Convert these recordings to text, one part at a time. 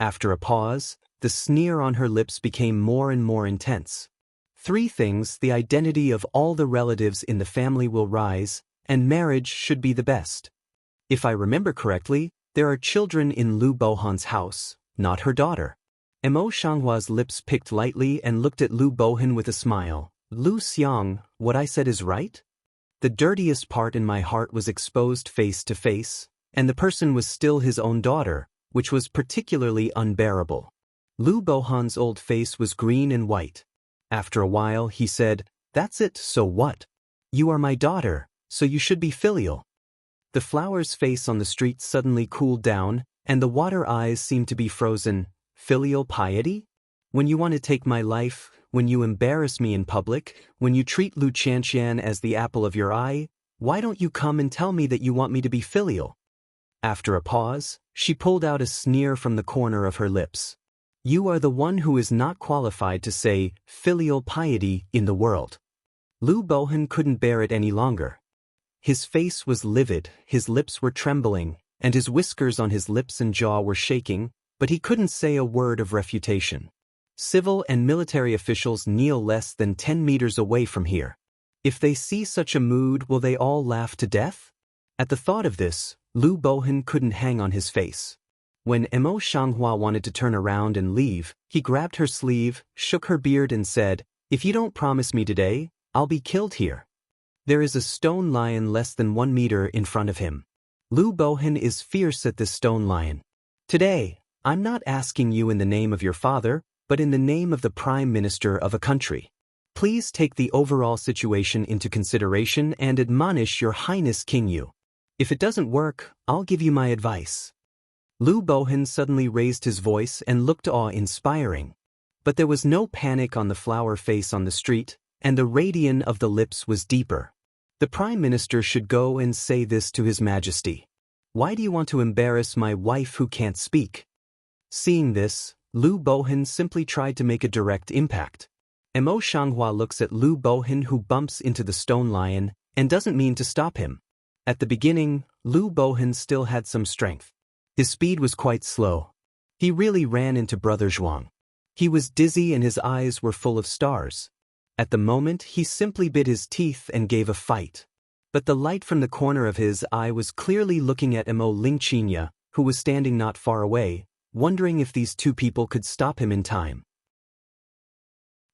After a pause, the sneer on her lips became more and more intense. 3 things: the identity of all the relatives in the family will rise, and marriage should be the best. If I remember correctly, there are children in Lu Bohan's house, not her daughter. Mo Shanghua's lips picked lightly and looked at Lu Bohan with a smile. Lu Xiang, what I said is right? The dirtiest part in my heart was exposed face to face, and the person was still his own daughter, which was particularly unbearable. Lu Bohan's old face was green and white. After a while he said, "That's it, so what? You are my daughter, so you should be filial." The flower's face on the street suddenly cooled down, and the water eyes seemed to be frozen. Filial piety? When you want to take my life, when you embarrass me in public, when you treat Lu Qianqian as the apple of your eye, why don't you come and tell me that you want me to be filial? After a pause, she pulled out a sneer from the corner of her lips. You are the one who is not qualified to say filial piety in the world. Lu Bohan couldn't bear it any longer. His face was livid, his lips were trembling, and his whiskers on his lips and jaw were shaking, but he couldn't say a word of refutation. Civil and military officials kneel less than 10 meters away from here. If they see such a mood, will they all laugh to death? At the thought of this, Lu Bohan couldn't hang on his face. When Mo Shanghua wanted to turn around and leave, he grabbed her sleeve, shook her beard and said, "If you don't promise me today, I'll be killed here." There is a stone lion less than 1 meter in front of him. Lu Bohan is fierce at this stone lion. "Today, I'm not asking you in the name of your father, but in the name of the Prime Minister of a country. Please take the overall situation into consideration and admonish Your Highness King Yu. If it doesn't work, I'll give you my advice." Lu Bohan suddenly raised his voice and looked awe-inspiring. But there was no panic on the flower face on the street, and the radiance of the lips was deeper. The Prime Minister should go and say this to His Majesty. "Why do you want to embarrass my wife who can't speak?" Seeing this, Lu Bohan simply tried to make a direct impact. Mo Shanghua looks at Lu Bohan, who bumps into the stone lion, and doesn't mean to stop him. At the beginning, Lu Bohan still had some strength. His speed was quite slow. He really ran into Brother Zhuang. He was dizzy and his eyes were full of stars. At the moment, he simply bit his teeth and gave a fight. But the light from the corner of his eye was clearly looking at Mo Lingqinya, who was standing not far away, wondering if these 2 people could stop him in time.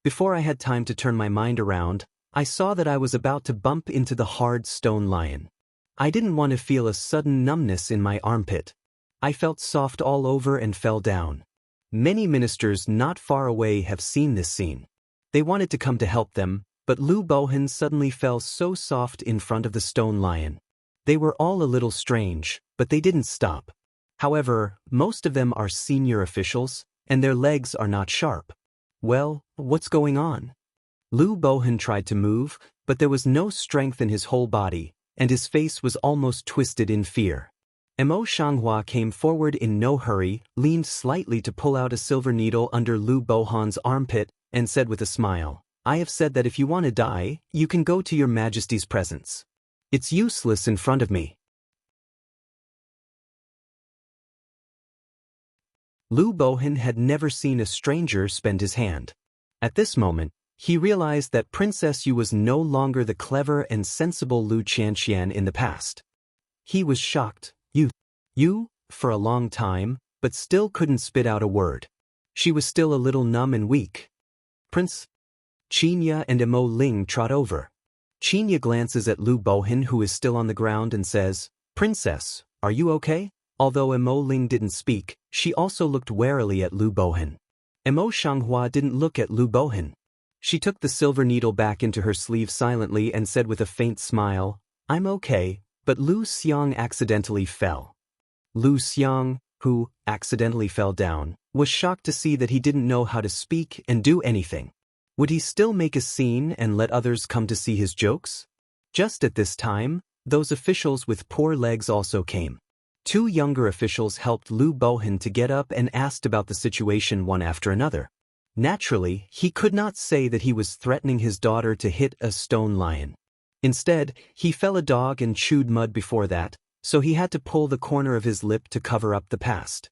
Before I had time to turn my mind around, I saw that I was about to bump into the hard stone lion. I didn't want to feel a sudden numbness in my armpit. I felt soft all over and fell down. Many ministers not far away have seen this scene. They wanted to come to help them, but Lu Bohan suddenly fell so soft in front of the stone lion. They were all a little strange, but they didn't stop. However, most of them are senior officials, and their legs are not sharp. Well, what's going on? Lu Bohan tried to move, but there was no strength in his whole body, and his face was almost twisted in fear. Mo Shanghua came forward in no hurry, leaned slightly to pull out a silver needle under Lu Bohan's armpit, and said with a smile, "I have said that if you want to die, you can go to Your Majesty's presence. It's useless in front of me." Lu Bohan had never seen a stranger spend his hand. At this moment, he realized that Princess Yu was no longer the clever and sensible Lu Qianqian in the past. He was shocked. You, for a long time, but still couldn't spit out a word. She was still a little numb and weak. Prince Qinya and Mo Ling trot over. Qinya glances at Lu Bohan, who is still on the ground, and says, "Princess, are you okay?" Although Mo Ling didn't speak, she also looked warily at Lu Bohan. Mo Shanghua didn't look at Lu Bohan. She took the silver needle back into her sleeve silently and said with a faint smile, "I'm okay, but Lu Xiang accidentally fell." Lu Xiang, who accidentally fell down, was shocked to see that he didn't know how to speak and do anything. Would he still make a scene and let others come to see his jokes? Just at this time, those officials with poor legs also came. 2 younger officials helped Lu Bohan to get up and asked about the situation one after another. Naturally, he could not say that he was threatening his daughter to hit a stone lion. Instead, he fell a dog and chewed mud before that, so he had to pull the corner of his lip to cover up the past.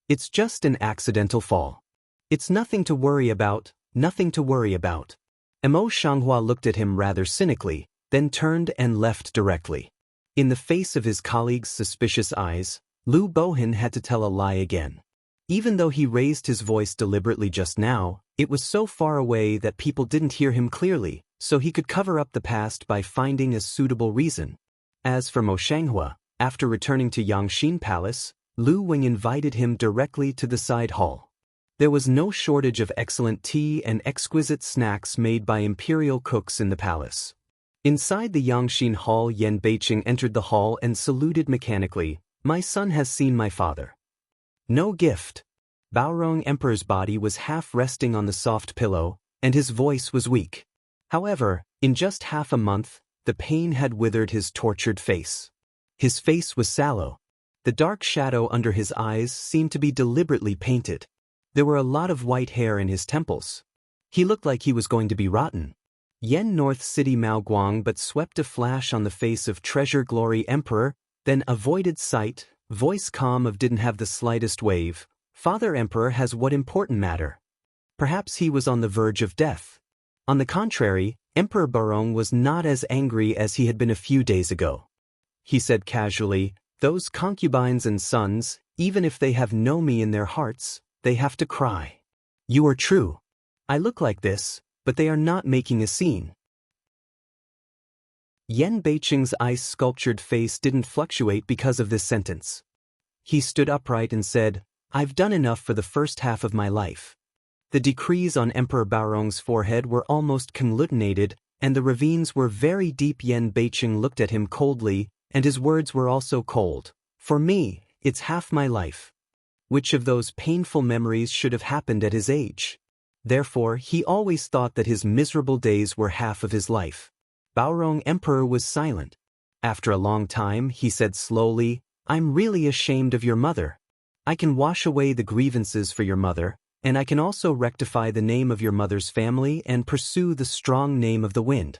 It's just an accidental fall. It's nothing to worry about, nothing to worry about. Mo Shanghua looked at him rather cynically, then turned and left directly. In the face of his colleague's suspicious eyes, Lu Bohan had to tell a lie again. Even though he raised his voice deliberately just now, it was so far away that people didn't hear him clearly, so he could cover up the past by finding a suitable reason. As for Mo Shanghua, after returning to Yangxin Palace, Lu Wing invited him directly to the side hall. There was no shortage of excellent tea and exquisite snacks made by imperial cooks in the palace. Inside the Yangxin Hall, Yan Beiqing entered the hall and saluted mechanically. "My son has seen my father." "No gift." Baorong Emperor's body was half resting on the soft pillow, and his voice was weak. However, in just half a month, the pain had withered his tortured face. His face was sallow. The dark shadow under his eyes seemed to be deliberately painted. There were a lot of white hair in his temples. He looked like he was going to be rotten. Yen North City Mao Guang but swept a flash on the face of Treasure Glory Emperor, then avoided sight, voice calm of didn't have the slightest wave. "Father Emperor has what important matter?" Perhaps he was on the verge of death. On the contrary, Emperor Barong was not as angry as he had been a few days ago. He said casually, "Those concubines and sons, even if they have no me in their hearts, they have to cry. You are true. I look like this, but they are not making a scene." Yan Beiqing's ice-sculptured face didn't fluctuate because of this sentence. He stood upright and said, "I've done enough for the first half of my life." The decrees on Emperor Baorong's forehead were almost conglutinated, and the ravines were very deep. Yan Beiqing looked at him coldly, and his words were also cold. "For me, it's half my life." Which of those painful memories should have happened at his age? Therefore, he always thought that his miserable days were half of his life. Baorong Emperor was silent. After a long time, he said slowly, "I'm really ashamed of your mother. I can wash away the grievances for your mother, and I can also rectify the name of your mother's family and pursue the strong name of the wind."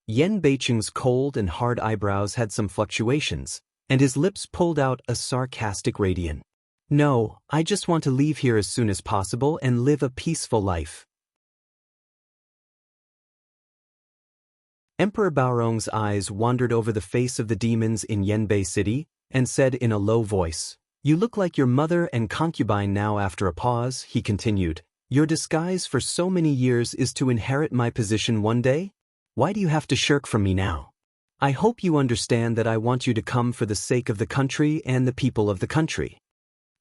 Yan Beiqing's cold and hard eyebrows had some fluctuations, and his lips pulled out a sarcastic radiance. "No, I just want to leave here as soon as possible and live a peaceful life." Emperor Baorong's eyes wandered over the face of the demons in Yanbei City, and said in a low voice, "You look like your mother and concubine now." After a pause, he continued, "Your disguise for so many years is to inherit my position one day? Why do you have to shirk from me now? I hope you understand that I want you to come for the sake of the country and the people of the country.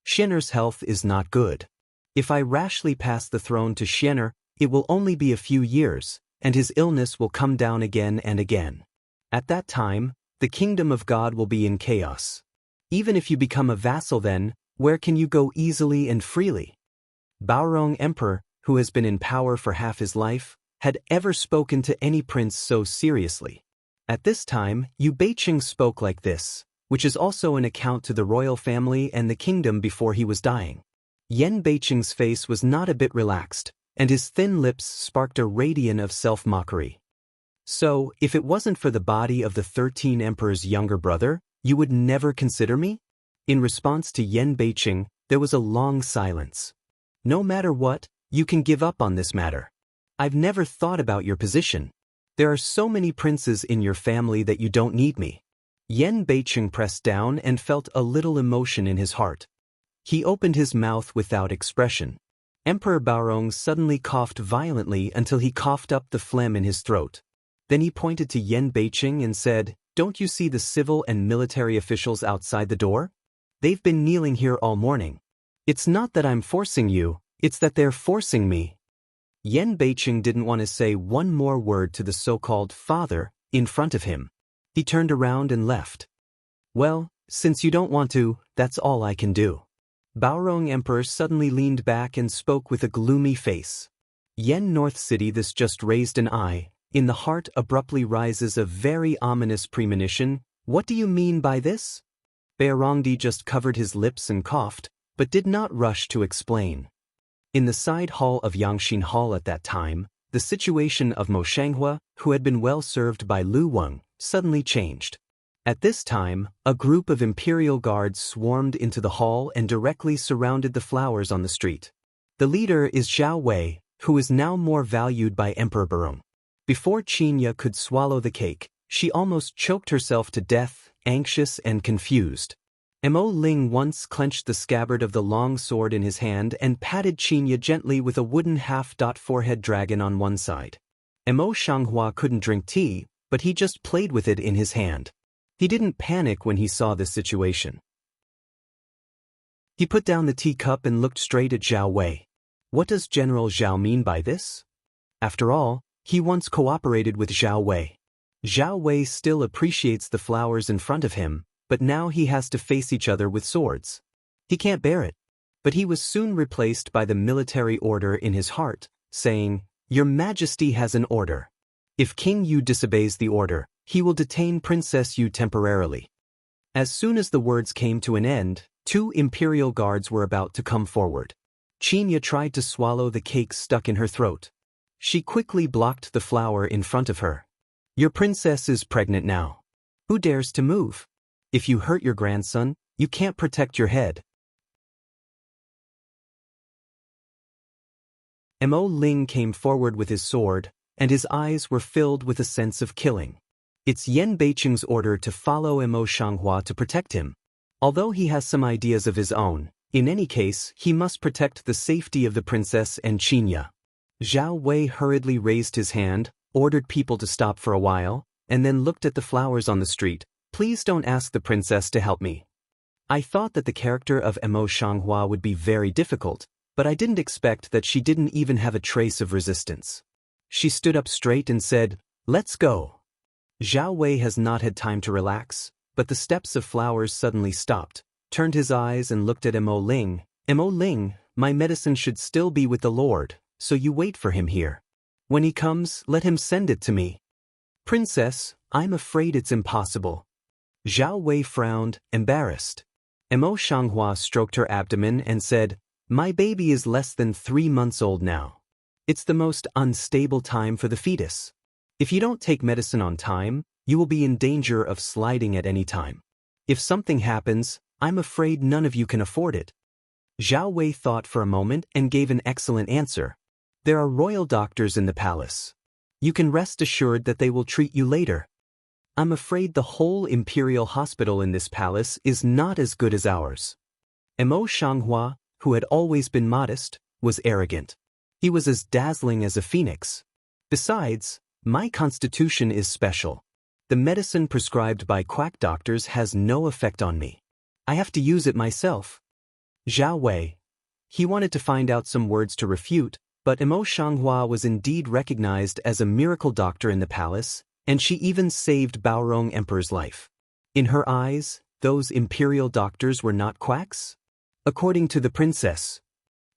Xianer's health is not good. If I rashly pass the throne to Xianer, it will only be a few years, and his illness will come down again and again. At that time, the kingdom of God will be in chaos. Even if you become a vassal then, where can you go easily and freely?" Baorong Emperor, who has been in power for half his life, had ever spoken to any prince so seriously. At this time, Yu Beiqing spoke like this, which is also an account to the royal family and the kingdom before he was dying. Yan Beiqing's face was not a bit relaxed, and his thin lips sparked a radiance of self-mockery. "So, if it wasn't for the body of the 13 emperor's younger brother, you would never consider me?" In response to Yan Beiqing, there was a long silence. "No matter what, you can give up on this matter. I've never thought about your position. There are so many princes in your family that you don't need me." Yan Beiqing pressed down and felt a little emotion in his heart. He opened his mouth without expression. Emperor Baorong suddenly coughed violently until he coughed up the phlegm in his throat. Then he pointed to Yan Beiqing and said, "Don't you see the civil and military officials outside the door? They've been kneeling here all morning. It's not that I'm forcing you, it's that they're forcing me." Yan Beiqing didn't want to say one more word to the so-called father in front of him. He turned around and left. "Well, since you don't want to, that's all I can do." Baorong Emperor suddenly leaned back and spoke with a gloomy face. "Yen North City." This just raised an eye. In the heart abruptly rises a very ominous premonition. "What do you mean by this?" Baorongdi just covered his lips and coughed, but did not rush to explain. In the side hall of Yangxin Hall at that time, the situation of Mo Shanghua, who had been well served by Lu Weng, suddenly changed. At this time, a group of imperial guards swarmed into the hall and directly surrounded the flowers on the street. The leader is Zhao Wei, who is now more valued by Emperor Barong. Before Qinya could swallow the cake, she almost choked herself to death, anxious and confused. Mo Ling once clenched the scabbard of the long sword in his hand and patted Qinya gently with a wooden half-forehead dragon on one side. Mo Shanghua couldn't drink tea, but he just played with it in his hand. He didn't panic when he saw this situation. He put down the teacup and looked straight at Zhao Wei. What does General Zhao mean by this? After all, he once cooperated with Zhao Wei. Zhao Wei still appreciates the flowers in front of him, but now he has to face each other with swords. He can't bear it. But he was soon replaced by the military order in his heart, saying, "Your Majesty has an order. If King Yu disobeys the order, he will detain Princess Yu temporarily." As soon as the words came to an end, 2 imperial guards were about to come forward. Qinya tried to swallow the cake stuck in her throat. She quickly blocked the flower in front of her. "Your princess is pregnant now. Who dares to move? If you hurt your grandson, you can't protect your head." Mo Ling came forward with his sword, and his eyes were filled with a sense of killing. It's Yan Beiqing's order to follow Mo Shanghua to protect him. Although he has some ideas of his own, in any case, he must protect the safety of the princess and Qinya. Zhao Wei hurriedly raised his hand, ordered people to stop for a while, and then looked at the flowers on the street. "Please don't ask the princess to help me." I thought that the character of Mo Shanghua would be very difficult, but I didn't expect that she didn't even have a trace of resistance. She stood up straight and said, "Let's go." Zhao Wei has not had time to relax, but the steps of flowers suddenly stopped, turned his eyes and looked at Mo Ling. "Mo Ling, my medicine should still be with the Lord, so you wait for him here. When he comes, let him send it to me." "Princess, I'm afraid it's impossible." Zhao Wei frowned, embarrassed. Mo Shanghua stroked her abdomen and said, "My baby is less than 3 months old now. It's the most unstable time for the fetus. If you don't take medicine on time, you will be in danger of sliding at any time. If something happens, I'm afraid none of you can afford it." Zhao Wei thought for a moment and gave an excellent answer. "There are royal doctors in the palace. You can rest assured that they will treat you later. I'm afraid the whole imperial hospital in this palace is not as good as ours." Mo Shanghua, who had always been modest, was arrogant. He was as dazzling as a phoenix. "Besides, my constitution is special. The medicine prescribed by quack doctors has no effect on me. I have to use it myself." Zhao Wei. He wanted to find out some words to refute, but Mo Shanghua was indeed recognized as a miracle doctor in the palace, and she even saved Baorong Emperor's life. In her eyes, those imperial doctors were not quacks? According to the princess.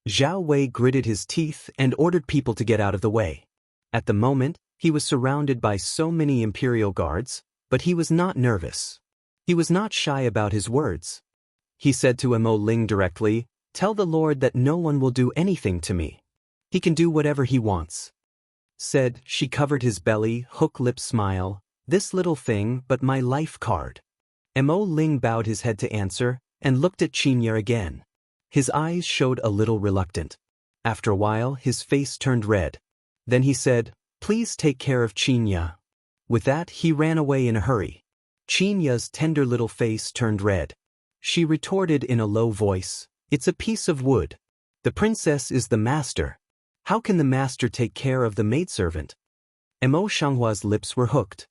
Zhao Wei gritted his teeth and ordered people to get out of the way. At the moment, he was surrounded by so many imperial guards, but he was not nervous. He was not shy about his words. He said to Mo Ling directly, "Tell the Lord that no one will do anything to me. He can do whatever he wants." Said, she covered his belly, hook-lip smile, "This little thing, but my life card." Mo Ling bowed his head to answer, and looked at Qinya again. His eyes showed a little reluctant. After a while, his face turned red. Then he said, "Please take care of Qinya." With that, he ran away in a hurry. Qinya's tender little face turned red. She retorted in a low voice, "It's a piece of wood. The princess is the master. How can the master take care of the maidservant?" Mo Shanghua's lips were hooked.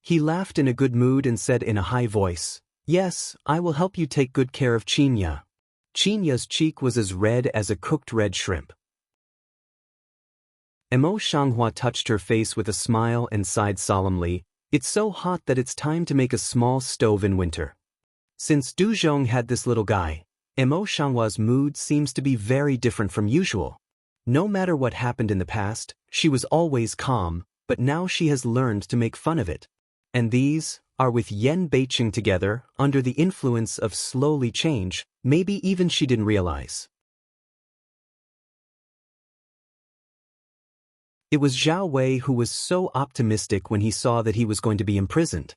He laughed in a good mood and said in a high voice, "Yes, I will help you take good care of Qinya." Qinya's cheek was as red as a cooked red shrimp. Mo Shanghua touched her face with a smile and sighed solemnly, "It's so hot that it's time to make a small stove in winter." Since Du Zhong had this little guy, Mo Shanghua's mood seems to be very different from usual. No matter what happened in the past, she was always calm, but now she has learned to make fun of it. And these are with Yan Beiqing together, under the influence of slowly change, maybe even she didn't realize. It was Zhao Wei who was so optimistic when he saw that he was going to be imprisoned.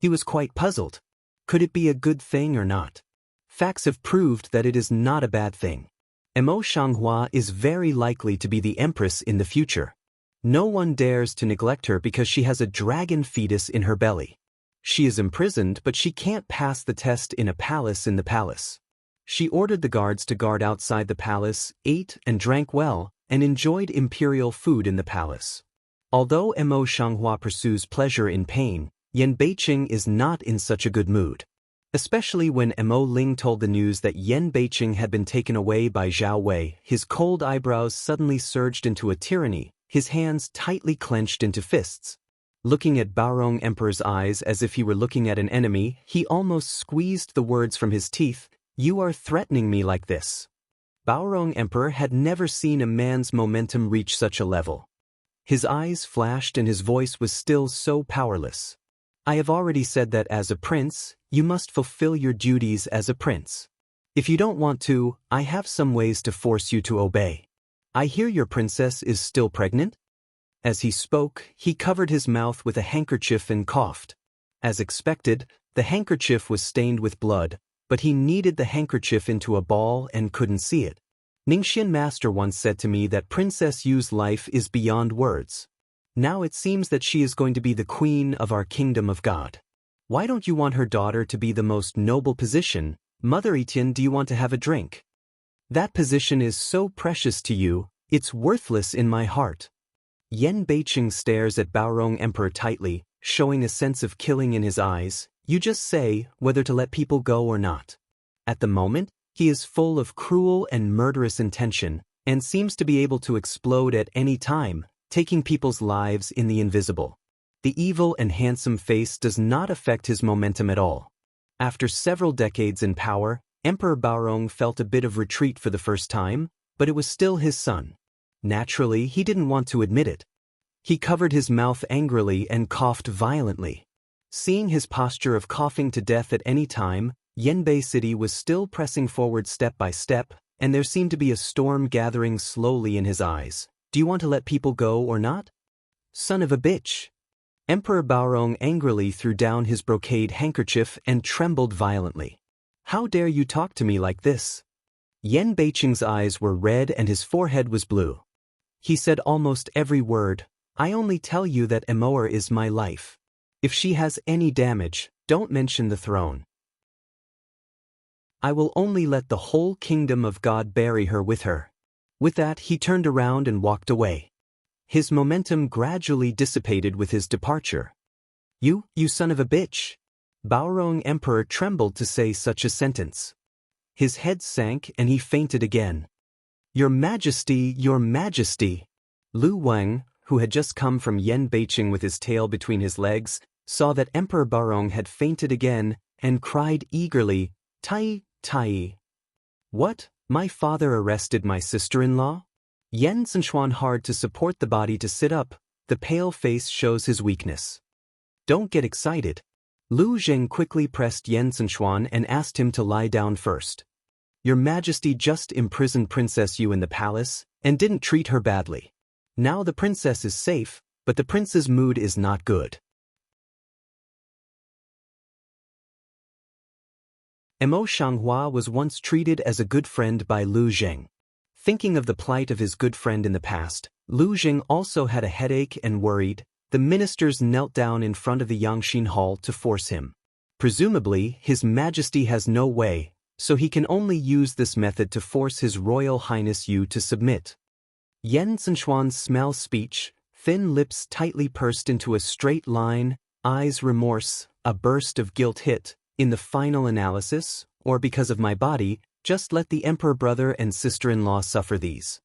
He was quite puzzled. Could it be a good thing or not? Facts have proved that it is not a bad thing. Mo Xianghua is very likely to be the empress in the future. No one dares to neglect her because she has a dragon fetus in her belly. She is imprisoned, but she can't pass the test in a palace in the palace. She ordered the guards to guard outside the palace, ate and drank well, and enjoyed imperial food in the palace. Although Mo Xianghua pursues pleasure in pain, Yan Beiqing is not in such a good mood. Especially when Mo Ling told the news that Yan Beiqing had been taken away by Zhao Wei, his cold eyebrows suddenly surged into a tyranny, his hands tightly clenched into fists. Looking at Baorong Emperor's eyes as if he were looking at an enemy, he almost squeezed the words from his teeth, "You are threatening me like this." Baorong Emperor had never seen a man's momentum reach such a level. His eyes flashed and his voice was still so powerless. "I have already said that as a prince, you must fulfill your duties as a prince. If you don't want to, I have some ways to force you to obey. I hear your princess is still pregnant?" As he spoke, he covered his mouth with a handkerchief and coughed. As expected, the handkerchief was stained with blood, but he kneaded the handkerchief into a ball and couldn't see it. Ningxian Master once said to me that Princess Yu's life is beyond words. Now it seems that she is going to be the queen of our kingdom of God. Why don't you want her daughter to be the most noble position? Mother Etienne, do you want to have a drink? That position is so precious to you, it's worthless in my heart. Yan Beiqing stares at Baorong Emperor tightly, showing a sense of killing in his eyes. You just say whether to let people go or not. At the moment, he is full of cruel and murderous intention, and seems to be able to explode at any time, taking people's lives in the invisible. The evil and handsome face does not affect his momentum at all. After several decades in power, Emperor Baorong felt a bit of retreat for the first time, but it was still his son. Naturally, he didn't want to admit it. He covered his mouth angrily and coughed violently. Seeing his posture of coughing to death at any time, Yanbei City was still pressing forward step by step, and there seemed to be a storm gathering slowly in his eyes. Do you want to let people go or not? Son of a bitch! Emperor Baorong angrily threw down his brocade handkerchief and trembled violently. How dare you talk to me like this? Yan Beiqing's eyes were red and his forehead was blue. He said almost every word, I only tell you that Emoer is my life. If she has any damage, don't mention the throne. I will only let the whole kingdom of God bury her with her. With that, he turned around and walked away. His momentum gradually dissipated with his departure. You son of a bitch! Baorong Emperor trembled to say such a sentence. His head sank and he fainted again. Your Majesty, Your Majesty! Lu Wang, who had just come from Yan Beiqing with his tail between his legs, saw that Emperor Baorong had fainted again and cried eagerly, Tai, Tai. What? My father arrested my sister-in-law? Yan Zhenchuan hard to support the body to sit up, the pale face shows his weakness. Don't get excited. Lu Zheng quickly pressed Yan Zhenchuan and asked him to lie down first. Your Majesty just imprisoned Princess Yu in the palace, and didn't treat her badly. Now the princess is safe, but the prince's mood is not good. Mo Xianghua was once treated as a good friend by Lu Zheng. Thinking of the plight of his good friend in the past, Lu Zheng also had a headache and worried. The ministers knelt down in front of the Yangxin Hall to force him. Presumably, His Majesty has no way, so he can only use this method to force His Royal Highness Yu to submit. Yan Zhenchuan's small speech, thin lips tightly pursed into a straight line, eyes remorse, a burst of guilt hit. In the final analysis, or because of my body, just let the emperor brother and sister-in-law suffer these.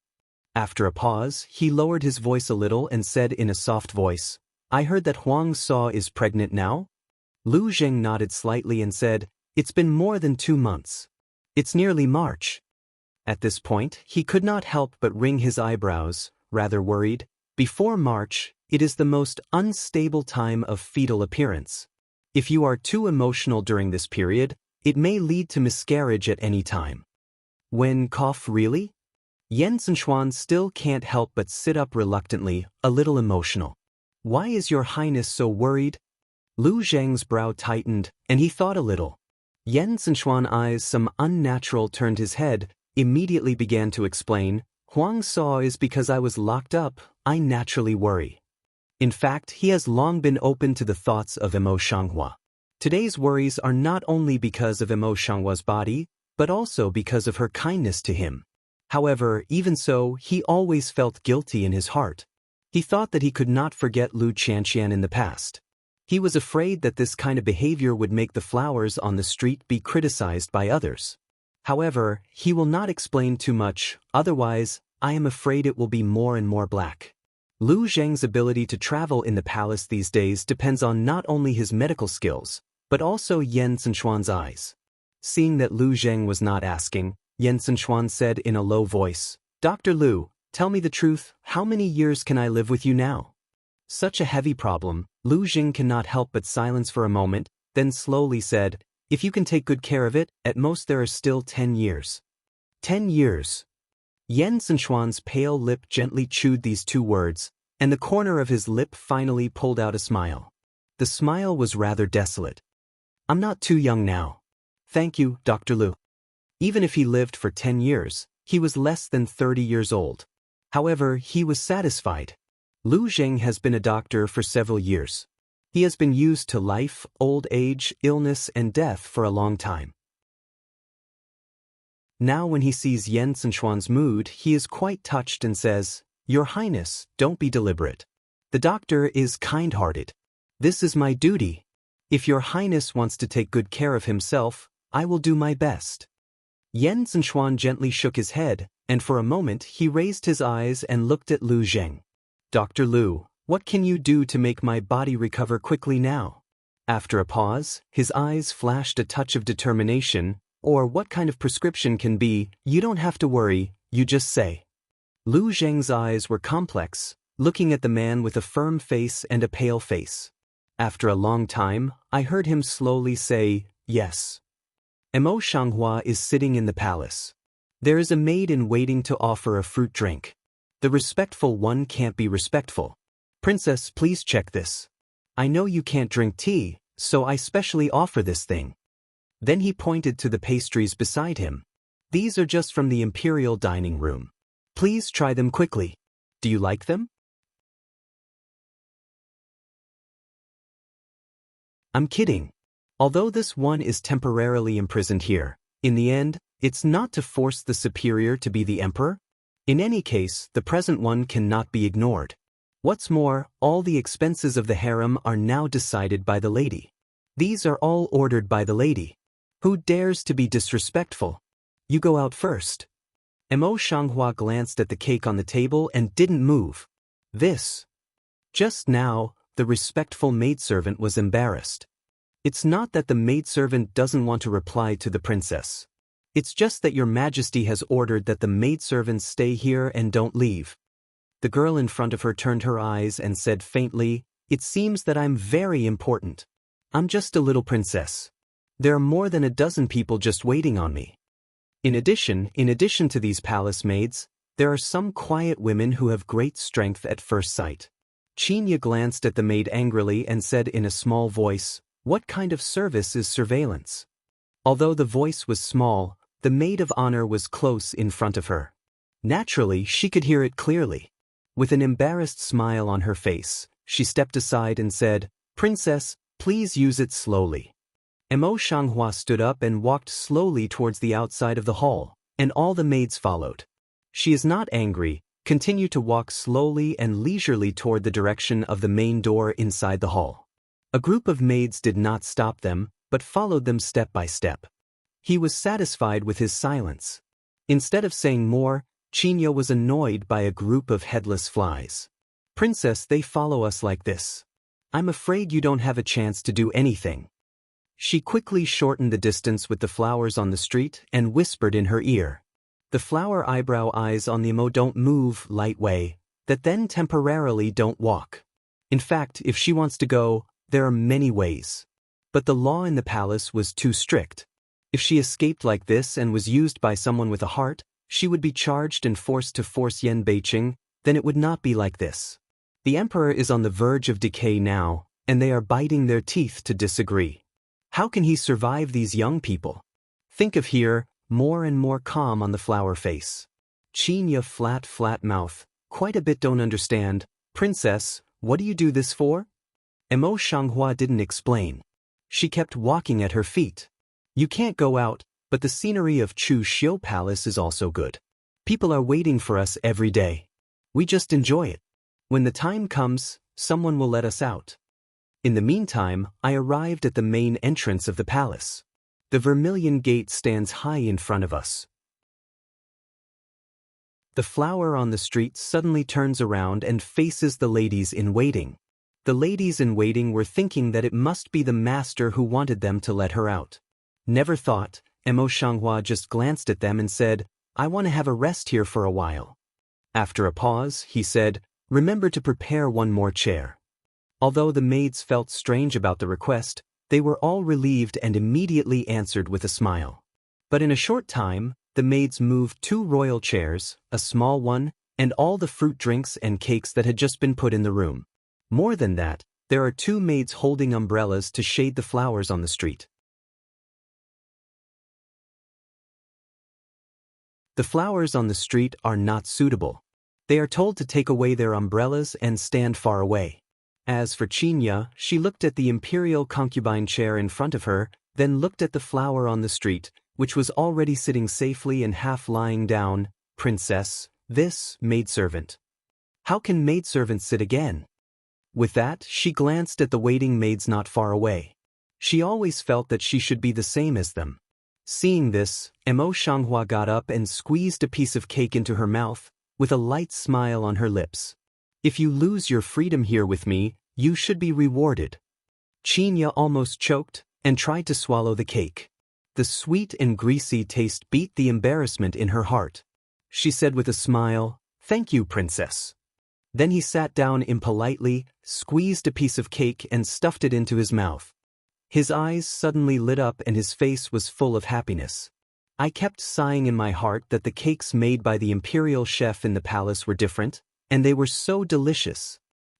After a pause, he lowered his voice a little and said in a soft voice, I heard that Huang Sao is pregnant now? Lu Zheng nodded slightly and said, It's been more than 2 months. It's nearly March. At this point, he could not help but wring his eyebrows, rather worried. Before March, it is the most unstable time of fetal appearance. If you are too emotional during this period, it may lead to miscarriage at any time. When cough really? Yan Zhenchuan still can't help but sit up reluctantly, a little emotional. Why is your highness so worried? Lu Zheng's brow tightened, and he thought a little. Yen Zhenchuan's eyes, some unnatural, turned his head, immediately began to explain, Huang Saw is because I was locked up, I naturally worry. In fact, he has long been open to the thoughts of Emo Shanghua. Today's worries are not only because of Emo Shanghua's body, but also because of her kindness to him. However, even so, he always felt guilty in his heart. He thought that he could not forget Lu Qianqian in the past. He was afraid that this kind of behavior would make the flowers on the street be criticized by others. However, he will not explain too much, otherwise, I am afraid it will be more and more black. Lu Zheng's ability to travel in the palace these days depends on not only his medical skills, but also Yen Zhenchuan's eyes. Seeing that Lu Zheng was not asking, Yen Zhenchuan said in a low voice, Dr. Lu, tell me the truth, how many years can I live with you now? Such a heavy problem, Lu Zheng cannot help but silence for a moment, then slowly said, if you can take good care of it, at most there are still 10 years. 10 years. Yen Zhenchuan's pale lip gently chewed these two words, and the corner of his lip finally pulled out a smile. The smile was rather desolate. I'm not too young now. Thank you, Dr. Lu. Even if he lived for 10 years, he was less than 30 years old. However, he was satisfied. Lu Zheng has been a doctor for several years. He has been used to life, old age, illness, and death for a long time. Now when he sees Yen Zhenchuan's mood, he is quite touched and says, Your Highness, don't be deliberate. The doctor is kind-hearted. This is my duty. If Your Highness wants to take good care of himself, I will do my best. Yen Zhenchuan gently shook his head, and for a moment he raised his eyes and looked at Lu Zheng. Dr. Lu, what can you do to make my body recover quickly now? After a pause, his eyes flashed a touch of determination, or what kind of prescription can be, you don't have to worry, you just say. Lu Zheng's eyes were complex, looking at the man with a firm face and a pale face. After a long time, I heard him slowly say, yes. Emo Shanghua is sitting in the palace. There is a maid in waiting to offer a fruit drink. The respectful one can't be respectful. Princess, please check this. I know you can't drink tea, so I specially offer this thing. Then he pointed to the pastries beside him. These are just from the imperial dining room. Please try them quickly. Do you like them? I'm kidding. Although this one is temporarily imprisoned here, in the end, it's not to force the superior to be the emperor. In any case, the present one cannot be ignored. What's more, all the expenses of the harem are now decided by the lady. These are all ordered by the lady. Who dares to be disrespectful? You go out first. Emo Shanghua glanced at the cake on the table and didn't move. This. Just now, the respectful maidservant was embarrassed. It's not that the maidservant doesn't want to reply to the princess. It's just that Your Majesty has ordered that the maidservants stay here and don't leave. The girl in front of her turned her eyes and said faintly, It seems that I'm very important. I'm just a little princess. There are more than a dozen people just waiting on me. In addition to these palace maids, there are some quiet women who have great strength at first sight. Qinya glanced at the maid angrily and said in a small voice, What kind of service is surveillance? Although the voice was small, the maid of honor was close in front of her. Naturally, she could hear it clearly. With an embarrassed smile on her face, she stepped aside and said, Princess, please use it slowly. Emo Shanghua stood up and walked slowly towards the outside of the hall, and all the maids followed. She is not angry, continue to walk slowly and leisurely toward the direction of the main door inside the hall. A group of maids did not stop them, but followed them step by step. He was satisfied with his silence. Instead of saying more, Qinya was annoyed by a group of headless flies. Princess, they follow us like this. I'm afraid you don't have a chance to do anything. She quickly shortened the distance with the flowers on the street and whispered in her ear. The flower eyebrow eyes on the Emo don't move light way, that then temporarily don't walk. In fact, if she wants to go, there are many ways. But the law in the palace was too strict. If she escaped like this and was used by someone with a heart, she would be charged and forced to force Yen Beiqing, then it would not be like this. The emperor is on the verge of decay now, and they are biting their teeth to disagree. How can he survive these young people? Think of here, more and more calm on the flower face. Qinya flat mouth, quite a bit don't understand. Princess, what do you do this for? Emo Shanghua didn't explain. She kept walking at her feet. You can't go out, but the scenery of Chu Xiu Palace is also good. People are waiting for us every day. We just enjoy it. When the time comes, someone will let us out. In the meantime, I arrived at the main entrance of the palace. The vermilion gate stands high in front of us. The flower on the street suddenly turns around and faces the ladies in waiting. The ladies in waiting were thinking that it must be the master who wanted them to let her out. Never thought, Emo Shanghua just glanced at them and said, I want to have a rest here for a while. After a pause, he said, remember to prepare one more chair. Although the maids felt strange about the request, they were all relieved and immediately answered with a smile. But in a short time, the maids moved 2 royal chairs, a small one, and all the fruit drinks and cakes that had just been put in the room. More than that, there are 2 maids holding umbrellas to shade the flowers on the street. The flowers on the street are not suitable. They are told to take away their umbrellas and stand far away. As for Qinya, she looked at the imperial concubine chair in front of her, then looked at the flower on the street, which was already sitting safely and half lying down. Princess, this, maidservant. How can maidservants sit again? With that, she glanced at the waiting maids not far away. She always felt that she should be the same as them. Seeing this, Emo Shanghua got up and squeezed a piece of cake into her mouth, with a light smile on her lips. If you lose your freedom here with me, you should be rewarded. Qinya almost choked and tried to swallow the cake. The sweet and greasy taste beat the embarrassment in her heart. She said with a smile, thank you, princess. Then he sat down impolitely, squeezed a piece of cake and stuffed it into his mouth. His eyes suddenly lit up and his face was full of happiness. I kept sighing in my heart that the cakes made by the imperial chef in the palace were different, and they were so delicious.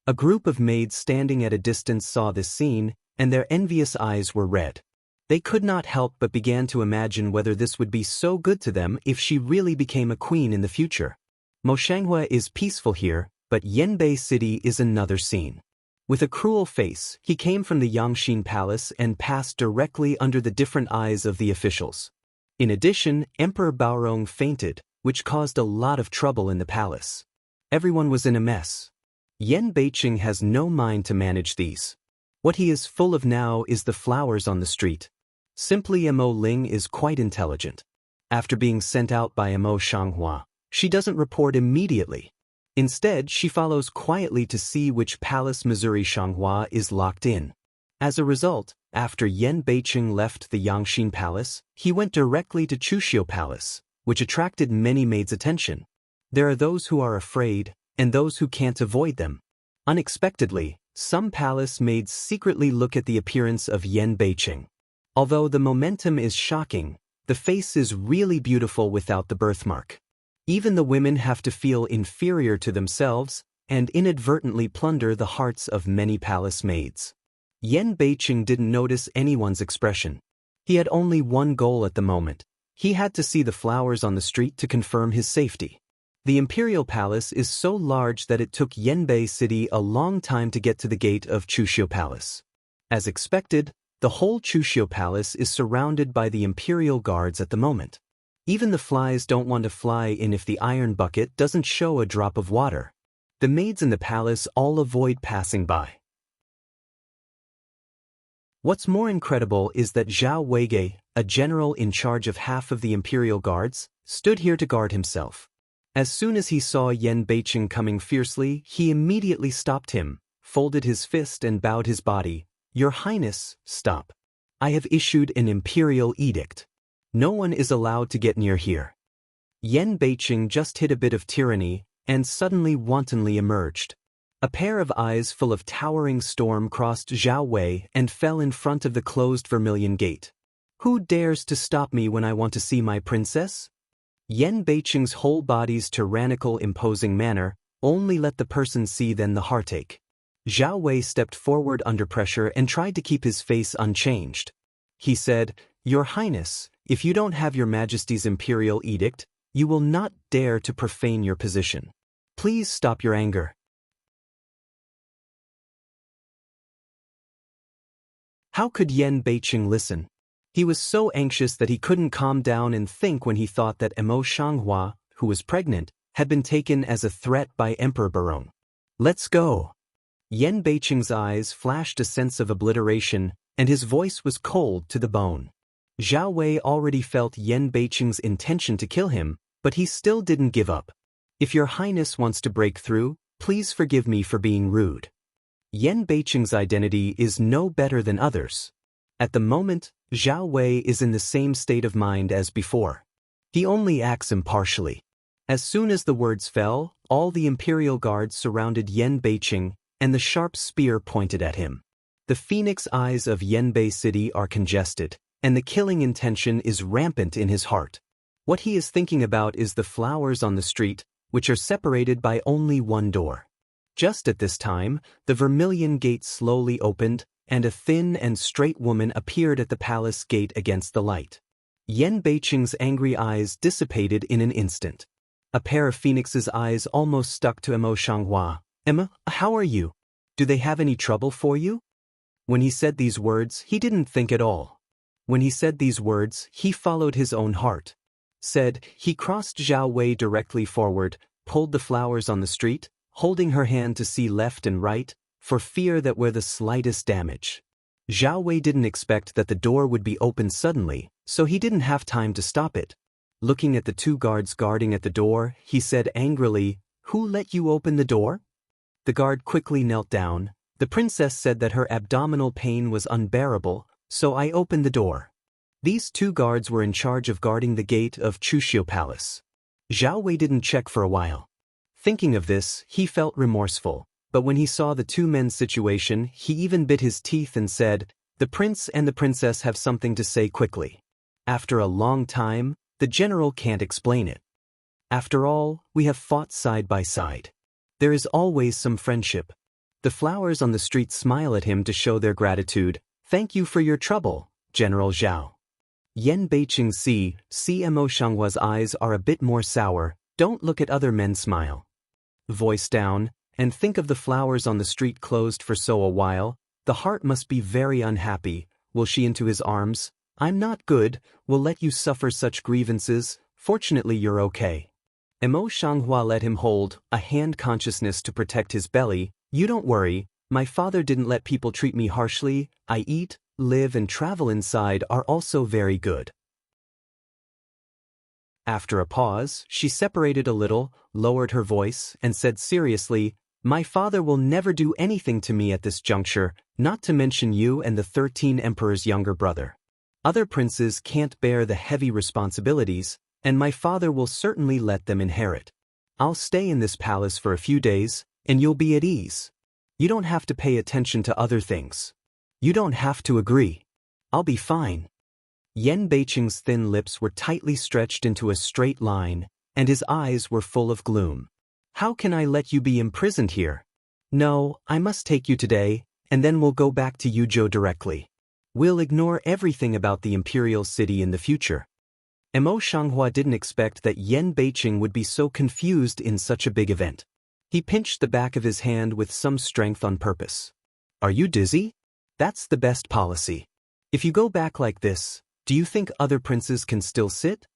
A group of maids standing at a distance saw this scene, and their envious eyes were red. They could not help but began to imagine whether this would be so good to them if she really became a queen in the future. Moshanghua is peaceful here, but Yanbei City is another scene. With a cruel face, he came from the Yangxin Palace and passed directly under the different eyes of the officials. In addition, Emperor Baorong fainted, which caused a lot of trouble in the palace. Everyone was in a mess. Yan Beiqing has no mind to manage these. What he is full of now is the flowers on the street. Simply Mo Ling is quite intelligent. After being sent out by Mo Shanghua, she doesn't report immediately. Instead, she follows quietly to see which palace Missouri Shanghua is locked in. As a result, after Yan Beiqing left the Yangxin Palace, he went directly to Chuxiu Palace, which attracted many maids' attention. There are those who are afraid, and those who can't avoid them. Unexpectedly, some palace maids secretly look at the appearance of Yan Beiqing. Although the momentum is shocking, the face is really beautiful without the birthmark. Even the women have to feel inferior to themselves and inadvertently plunder the hearts of many palace maids. Yan Beiqing didn't notice anyone's expression. He had only one goal at the moment. He had to see the flowers on the street to confirm his safety. The imperial palace is so large that it took Yanbei City a long time to get to the gate of Chuxiu Palace. As expected, the whole Chuxiu Palace is surrounded by the imperial guards at the moment. Even the flies don't want to fly in if the iron bucket doesn't show a drop of water. The maids in the palace all avoid passing by. What's more incredible is that Zhao Weige, a general in charge of half of the imperial guards, stood here to guard himself. As soon as he saw Yan Beiqing coming fiercely, he immediately stopped him, folded his fist and bowed his body. Your Highness, stop. I have issued an imperial edict. No one is allowed to get near here. Yan Beiqing just hit a bit of tyranny and suddenly wantonly emerged. A pair of eyes full of towering storm crossed Zhao Wei and fell in front of the closed vermilion gate. Who dares to stop me when I want to see my princess? Yan Beiqing's whole body's tyrannical imposing manner only let the person see then the heartache. Zhao Wei stepped forward under pressure and tried to keep his face unchanged. He said, "Your Highness, if you don't have your Majesty's imperial edict, you will not dare to profane your position. Please stop your anger." How could Yan Beiqing listen? He was so anxious that he couldn't calm down and think when he thought that Emo Shanghua, who was pregnant, had been taken as a threat by Emperor Barong. "Let's go." Yan Beiqing's eyes flashed a sense of obliteration, and his voice was cold to the bone. Zhao Wei already felt Yan Beiqing's intention to kill him, but he still didn't give up. "If your Highness wants to break through, please forgive me for being rude." Yan Beiqing's identity is no better than others. At the moment, Zhao Wei is in the same state of mind as before. He only acts impartially. As soon as the words fell, all the imperial guards surrounded Yan Beiqing, and the sharp spear pointed at him. The phoenix eyes of Yanbei City are congested, and the killing intention is rampant in his heart. What he is thinking about is the flowers on the street, which are separated by only one door. Just at this time, the vermilion gate slowly opened, and a thin and straight woman appeared at the palace gate against the light. Yan Beiqing's angry eyes dissipated in an instant. A pair of phoenix's eyes almost stuck to Emo Shanghua. "Emma, how are you? Do they have any trouble for you?" When he said these words, he didn't think at all. When he said these words, he followed his own heart. He crossed Zhao Wei directly forward, pulled the flowers on the street, holding her hand to see left and right, for fear that were the slightest damage. Zhao Wei didn't expect that the door would be opened suddenly, so he didn't have time to stop it. Looking at the two guards guarding at the door, he said angrily, "Who let you open the door?" The guard quickly knelt down. "The princess said that her abdominal pain was unbearable, so I opened the door." These two guards were in charge of guarding the gate of Chuxiu Palace. Zhao Wei didn't check for a while. Thinking of this, he felt remorseful, but when he saw the two men's situation, he even bit his teeth and said, "The prince and the princess have something to say quickly." After a long time, the general can't explain it. After all, we have fought side by side. There is always some friendship. The flowers on the street smile at him to show their gratitude. "Thank you for your trouble, General Zhao." Yan Beiqing Emo Shanghua's eyes are a bit more sour. "Don't look at other men smile. Voice down, and think of the flowers on the street closed for so a while. The heart must be very unhappy. Will she into his arms? I'm not good, will let you suffer such grievances. Fortunately you're okay." Emo Shanghua let him hold a hand consciousness to protect his belly. "You don't worry, my father didn't let people treat me harshly. I eat, live and travel inside are also very good." After a pause, she separated a little, lowered her voice, and said seriously, "My father will never do anything to me at this juncture, not to mention you and the 13 emperor's younger brother. Other princes can't bear the heavy responsibilities, and my father will certainly let them inherit. I'll stay in this palace for a few days, and you'll be at ease. You don't have to pay attention to other things. You don't have to agree. I'll be fine." Yan Beiqing's thin lips were tightly stretched into a straight line, and his eyes were full of gloom. "How can I let you be imprisoned here? No, I must take you today, and then we'll go back to Yuzhou directly. We'll ignore everything about the imperial city in the future." Emo Shanghua didn't expect that Yan Beiqing would be so confused in such a big event. He pinched the back of his hand with some strength on purpose. "Are you dizzy? That's the best policy. If you go back like this, do you think other princes can still sit?"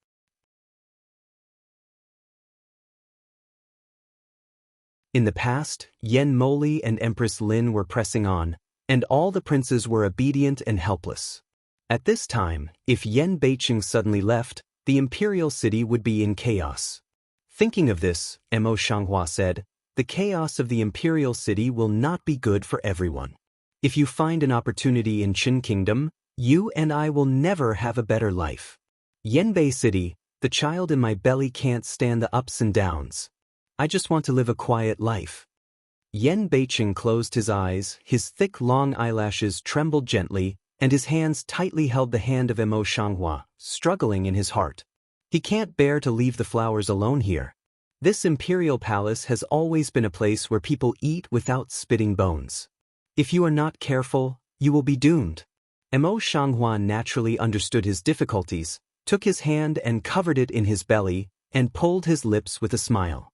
In the past, Yen Moli and Empress Lin were pressing on, and all the princes were obedient and helpless. At this time, if Yan Beiqing suddenly left, the imperial city would be in chaos. Thinking of this, Emo Shanghua said, "The chaos of the imperial city will not be good for everyone. If you find an opportunity in Qin Kingdom, you and I will never have a better life. Yanbei City, the child in my belly can't stand the ups and downs. I just want to live a quiet life." Yan Beiqing closed his eyes, his thick long eyelashes trembled gently, and his hands tightly held the hand of Emo Shanghua, struggling in his heart. He can't bear to leave the flowers alone here. This imperial palace has always been a place where people eat without spitting bones. If you are not careful, you will be doomed. Mo Shanghuan naturally understood his difficulties, took his hand and covered it in his belly, and pulled his lips with a smile.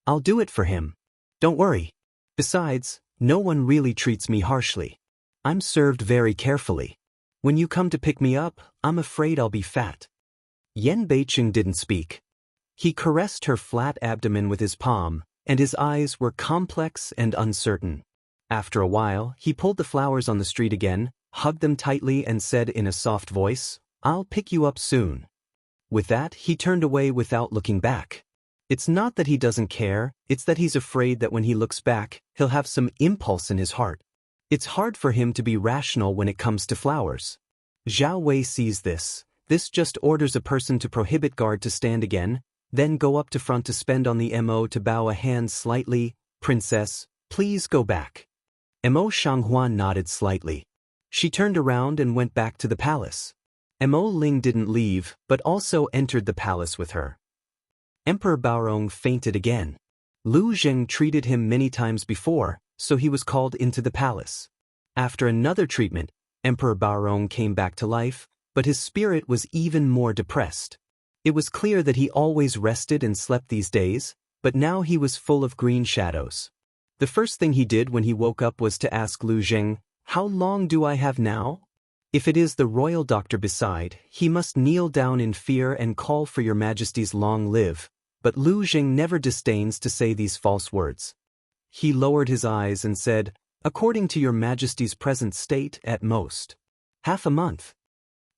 I'll do it for him. Don't worry. Besides, no one really treats me harshly. I'm served very carefully. When you come to pick me up, I'm afraid I'll be fat. Yan Beiqing didn't speak. He caressed her flat abdomen with his palm, and his eyes were complex and uncertain. After a while, he pulled the flowers on the street again, hugged them tightly and said in a soft voice, I'll pick you up soon. With that, he turned away without looking back. It's not that he doesn't care, it's that he's afraid that when he looks back, he'll have some impulse in his heart. It's hard for him to be rational when it comes to flowers. Zhao Wei sees this. This just orders a person to prohibit guard to stand again, then go up to front to spend on the Mo to bow a hand slightly. Princess, please go back. Mo Shanghuan nodded slightly. She turned around and went back to the palace. Mo Ling didn't leave, but also entered the palace with her. Emperor Baorong fainted again. Lu Zheng treated him many times before, so he was called into the palace. After another treatment, Emperor Baorong came back to life, but his spirit was even more depressed. It was clear that he always rested and slept these days, but now he was full of green shadows. The first thing he did when he woke up was to ask Lu Zheng, How long do I have now? If it is the royal doctor beside, he must kneel down in fear and call for your majesty's long live, but Lu Zheng never disdains to say these false words. He lowered his eyes and said, According to your majesty's present state, at most. Half a month.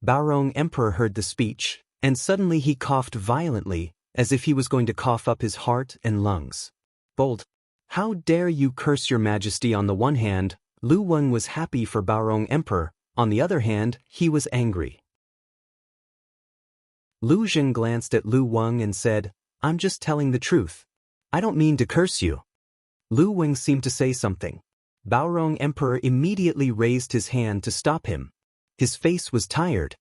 Baorong Emperor heard the speech, and suddenly he coughed violently, as if he was going to cough up his heart and lungs. Bold. How dare you curse your majesty? On the one hand, Lu Weng was happy for Baorong Emperor, on the other hand, he was angry. Lu Zheng glanced at Lu Weng and said, I'm just telling the truth. I don't mean to curse you. Lu Weng seemed to say something. Baorong Emperor immediately raised his hand to stop him. His face was tired.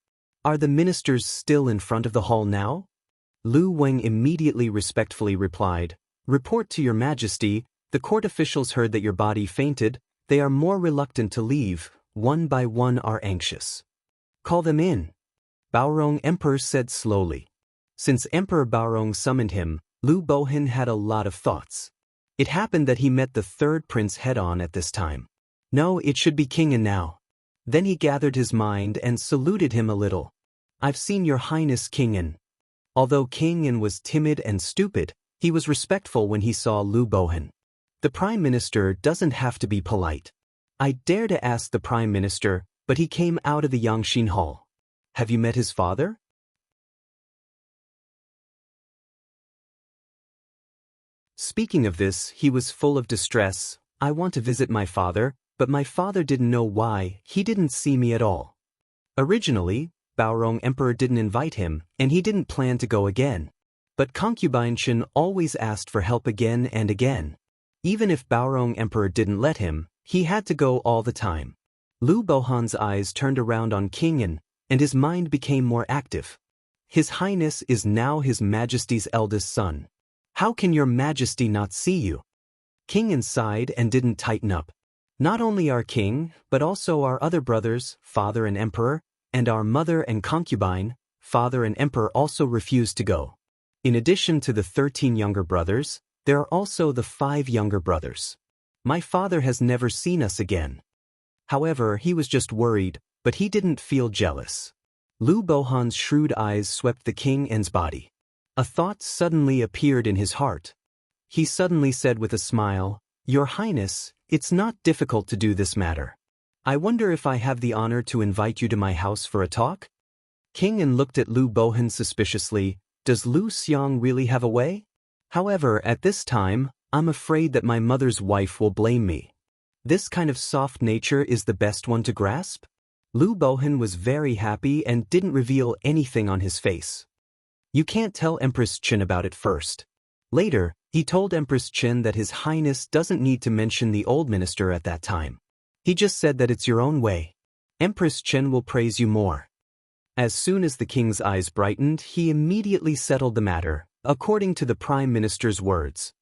Are the ministers still in front of the hall now? Lu Weng immediately respectfully replied, Report to your majesty, the court officials heard that your body fainted, they are more reluctant to leave, one by one are anxious. Call them in. Baorong Emperor said slowly. Since Emperor Baorong summoned him, Lu Bohan had a lot of thoughts. It happened that he met the third prince head-on at this time. No, it should be King An now. Then he gathered his mind and saluted him a little. I've seen your highness King An. Although King An was timid and stupid, he was respectful when he saw Lu Bohan. The prime minister doesn't have to be polite. I dare to ask the prime minister, but he came out of the Yangxin Hall. Have you met his father? Speaking of this, he was full of distress. I want to visit my father, but my father didn't know why, he didn't see me at all. Originally, Baorong Emperor didn't invite him, and he didn't plan to go again. But concubine Chen always asked for help again and again. Even if Baorong Emperor didn't let him, he had to go all the time. Lu Bohan's eyes turned around on King An, and his mind became more active. His Highness is now His Majesty's eldest son. How can your Majesty not see you? King An sighed and didn't tighten up. Not only our king, but also our other brothers, father and emperor, and our mother and concubine, father and emperor also refused to go. In addition to the 13 younger brothers, there are also the 5 younger brothers. My father has never seen us again. However, he was just worried, but he didn't feel jealous. Lu Bohan's shrewd eyes swept the King An's body. A thought suddenly appeared in his heart. He suddenly said with a smile, Your Highness, it's not difficult to do this matter. I wonder if I have the honor to invite you to my house for a talk? King An looked at Lu Bohan suspiciously. Does Lu Xiang really have a way? However, at this time, I'm afraid that my mother's wife will blame me. This kind of soft nature is the best one to grasp? Lu Bohan was very happy and didn't reveal anything on his face. You can't tell Empress Chen about it first. Later, he told Empress Chen that His Highness doesn't need to mention the old minister at that time. He just said that it's your own way. Empress Chen will praise you more. As soon as the king's eyes brightened, he immediately settled the matter. according to the Prime Minister's words.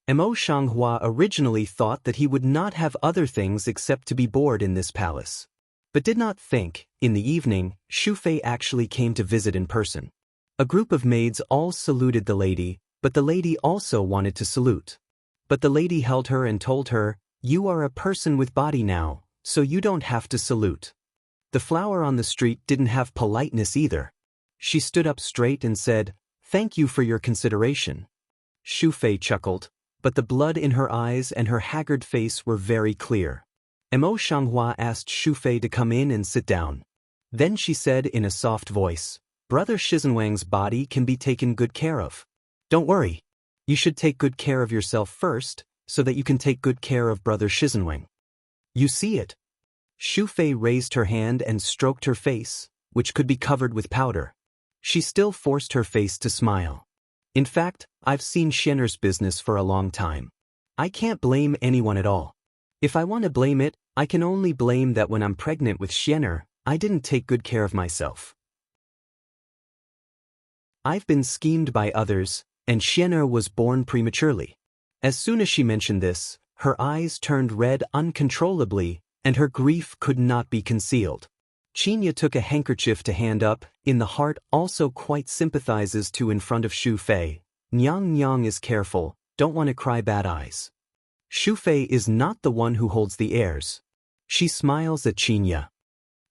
Mo Shanghua originally thought that he would not have other things except to be bored in this palace. But did not think, in the evening, Shu Fei actually came to visit in person. A group of maids all saluted the lady, but the lady also wanted to salute. But the lady held her and told her, "You are a person with body now, so you don't have to salute." The flower on the street didn't have politeness either. She stood up straight and said, "Thank you for your consideration." Shu Fei chuckled, but the blood in her eyes and her haggard face were very clear. Mo Shanghua asked Shu Fei to come in and sit down. Then she said in a soft voice, "Brother Shizenwang's body can be taken good care of. Don't worry. You should take good care of yourself first, so that you can take good care of Brother Shizenwang. You see it." Shu Fei raised her hand and stroked her face, which could be covered with powder. She still forced her face to smile. "In fact, I've seen Xiener's business for a long time. I can't blame anyone at all. If I want to blame it, I can only blame that when I'm pregnant with Xiener, I didn't take good care of myself. I've been schemed by others, and Xiener was born prematurely." As soon as she mentioned this, her eyes turned red uncontrollably, and her grief could not be concealed. Qinya took a handkerchief to hand up, in the heart also quite sympathizes to in front of Shu Fei. "Nyang Nyang is careful, don't want to cry bad eyes." Shu Fei is not the one who holds the airs. She smiles at Qinya.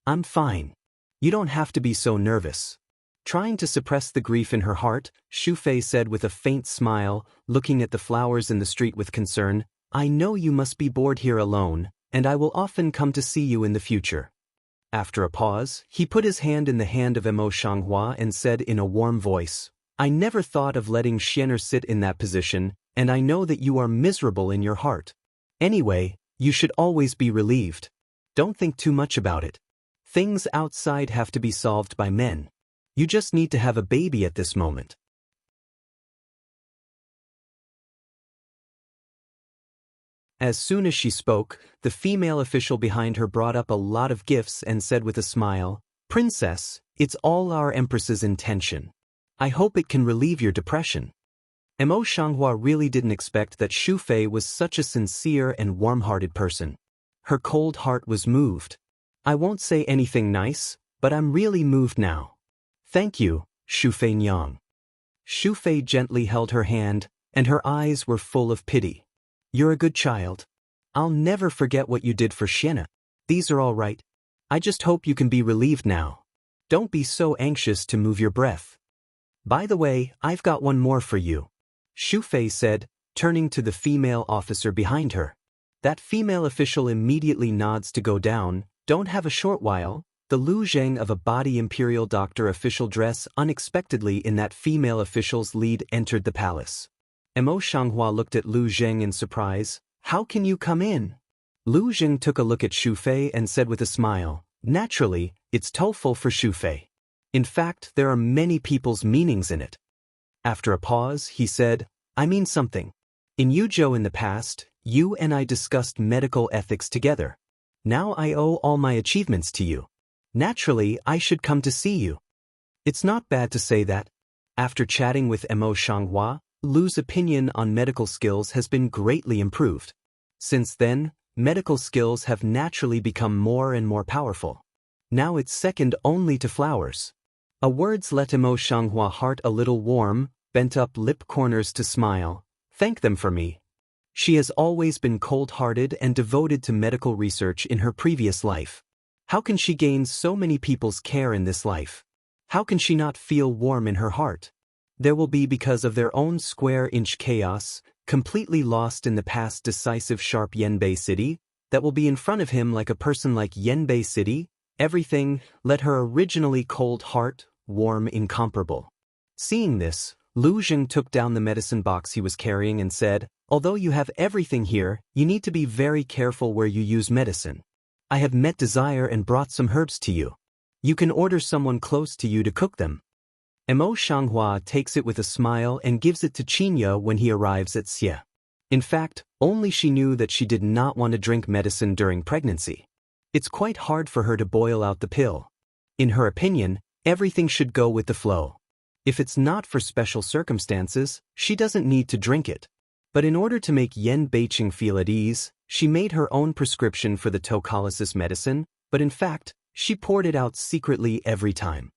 "I'm fine. You don't have to be so nervous." Trying to suppress the grief in her heart, Shu Fei said with a faint smile, looking at the flowers in the street with concern, "I know you must be bored here alone, and I will often come to see you in the future." After a pause, he put his hand in the hand of Mo Shanghua and said in a warm voice, "I never thought of letting Xiener sit in that position, and I know that you are miserable in your heart. Anyway, you should always be relieved. Don't think too much about it. Things outside have to be solved by men. You just need to have a baby at this moment." As soon as she spoke, the female official behind her brought up a lot of gifts and said with a smile, "Princess, it's all our Empress's intention. I hope it can relieve your depression." Mo Shanghua really didn't expect that Shu Fei was such a sincere and warm-hearted person. Her cold heart was moved. "I won't say anything nice, but I'm really moved now. Thank you, Shu Fei Nyang." Shu Fei gently held her hand, and her eyes were full of pity. "You're a good child. I'll never forget what you did for Xiener. These are all right. I just hope you can be relieved now. Don't be so anxious to move your breath. By the way, I've got one more for you," Shu Fei said, turning to the female officer behind her. That female official immediately nods to go down. Don't have a short while, the Lu Zheng of a body imperial doctor official dress unexpectedly in that female official's lead entered the palace. Mo Shanghua looked at Lu Zheng in surprise. "How can you come in?" Lu Zheng took a look at Shu Fei and said with a smile, "Naturally, it's TOEFL for Shu Fei. In fact, there are many people's meanings in it." After a pause, he said, "I mean something. In Yuzhou in the past, you and I discussed medical ethics together. Now I owe all my achievements to you. Naturally, I should come to see you." It's not bad to say that. After chatting with Mo Shanghua, Lu's opinion on medical skills has been greatly improved. Since then, medical skills have naturally become more and more powerful. Now it's second only to flowers. A words let Mo Shanghua heart a little warm, bent up lip corners to smile. "Thank them for me." She has always been cold-hearted and devoted to medical research in her previous life. How can she gain so many people's care in this life? How can she not feel warm in her heart? There will be because of their own square-inch chaos, completely lost in the past decisive sharp Yenbei City, that will be in front of him like a person like Yenbei City, everything, let her originally cold heart, warm incomparable. Seeing this, Lu Zheng took down the medicine box he was carrying and said, "Although you have everything here, you need to be very careful where you use medicine. I have met desire and brought some herbs to you. You can order someone close to you to cook them." Mo Shanghua takes it with a smile and gives it to Qinya when he arrives at Xie. In fact, only she knew that she did not want to drink medicine during pregnancy. It's quite hard for her to boil out the pill. In her opinion, everything should go with the flow. If it's not for special circumstances, she doesn't need to drink it. But in order to make Yen Beiqing feel at ease, she made her own prescription for the tocolysis medicine, but in fact, she poured it out secretly every time.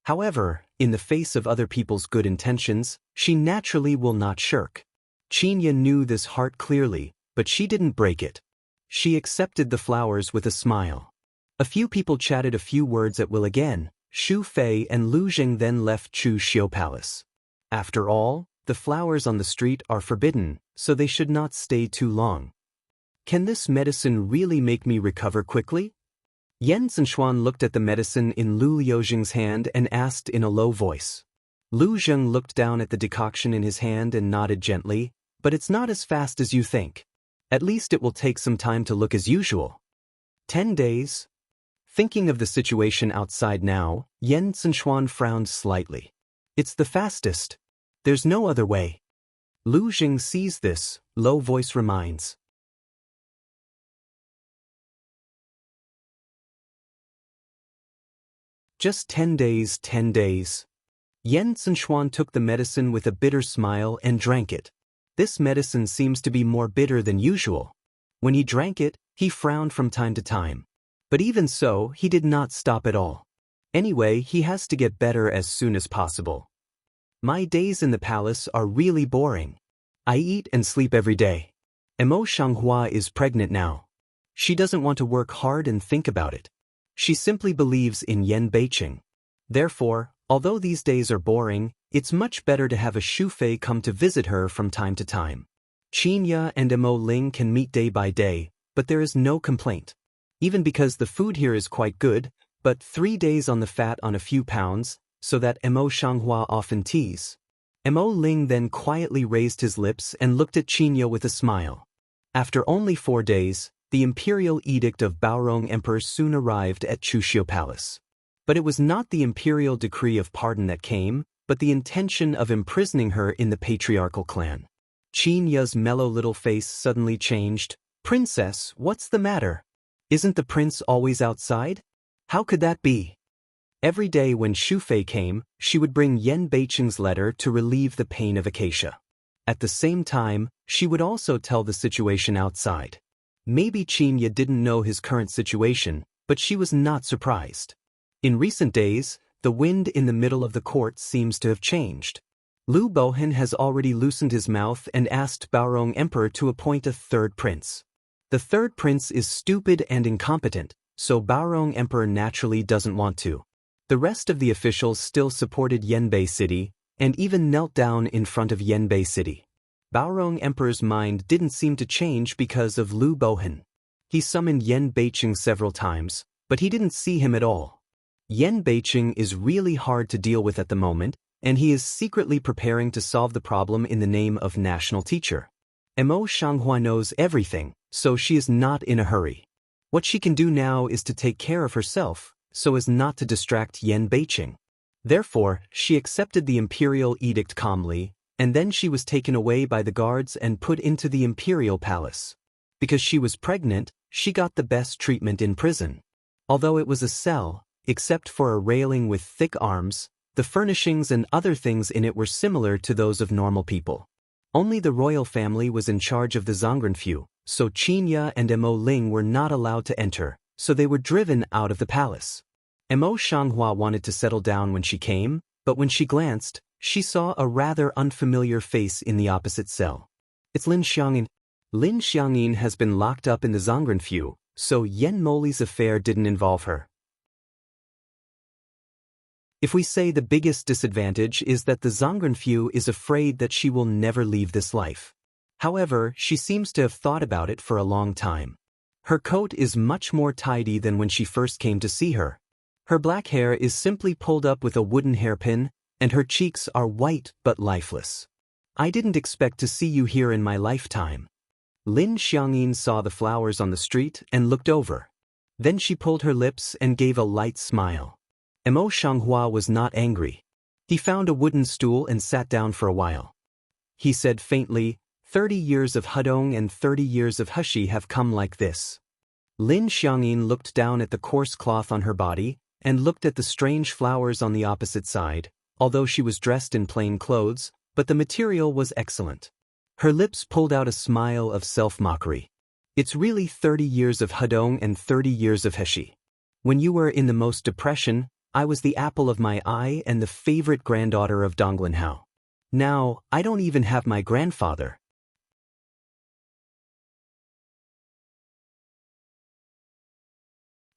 However, in the face of other people's good intentions, she naturally will not shirk. Qinya knew this heart clearly, but she didn't break it. She accepted the flowers with a smile. A few people chatted a few words at will again. Xu Fei and Lu Jing then left Chu Xiu Palace. After all, the flowers on the street are forbidden, so they should not stay too long. Can this medicine really make me recover quickly? Yen Zhenxuan looked at the medicine in Lu Liujing's hand and asked in a low voice. Lu Jing looked down at the decoction in his hand and nodded gently, but it's not as fast as you think. At least it will take some time to look as usual. 10 days? Thinking of the situation outside now, Yen Zhenxuan frowned slightly. It's the fastest. There's no other way. Lu Jing sees this, low voice reminds. Just 10 days, 10 days. Yen Zhenxuan took the medicine with a bitter smile and drank it. This medicine seems to be more bitter than usual. When he drank it, he frowned from time to time. But even so, he did not stop at all. Anyway, he has to get better as soon as possible. My days in the palace are really boring. I eat and sleep every day. Emo Shanghua is pregnant now. She doesn't want to work hard and think about it. She simply believes in Yen Beiqing. Therefore, although these days are boring, it's much better to have a Xu Fei come to visit her from time to time. Qinya and Emo Ling can meet day by day, but there is no complaint. Even because the food here is quite good, but 3 days on the fat on a few pounds, so that Emo Shanghua often tease. Emo Ling then quietly raised his lips and looked at Qinya with a smile. After only 4 days, the imperial edict of Baorong Emperor soon arrived at Chuxiu Palace. But it was not the imperial decree of pardon that came, but the intention of imprisoning her in the patriarchal clan. Qinya's mellow little face suddenly changed. Princess, what's the matter? Isn't the prince always outside? How could that be? Every day when Xu Fei came, she would bring Yen Beiqing's letter to relieve the pain of Acacia. At the same time, she would also tell the situation outside. Maybe Qinya didn't know his current situation, but she was not surprised. In recent days, the wind in the middle of the court seems to have changed. Lu Bohan has already loosened his mouth and asked Baorong Emperor to appoint a third prince. The third prince is stupid and incompetent, so Baorong Emperor naturally doesn't want to. The rest of the officials still supported Yanbei City, and even knelt down in front of Yanbei City. Baorong Emperor's mind didn't seem to change because of Lu Bohan. He summoned Yen Beiqing several times, but he didn't see him at all. Yen Beiqing is really hard to deal with at the moment, and he is secretly preparing to solve the problem in the name of national teacher. Emo Shanghua knows everything, so she is not in a hurry. What she can do now is to take care of herself, so as not to distract Yen Beiqing. Therefore, she accepted the imperial edict calmly, and then she was taken away by the guards and put into the imperial palace. Because she was pregnant, she got the best treatment in prison. Although it was a cell, except for a railing with thick arms, the furnishings and other things in it were similar to those of normal people. Only the royal family was in charge of the Zhongrenfu, so Qinya and Emo Ling were not allowed to enter, so they were driven out of the palace. Emo Shanghua wanted to settle down when she came, but when she glanced, she saw a rather unfamiliar face in the opposite cell. It's Lin Xiangyin. Lin Xiangyin has been locked up in the Zhongrenfu, so Yen Moli's affair didn't involve her. If we say the biggest disadvantage is that the Zhongrenfu is afraid that she will never leave this life. However, she seems to have thought about it for a long time. Her coat is much more tidy than when she first came to see her. Her black hair is simply pulled up with a wooden hairpin, and her cheeks are white but lifeless. I didn't expect to see you here in my lifetime. Lin Xiangyin saw the flowers on the street and looked over. Then she pulled her lips and gave a light smile. Emo Shanghua was not angry. He found a wooden stool and sat down for a while. He said faintly, 30 years of Hudong and 30 years of Hushi have come like this. Lin Xiangyin looked down at the coarse cloth on her body, and looked at the strange flowers on the opposite side, although she was dressed in plain clothes, but the material was excellent. Her lips pulled out a smile of self-mockery. It's really 30 years of Hudong and 30 years of Heshi. When you were in the most depression, I was the apple of my eye and the favorite granddaughter of Donglinhao. Now, I don't even have my grandfather.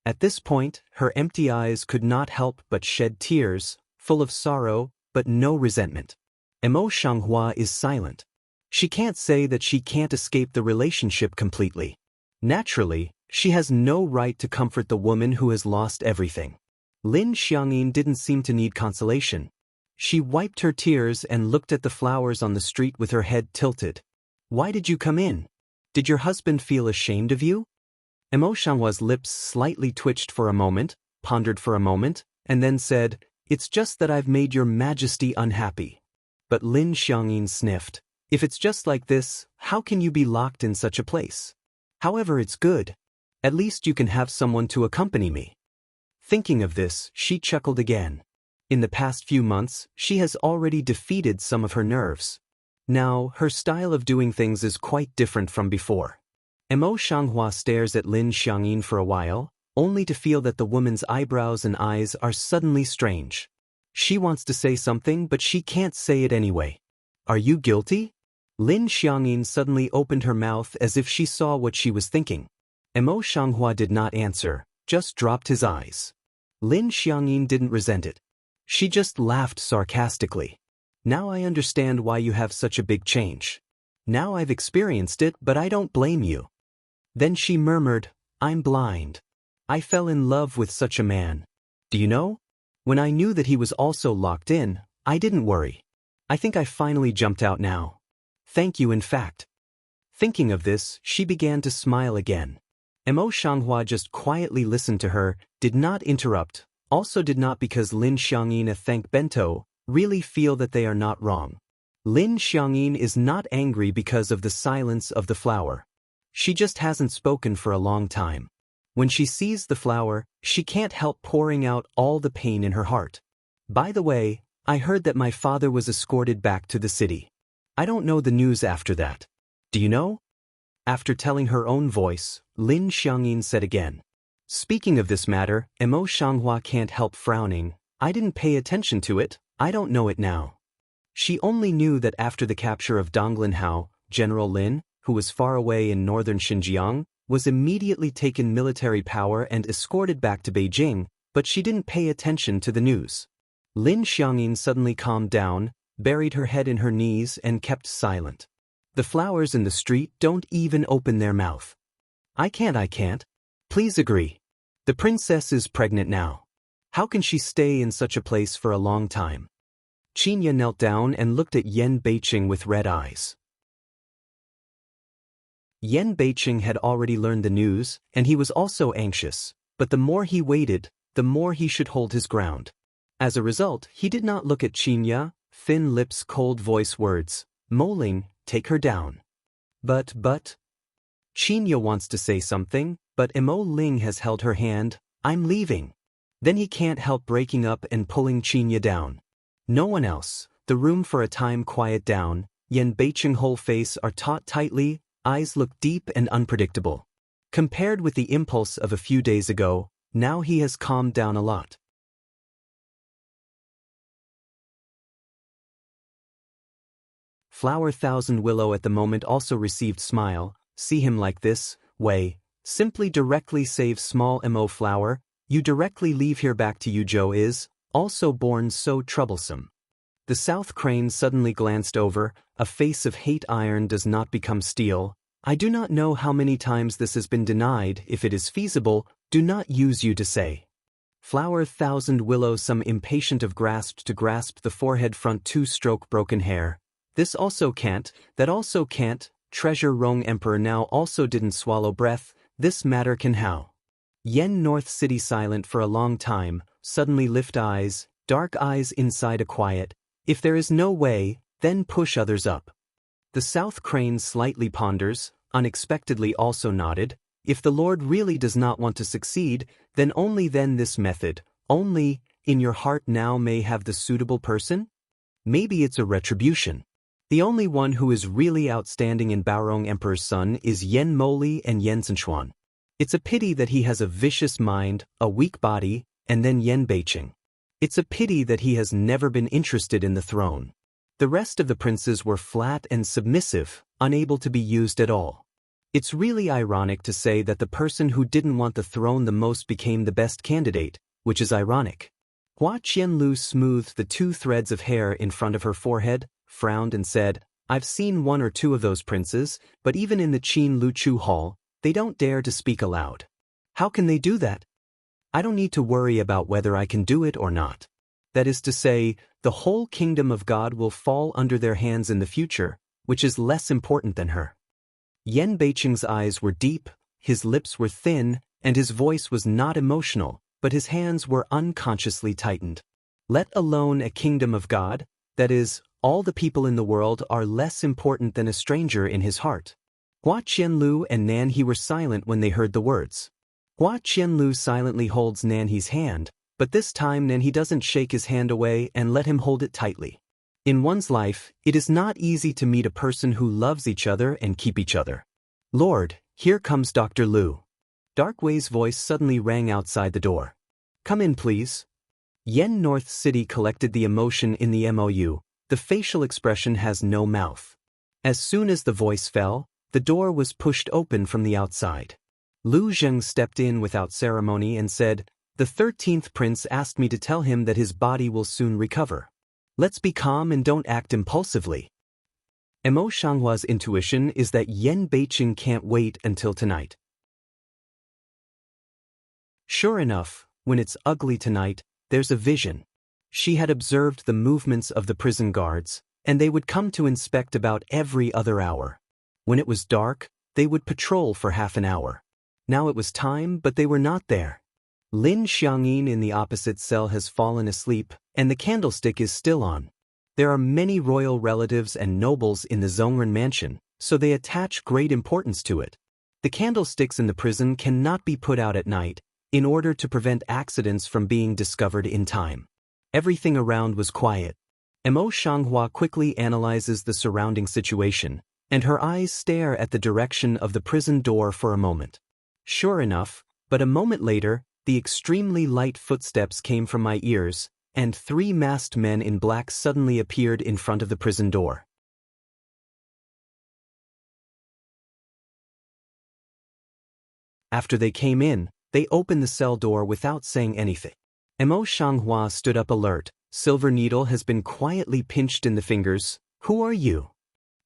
At this point, her empty eyes could not help but shed tears, full of sorrow, but no resentment. Emo Shanghua is silent. She can't say that she can't escape the relationship completely. Naturally, she has no right to comfort the woman who has lost everything. Lin Xiangyin didn't seem to need consolation. She wiped her tears and looked at the flowers on the street with her head tilted. Why did you come in? Did your husband feel ashamed of you? Emo Shanghua's lips slightly twitched for a moment, pondered for a moment, and then said, "It's just that I've made your majesty unhappy." But Lin Xiangyin sniffed. "If it's just like this, how can you be locked in such a place? However, it's good. At least you can have someone to accompany me." Thinking of this, she chuckled again. In the past few months, she has already defeated some of her nerves. Now, her style of doing things is quite different from before. Emo Shanghua stares at Lin Xiangyin for a while, only to feel that the woman's eyebrows and eyes are suddenly strange. She wants to say something, but she can't say it anyway. "Are you guilty?" Lin Xiangyin suddenly opened her mouth as if she saw what she was thinking. Emo Shanghua did not answer, just dropped his eyes. Lin Xiangyin didn't resent it. She just laughed sarcastically. "Now I understand why you have such a big change. Now I've experienced it, but I don't blame you." Then she murmured, "I'm blind. I fell in love with such a man. Do you know? When I knew that he was also locked in, I didn't worry. I think I finally jumped out now. Thank you, in fact." Thinking of this, she began to smile again. Emo Shanghua just quietly listened to her, did not interrupt, also did not, because Lin Xiangyin thank Bento, really feel that they are not wrong. Lin Xiangyin is not angry because of the silence of the flower. She just hasn't spoken for a long time. When she sees the flower, she can't help pouring out all the pain in her heart. "By the way, I heard that my father was escorted back to the city. I don't know the news after that. Do you know?" After telling her own voice, Lin Xiangyin said again. "Speaking of this matter, Emo Shanghua can't help frowning. I didn't pay attention to it, I don't know it now." She only knew that after the capture of Donglinhao, General Lin, who was far away in northern Xinjiang, was immediately taken military power and escorted back to Beijing, but she didn't pay attention to the news. Lin Xiangyin suddenly calmed down, buried her head in her knees and kept silent. The flowers in the street don't even open their mouth. I can't. Please agree. The princess is pregnant now. How can she stay in such a place for a long time?" Qinya knelt down and looked at Yan Beiqing with red eyes. Yan Beiqing had already learned the news, and he was also anxious, but the more he waited, the more he should hold his ground. As a result, he did not look at Qinya, thin lips, cold voice words, "Moling, take her down." But. Qinya wants to say something, but Emo Ling has held her hand, "I'm leaving." Then he can't help breaking up and pulling Qinya down. No one else, the room for a time quiet down, Yan Beiqing whole face are taut tightly, eyes look deep and unpredictable. Compared with the impulse of a few days ago, now he has calmed down a lot. Flower Thousand Willow at the moment also received smile. "See him like this way, simply directly save small Mo flower, you directly leave here back to Yuzhou is, also born so troublesome." The South Crane suddenly glanced over, a face of hate. Iron does not become steel. I do not know how many times this has been denied. If it is feasible, do not use you to say. Flower Thousand Willow some impatient of grasped to grasp the forehead front two-stroke broken hair. This also can't, that also can't, Treasure Rong Emperor now also didn't swallow breath, this matter can how. Yen North City silent for a long time, suddenly lift eyes, dark eyes inside a quiet, if there is no way, then push others up. The South Crane slightly ponders, unexpectedly also nodded, if the Lord really does not want to succeed, then only then this method, Only, in your heart now may have the suitable person? Maybe it's a retribution. The only one who is really outstanding in Baorong Emperor's son is Yen Moli and Yen Zhenxuan. It's a pity that he has a vicious mind, a weak body, and then Yen Beiqing. It's a pity that he has never been interested in the throne. The rest of the princes were flat and submissive, unable to be used at all. It's really ironic to say that the person who didn't want the throne the most became the best candidate, which is ironic. Hua Qianlu smoothed the 2 threads of hair in front of her forehead, frowned and said, I've seen 1 or 2 of those princes, but even in the Qin Luchu Hall, they don't dare to speak aloud. How can they do that? I don't need to worry about whether I can do it or not. That is to say, the whole kingdom of God will fall under their hands in the future, which is less important than her. Yen Beiqing's eyes were deep, his lips were thin, and his voice was not emotional, but his hands were unconsciously tightened. Let alone a kingdom of God, that is, all the people in the world are less important than a stranger in his heart. Hua Qianlu and Nanhe were silent when they heard the words. Hua Qianlu silently holds Nanhe's hand, but this time Nanhe doesn't shake his hand away and let him hold it tightly. In one's life, it is not easy to meet a person who loves each other and keep each other. Lord, here comes Dr. Lu. Dark Wei's voice suddenly rang outside the door. Come in, please. Yen North City collected the emotion in the MOU. The facial expression has no mouth. As soon as the voice fell, the door was pushed open from the outside. Lu Zheng stepped in without ceremony and said, The 13th prince asked me to tell him that his body will soon recover. Let's be calm and don't act impulsively. Mo Shanghua's intuition is that Yen Beiqing can't wait until tonight. Sure enough, when it's ugly tonight, there's a vision. She had observed the movements of the prison guards, and they would come to inspect about every other hour. When it was dark, they would patrol for half an hour. Now it was time, but they were not there. Lin Xiangyin in the opposite cell has fallen asleep, and the candlestick is still on. There are many royal relatives and nobles in the Zhongren mansion, so they attach great importance to it. The candlesticks in the prison cannot be put out at night, in order to prevent accidents from being discovered in time. Everything around was quiet. Mo Shanghua quickly analyzes the surrounding situation, and her eyes stare at the direction of the prison door for a moment. Sure enough, but a moment later, the extremely light footsteps came from my ears, and 3 masked men in black suddenly appeared in front of the prison door. After they came in, they opened the cell door without saying anything. Mo Shanghua stood up alert. Silver needle has been quietly pinched in the fingers. Who are you?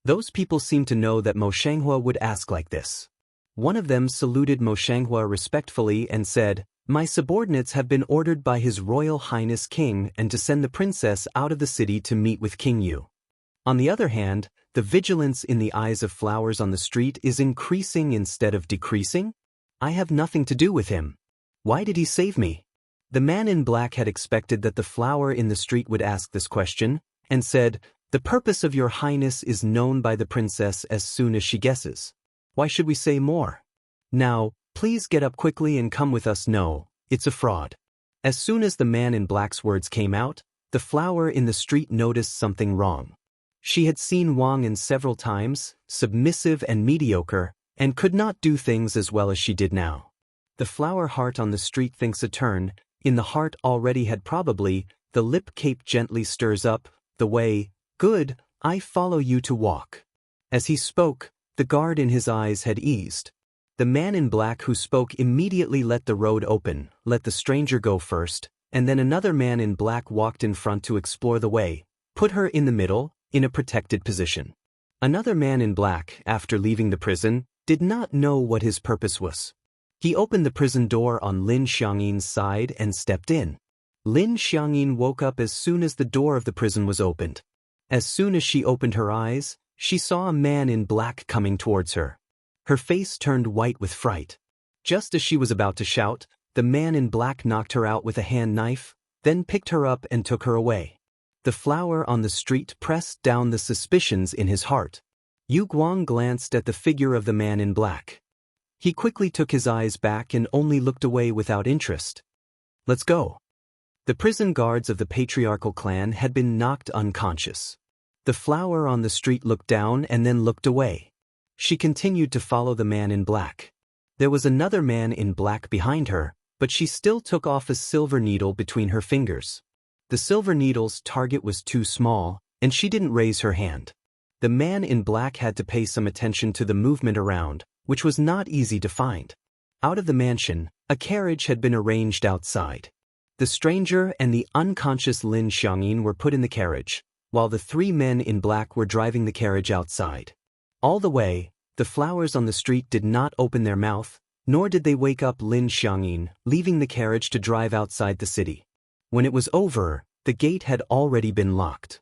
Those people seemed to know that Mo Shanghua would ask like this. One of them saluted Mo Shanghua respectfully and said, My subordinates have been ordered by His Royal Highness King and to send the princess out of the city to meet with King Yu. On the other hand, the vigilance in the eyes of flowers on the street is increasing instead of decreasing. I have nothing to do with him. Why did he save me? The man in black had expected that the flower in the street would ask this question, and said, The purpose of your highness is known by the princess as soon as she guesses. Why should we say more? Now, please get up quickly and come with us. No, it's a fraud. As soon as the man in black's words came out, the flower in the street noticed something wrong. She had seen Wang in several times, submissive and mediocre, and could not do things as well as she did now. The flower heart on the street thinks a turn, in the heart already had probably, the lip cape gently stirs up, the way, Good, I follow you to walk. As he spoke, the guard in his eyes had eased. The man in black who spoke immediately let the road open, let the stranger go first, and then another man in black walked in front to explore the way, put her in the middle, in a protected position. Another man in black, after leaving the prison, did not know what his purpose was. He opened the prison door on Lin Xiangyin's side and stepped in. Lin Xiangyin woke up as soon as the door of the prison was opened. As soon as she opened her eyes, she saw a man in black coming towards her. Her face turned white with fright. Just as she was about to shout, the man in black knocked her out with a hand knife, then picked her up and took her away. The flower on the street pressed down the suspicions in his heart. Yu Guang glanced at the figure of the man in black. He quickly took his eyes back and only looked away without interest. Let's go. The prison guards of the patriarchal clan had been knocked unconscious. The flower on the street looked down and then looked away. She continued to follow the man in black. There was another man in black behind her, but she still took off a silver needle between her fingers. The silver needle's target was too small, and she didn't raise her hand. The man in black had to pay some attention to the movement around, which was not easy to find. Out of the mansion, a carriage had been arranged outside. The stranger and the unconscious Lin Xiangyin were put in the carriage, while the three men in black were driving the carriage outside. All the way, the flowers on the street did not open their mouth, nor did they wake up Lin Xiangyin, leaving the carriage to drive outside the city. When it was over, the gate had already been locked.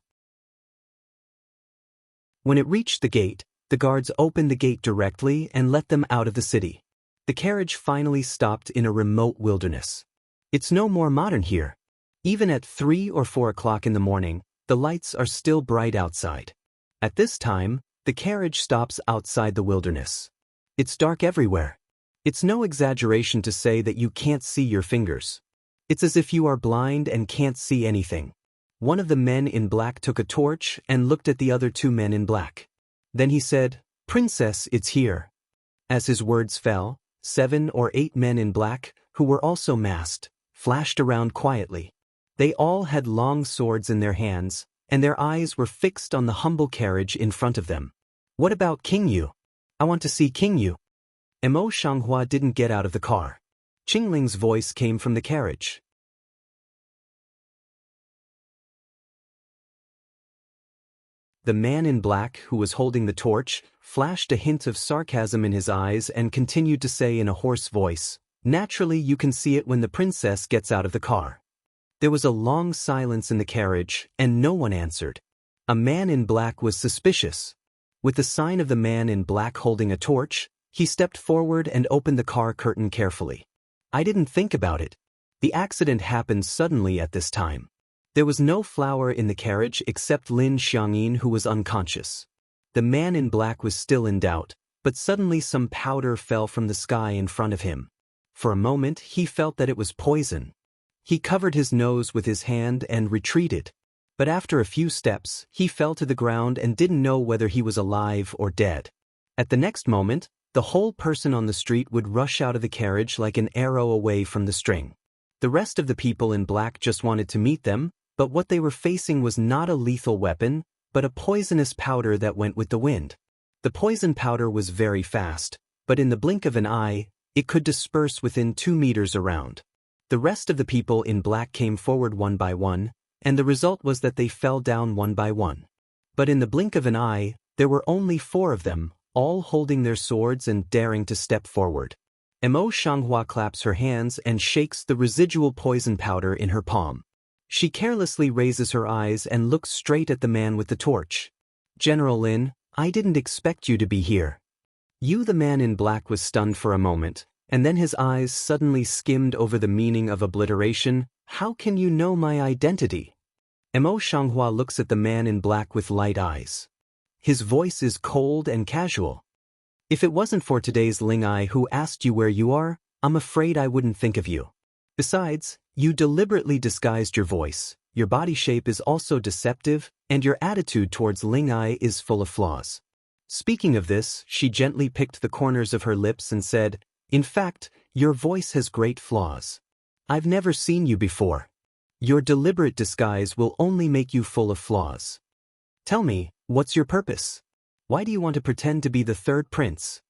When it reached the gate, the guards opened the gate directly and let them out of the city. The carriage finally stopped in a remote wilderness. It's no more modern here. Even at 3 or 4 o'clock in the morning, the lights are still bright outside. At this time, the carriage stops outside the wilderness. It's dark everywhere. It's no exaggeration to say that you can't see your fingers. It's as if you are blind and can't see anything. One of the men in black took a torch and looked at the other 2 men in black. Then he said, "Princess, it's here." As his words fell, 7 or 8 men in black, who were also masked, flashed around quietly. They all had long swords in their hands, and their eyes were fixed on the humble carriage in front of them. "What about King Yu? I want to see King Yu." Mo Shanghua didn't get out of the car. Qingling's voice came from the carriage. The man in black, who was holding the torch, flashed a hint of sarcasm in his eyes and continued to say in a hoarse voice, "Naturally you can see it when the princess gets out of the car." There was a long silence in the carriage, and no one answered. A man in black was suspicious. With the sign of the man in black holding a torch, he stepped forward and opened the car curtain carefully. "I didn't think about it. The accident happened suddenly at this time." There was no flower in the carriage except Lin Xiangyin, who was unconscious. The man in black was still in doubt, but suddenly some powder fell from the sky in front of him. For a moment he felt that it was poison. He covered his nose with his hand and retreated. But after a few steps, he fell to the ground and didn't know whether he was alive or dead. At the next moment, the whole person on the street would rush out of the carriage like an arrow away from the string. The rest of the people in black just wanted to meet them, but what they were facing was not a lethal weapon, but a poisonous powder that went with the wind. The poison powder was very fast, but in the blink of an eye, it could disperse within 2 meters around. The rest of the people in black came forward one by one, and the result was that they fell down one by one. But in the blink of an eye, there were only 4 of them, all holding their swords and daring to step forward. Mo Shanghua claps her hands and shakes the residual poison powder in her palm. She carelessly raises her eyes and looks straight at the man with the torch. "General Lin, I didn't expect you to be here." The man in black was stunned for a moment, and then his eyes suddenly skimmed over the meaning of obliteration. "How can you know my identity?" Mo Shanghua looks at the man in black with light eyes. His voice is cold and casual. "If it wasn't for today's Ling Ai who asked you where you are, I'm afraid I wouldn't think of you. Besides, you deliberately disguised your voice, your body shape is also deceptive, and your attitude towards Ling Ai is full of flaws." Speaking of this, she gently picked the corners of her lips and said, "In fact, your voice has great flaws. I've never seen you before. Your deliberate disguise will only make you full of flaws. Tell me, what's your purpose? Why do you want to pretend to be the 3rd prince?"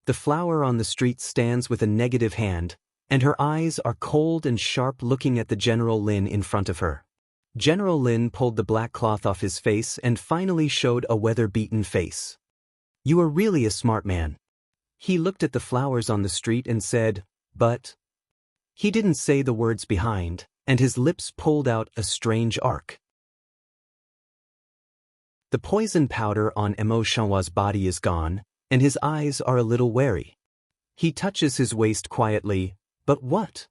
The flower on the street stands with a negative hand, and her eyes are cold and sharp looking at the General Lin in front of her. General Lin pulled the black cloth off his face and finally showed a weather-beaten face. "You are really a smart man." He looked at the flowers on the street and said, "But..." He didn't say the words behind, and his lips pulled out a strange arc. The poison powder on Mo Shanhua's body is gone, and his eyes are a little wary. He touches his waist quietly. "But what?"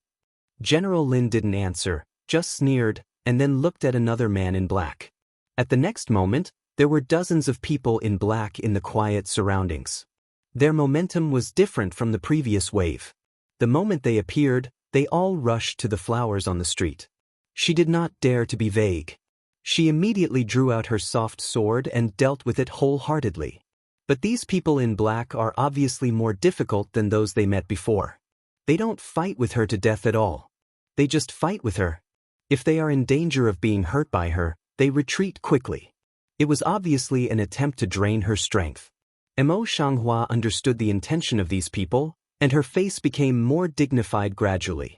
General Lin didn't answer, just sneered, and then looked at another man in black. At the next moment, there were dozens of people in black in the quiet surroundings. Their momentum was different from the previous wave. The moment they appeared, they all rushed to the flowers on the street. She did not dare to be vague. She immediately drew out her soft sword and dealt with it wholeheartedly. But these people in black are obviously more difficult than those they met before. They don't fight with her to death at all. They just fight with her. If they are in danger of being hurt by her, they retreat quickly. It was obviously an attempt to drain her strength. Mo Shanghua understood the intention of these people, and her face became more dignified gradually.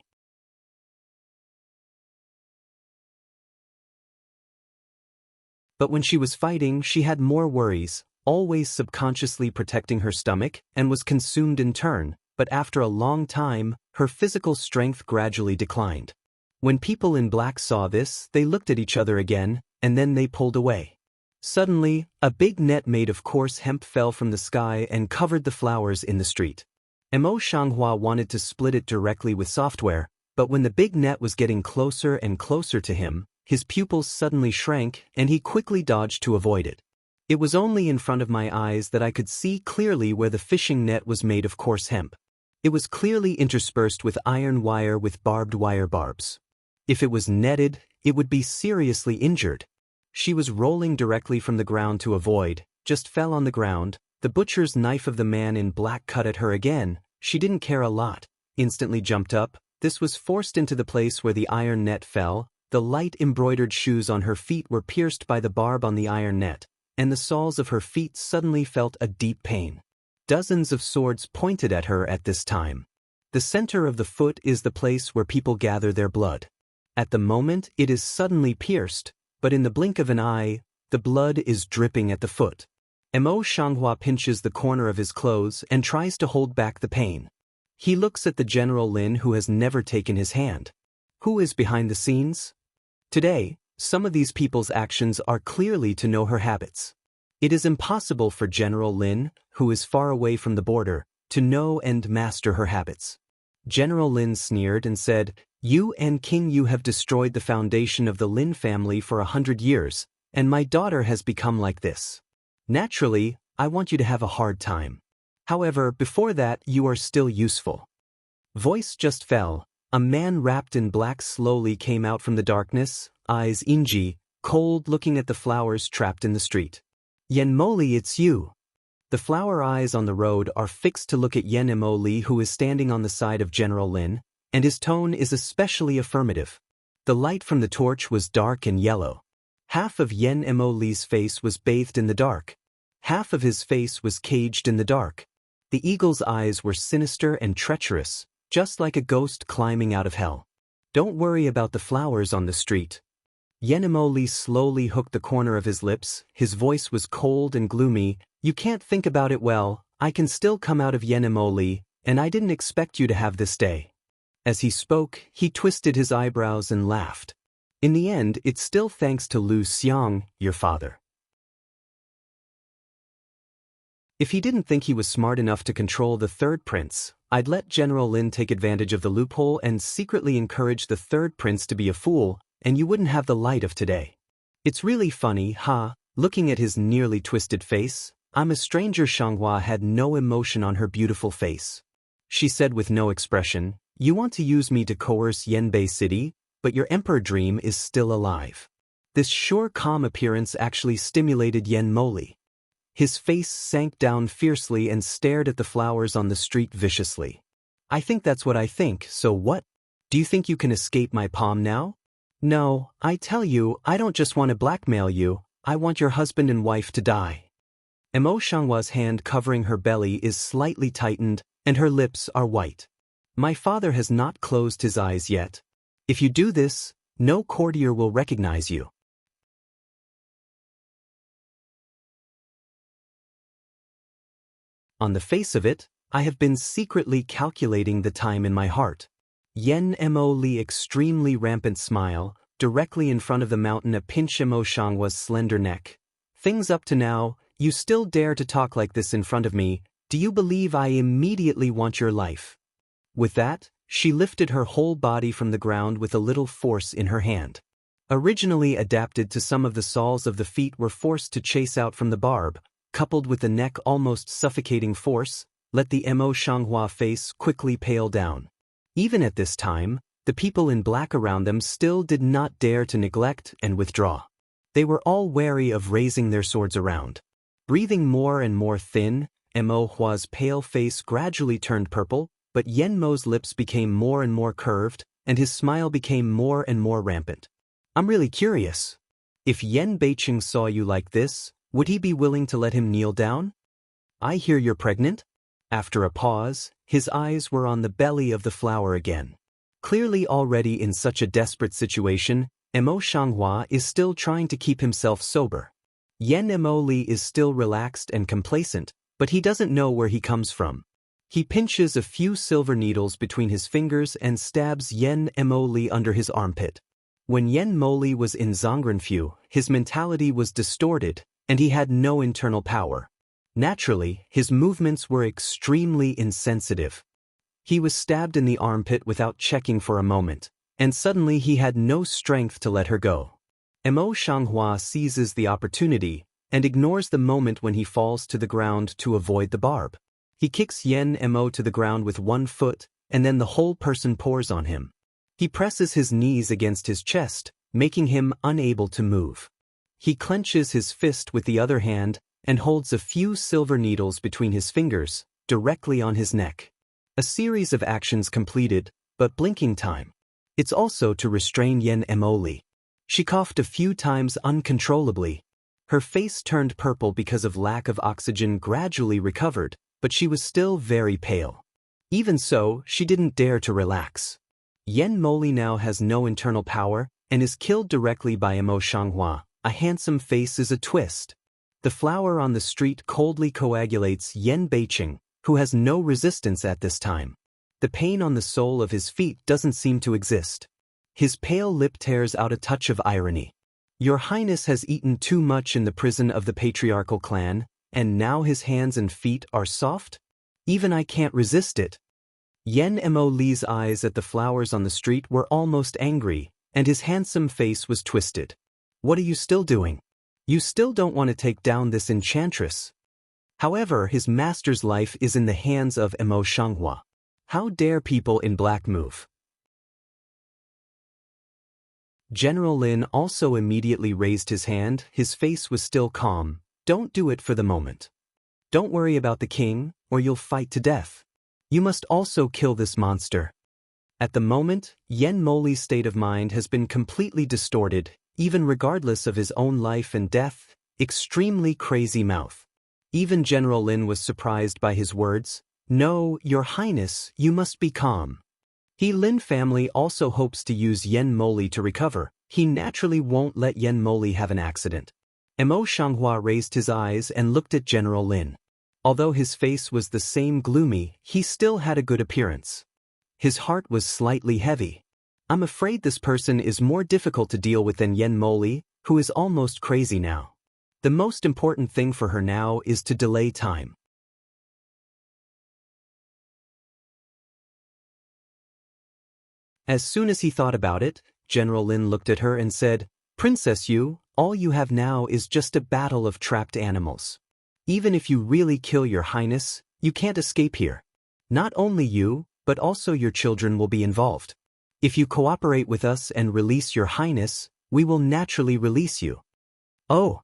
But when she was fighting, she had more worries, always subconsciously protecting her stomach, and was consumed in turn, but after a long time, her physical strength gradually declined. When people in black saw this, they looked at each other again, and then they pulled away. Suddenly, a big net made of coarse hemp fell from the sky and covered the flowers in the street. Mo Shanghua wanted to split it directly with software, but when the big net was getting closer and closer to him, his pupils suddenly shrank and he quickly dodged to avoid it. It was only in front of my eyes that I could see clearly where the fishing net was made of coarse hemp. It was clearly interspersed with iron wire with barbed wire barbs. If it was netted, it would be seriously injured. She was rolling directly from the ground to avoid, just fell on the ground. The butcher's knife of the man in black cut at her again. She didn't care a lot, instantly jumped up. This was forced into the place where the iron net fell. The light embroidered shoes on her feet were pierced by the barb on the iron net, and the soles of her feet suddenly felt a deep pain. Dozens of swords pointed at her at this time. The center of the foot is the place where people gather their blood. At the moment, it is suddenly pierced, but in the blink of an eye, the blood is dripping at the foot. Mo Shanghua pinches the corner of his clothes and tries to hold back the pain. He looks at the General Lin who has never taken his hand. Who is behind the scenes? Today, some of these people's actions are clearly to know her habits. It is impossible for General Lin, who is far away from the border, to know and master her habits. General Lin sneered and said, "You and King Yu have destroyed the foundation of the Lin family for 100 years, and my daughter has become like this. Naturally, I want you to have a hard time. However, before that, you are still useful." Voice just fell. A man wrapped in black slowly came out from the darkness, eyes inji, cold, looking at the flowers trapped in the street. "Yen Moli, it's you." The flower eyes on the road are fixed to look at Yen Moli, who is standing on the side of General Lin, and his tone is especially affirmative. The light from the torch was dark and yellow. Half of Yen Moli's face was bathed in the dark. Half of his face was caged in the dark. The eagle's eyes were sinister and treacherous, just like a ghost climbing out of hell. "Don't worry about the flowers on the street." Yen Moli slowly hooked the corner of his lips. His voice was cold and gloomy. "You can't think about it well. I can still come out of Yen Moli, and I didn't expect you to have this day." As he spoke, he twisted his eyebrows and laughed. "In the end, it's still thanks to Lu Xiang, your father." If he didn't think he was smart enough to control the third prince, I'd let General Lin take advantage of the loophole and secretly encourage the third prince to be a fool, and you wouldn't have the light of today. It's really funny, huh? Looking at his nearly twisted face, I'm a stranger. Shanghua had no emotion on her beautiful face. She said with no expression, "You want to use me to coerce Yanbei City, but your emperor dream is still alive." This sure calm appearance actually stimulated Yen Moli. His face sank down fiercely and stared at the flowers on the street viciously. "I think that's what I think, so what? Do you think you can escape my palm now? No, I tell you, I don't just want to blackmail you, I want your husband and wife to die." Mo Shanghua's hand covering her belly is slightly tightened, and her lips are white. "My father has not closed his eyes yet. If you do this, no courtier will recognize you." On the face of it, I have been secretly calculating the time in my heart. Yen Mo Li extremely rampant smile, directly in front of the mountain a pinch Mo Shanghua's slender neck. "Things up to now, you still dare to talk like this in front of me, do you believe I immediately want your life?" With that, she lifted her whole body from the ground with a little force in her hand. Originally adapted to some of the soles of the feet were forced to chase out from the barb, coupled with the neck almost suffocating force, let the Mo Shanghua face quickly pale down. Even at this time, The people in black around them still did not dare to neglect and withdraw. They were all wary of raising their swords around. Breathing more and more thin, Mo Hua's pale face gradually turned purple, but Yen Mo's lips became more and more curved, and his smile became more and more rampant. I'm really curious. If Yen Beiqing saw you like this, would he be willing to let him kneel down? I hear you're pregnant? After a pause, his eyes were on the belly of the flower again. Clearly already in such a desperate situation, Mo Shanghua is still trying to keep himself sober. Yen Mo Li is still relaxed and complacent, but he doesn't know where he comes from. He pinches a few silver needles between his fingers and stabs Yen Mo Li under his armpit. When Yen Mo Li was in Zhongrenfu, his mentality was distorted, and he had no internal power. Naturally, his movements were extremely insensitive. He was stabbed in the armpit without checking for a moment, and suddenly he had no strength to let her go. Mo Shanghua seizes the opportunity and ignores the moment when he falls to the ground to avoid the barb. He kicks Yen Mo to the ground with one foot, and then the whole person pours on him. He presses his knees against his chest, making him unable to move. He clenches his fist with the other hand and holds a few silver needles between his fingers, directly on his neck. A series of actions completed, but blinking time. It's also to restrain Yen Mo Li. She coughed a few times uncontrollably. Her face turned purple because of lack of oxygen gradually recovered, but she was still very pale. Even so, she didn't dare to relax. Yen Mo Li now has no internal power and is killed directly by Mo Shanghua. A handsome face is a twist. The flower on the street coldly coagulates Yen Beiqing, who has no resistance at this time. The pain on the sole of his feet doesn't seem to exist. His pale lip tears out a touch of irony. Your Highness has eaten too much in the prison of the patriarchal clan, and now his hands and feet are soft? Even I can't resist it. Yen Mo Li's eyes at the flowers on the street were almost angry, and his handsome face was twisted. What are you still doing? You still don't want to take down this enchantress. However, his master's life is in the hands of Mo Shanghua. How dare people in black move? General Lin also immediately raised his hand. His face was still calm. Don't do it for the moment. Don't worry about the king, or you'll fight to death. You must also kill this monster. At the moment, Yen Mo Li's state of mind has been completely distorted, even regardless of his own life and death. Extremely crazy mouth. Even General Lin was surprised by his words. No, Your Highness, you must be calm. He Lin family also hopes to use Yen Mo Li to recover. He naturally won't let Yen Mo Li have an accident. Mo Shanghua raised his eyes and looked at General Lin. Although his face was the same gloomy, he still had a good appearance. His heart was slightly heavy. I'm afraid this person is more difficult to deal with than Yen Mo Li, who is almost crazy now. The most important thing for her now is to delay time. As soon as he thought about it, General Lin looked at her and said, Princess Yu, all you have now is just a battle of trapped animals. Even if you really kill Your Highness, you can't escape here. Not only you, but also your children will be involved. If you cooperate with us and release Your Highness, we will naturally release you. Oh!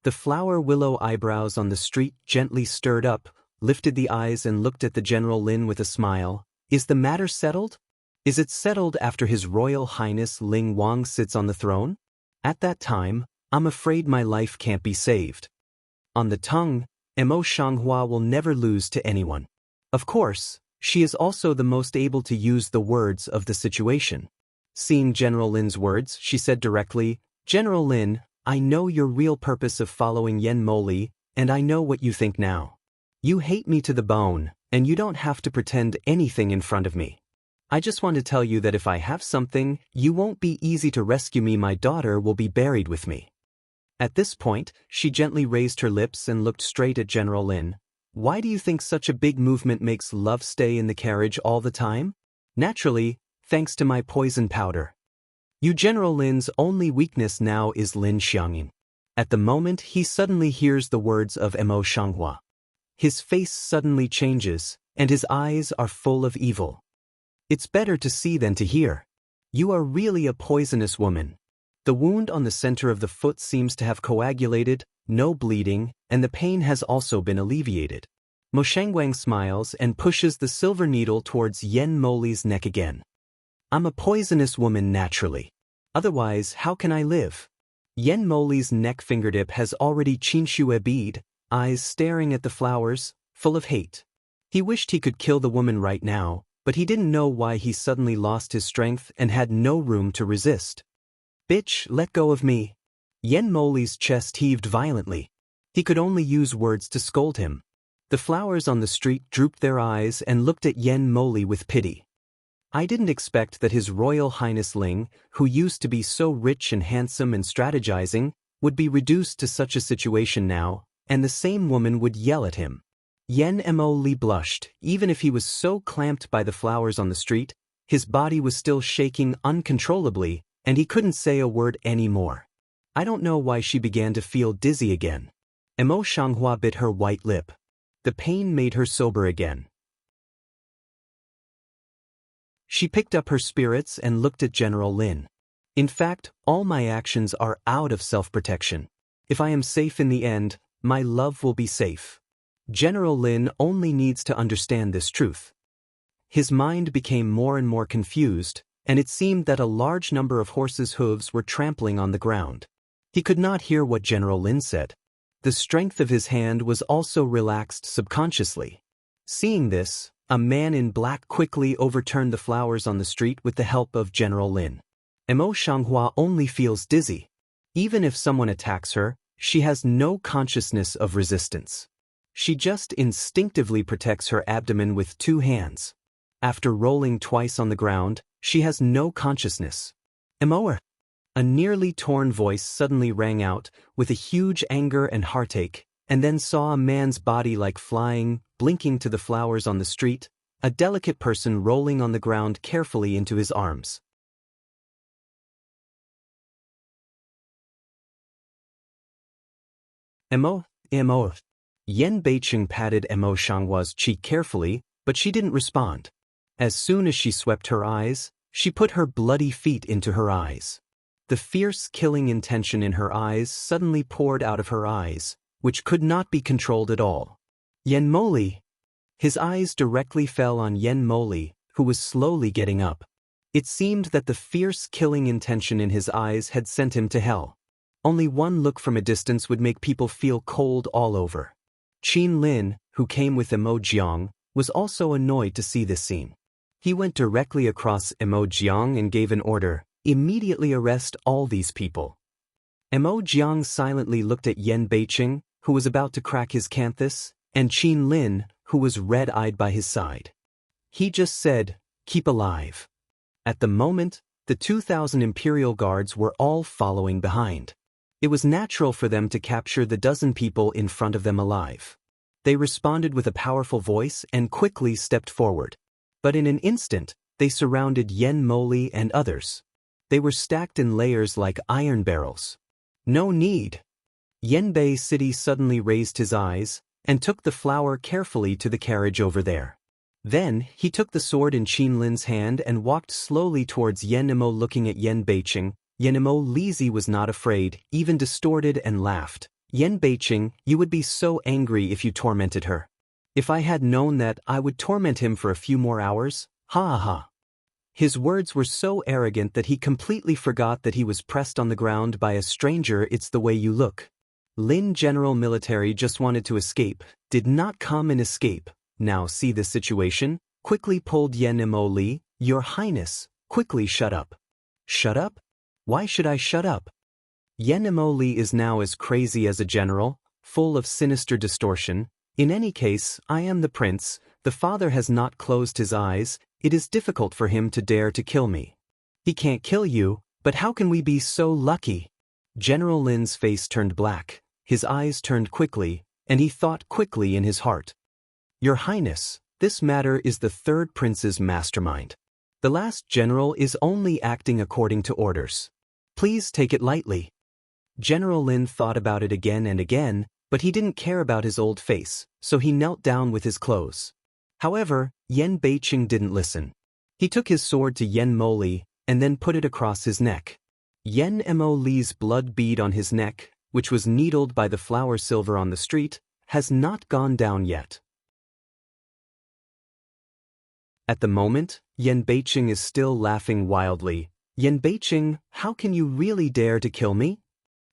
The flower willow eyebrows on the street gently stirred up, lifted the eyes and looked at the General Lin with a smile. Is the matter settled? Is it settled after His Royal Highness Ling Wang sits on the throne? At that time, I'm afraid my life can't be saved. On the tongue, Mo Shanghua will never lose to anyone. Of course, she is also the most able to use the words of the situation. Seeing General Lin's words, she said directly, General Lin, I know your real purpose of following Yen Mo Li, and I know what you think now. You hate me to the bone, and you don't have to pretend anything in front of me. I just want to tell you that if I have something, you won't be easy to rescue me. My daughter will be buried with me. At this point, she gently raised her lips and looked straight at General Lin. Why do you think such a big movement makes love stay in the carriage all the time? Naturally, thanks to my poison powder. You General Lin's only weakness now is Lin Xiangyin. At the moment he suddenly hears the words of Mo Shanghua. His face suddenly changes, and his eyes are full of evil. It's better to see than to hear. You are really a poisonous woman. The wound on the center of the foot seems to have coagulated, no bleeding, and the pain has also been alleviated. Mo Shangwang smiles and pushes the silver needle towards Yen Moli's neck again. I'm a poisonous woman naturally. Otherwise, how can I live? Yen Moli's neck fingertip has already Chinshuebied, eyes staring at the flowers, full of hate. He wished he could kill the woman right now, but he didn't know why he suddenly lost his strength and had no room to resist. Bitch, let go of me. Yen Moli's chest heaved violently. He could only use words to scold him. The flowers on the street drooped their eyes and looked at Yen Moli with pity. I didn't expect that His Royal Highness Ling, who used to be so rich and handsome and strategizing, would be reduced to such a situation now, and the same woman would yell at him. Yen Moli blushed. Even if he was so clamped by the flowers on the street, his body was still shaking uncontrollably, and he couldn't say a word anymore. I don't know why she began to feel dizzy again. Mo Shanghua bit her white lip. The pain made her sober again. She picked up her spirits and looked at General Lin. In fact, all my actions are out of self-protection. If I am safe in the end, my love will be safe. General Lin only needs to understand this truth. His mind became more and more confused, and it seemed that a large number of horses' hooves were trampling on the ground. He could not hear what General Lin said. The strength of his hand was also relaxed subconsciously. Seeing this, a man in black quickly overturned the flowers on the street with the help of General Lin. Mo Shanghua only feels dizzy. Even if someone attacks her, she has no consciousness of resistance. She just instinctively protects her abdomen with 2 hands. After rolling twice on the ground, she has no consciousness. Emoer! A nearly torn voice suddenly rang out, with a huge anger and heartache, and then saw a man's body like flying, blinking to the flowers on the street, a delicate person rolling on the ground carefully into his arms. Emo. Yen Beicheng patted Mo Shanghua's cheek carefully, but she didn't respond. As soon as she swept her eyes, she put her bloody feet into her eyes. The fierce killing intention in her eyes suddenly poured out of her eyes, which could not be controlled at all. Yen Moli! His eyes directly fell on Yen Moli, who was slowly getting up. It seemed that the fierce killing intention in his eyes had sent him to hell. Only one look from a distance would make people feel cold all over. Qin Lin, who came with Mo Jiang, was also annoyed to see this scene. He went directly across Mo Jiang and gave an order, immediately arrest all these people. Mo Jiang silently looked at Yen Beicheng, who was about to crack his canthus, and Qin Lin, who was red-eyed by his side. He just said, "Keep alive." At the moment, the 2,000 Imperial Guards were all following behind. It was natural for them to capture the dozen people in front of them alive. They responded with a powerful voice and quickly stepped forward. But in an instant, they surrounded Yen Moli and others. They were stacked in layers like iron barrels. No need. Yenbei City suddenly raised his eyes and took the flower carefully to the carriage over there. Then, he took the sword in Qin Lin's hand and walked slowly towards Yen Mo. Looking at Yen Beicheng, Yen Mo Lizi was not afraid, even distorted, and laughed. Yen Beicheng, you would be so angry if you tormented her. If I had known that, I would torment him for a few more hours. Ha ha ha. His words were so arrogant that he completely forgot that he was pressed on the ground by a stranger. It's the way you look. Lin General Military just wanted to escape, did not come and escape. Now see the situation? Quickly pulled Yen Mo Li. Your Highness, quickly shut up. Shut up? Why should I shut up? Yen Mo Li is now as crazy as a general, full of sinister distortion. In any case, I am the prince. The father has not closed his eyes. It is difficult for him to dare to kill me. He can't kill you, but how can we be so lucky? General Lin's face turned black, his eyes turned quickly, and he thought quickly in his heart. Your Highness, this matter is the third prince's mastermind. The last general is only acting according to orders. Please take it lightly. General Lin thought about it again and again, but he didn't care about his old face, so he knelt down with his clothes. However, Yen Beicheng didn't listen. He took his sword to Yen Moli, and then put it across his neck. Yen Mo Li's blood bead on his neck, which was needled by the flower silver on the street, has not gone down yet. At the moment, Yen Beiqing is still laughing wildly. Yen Beiqing, how can you really dare to kill me?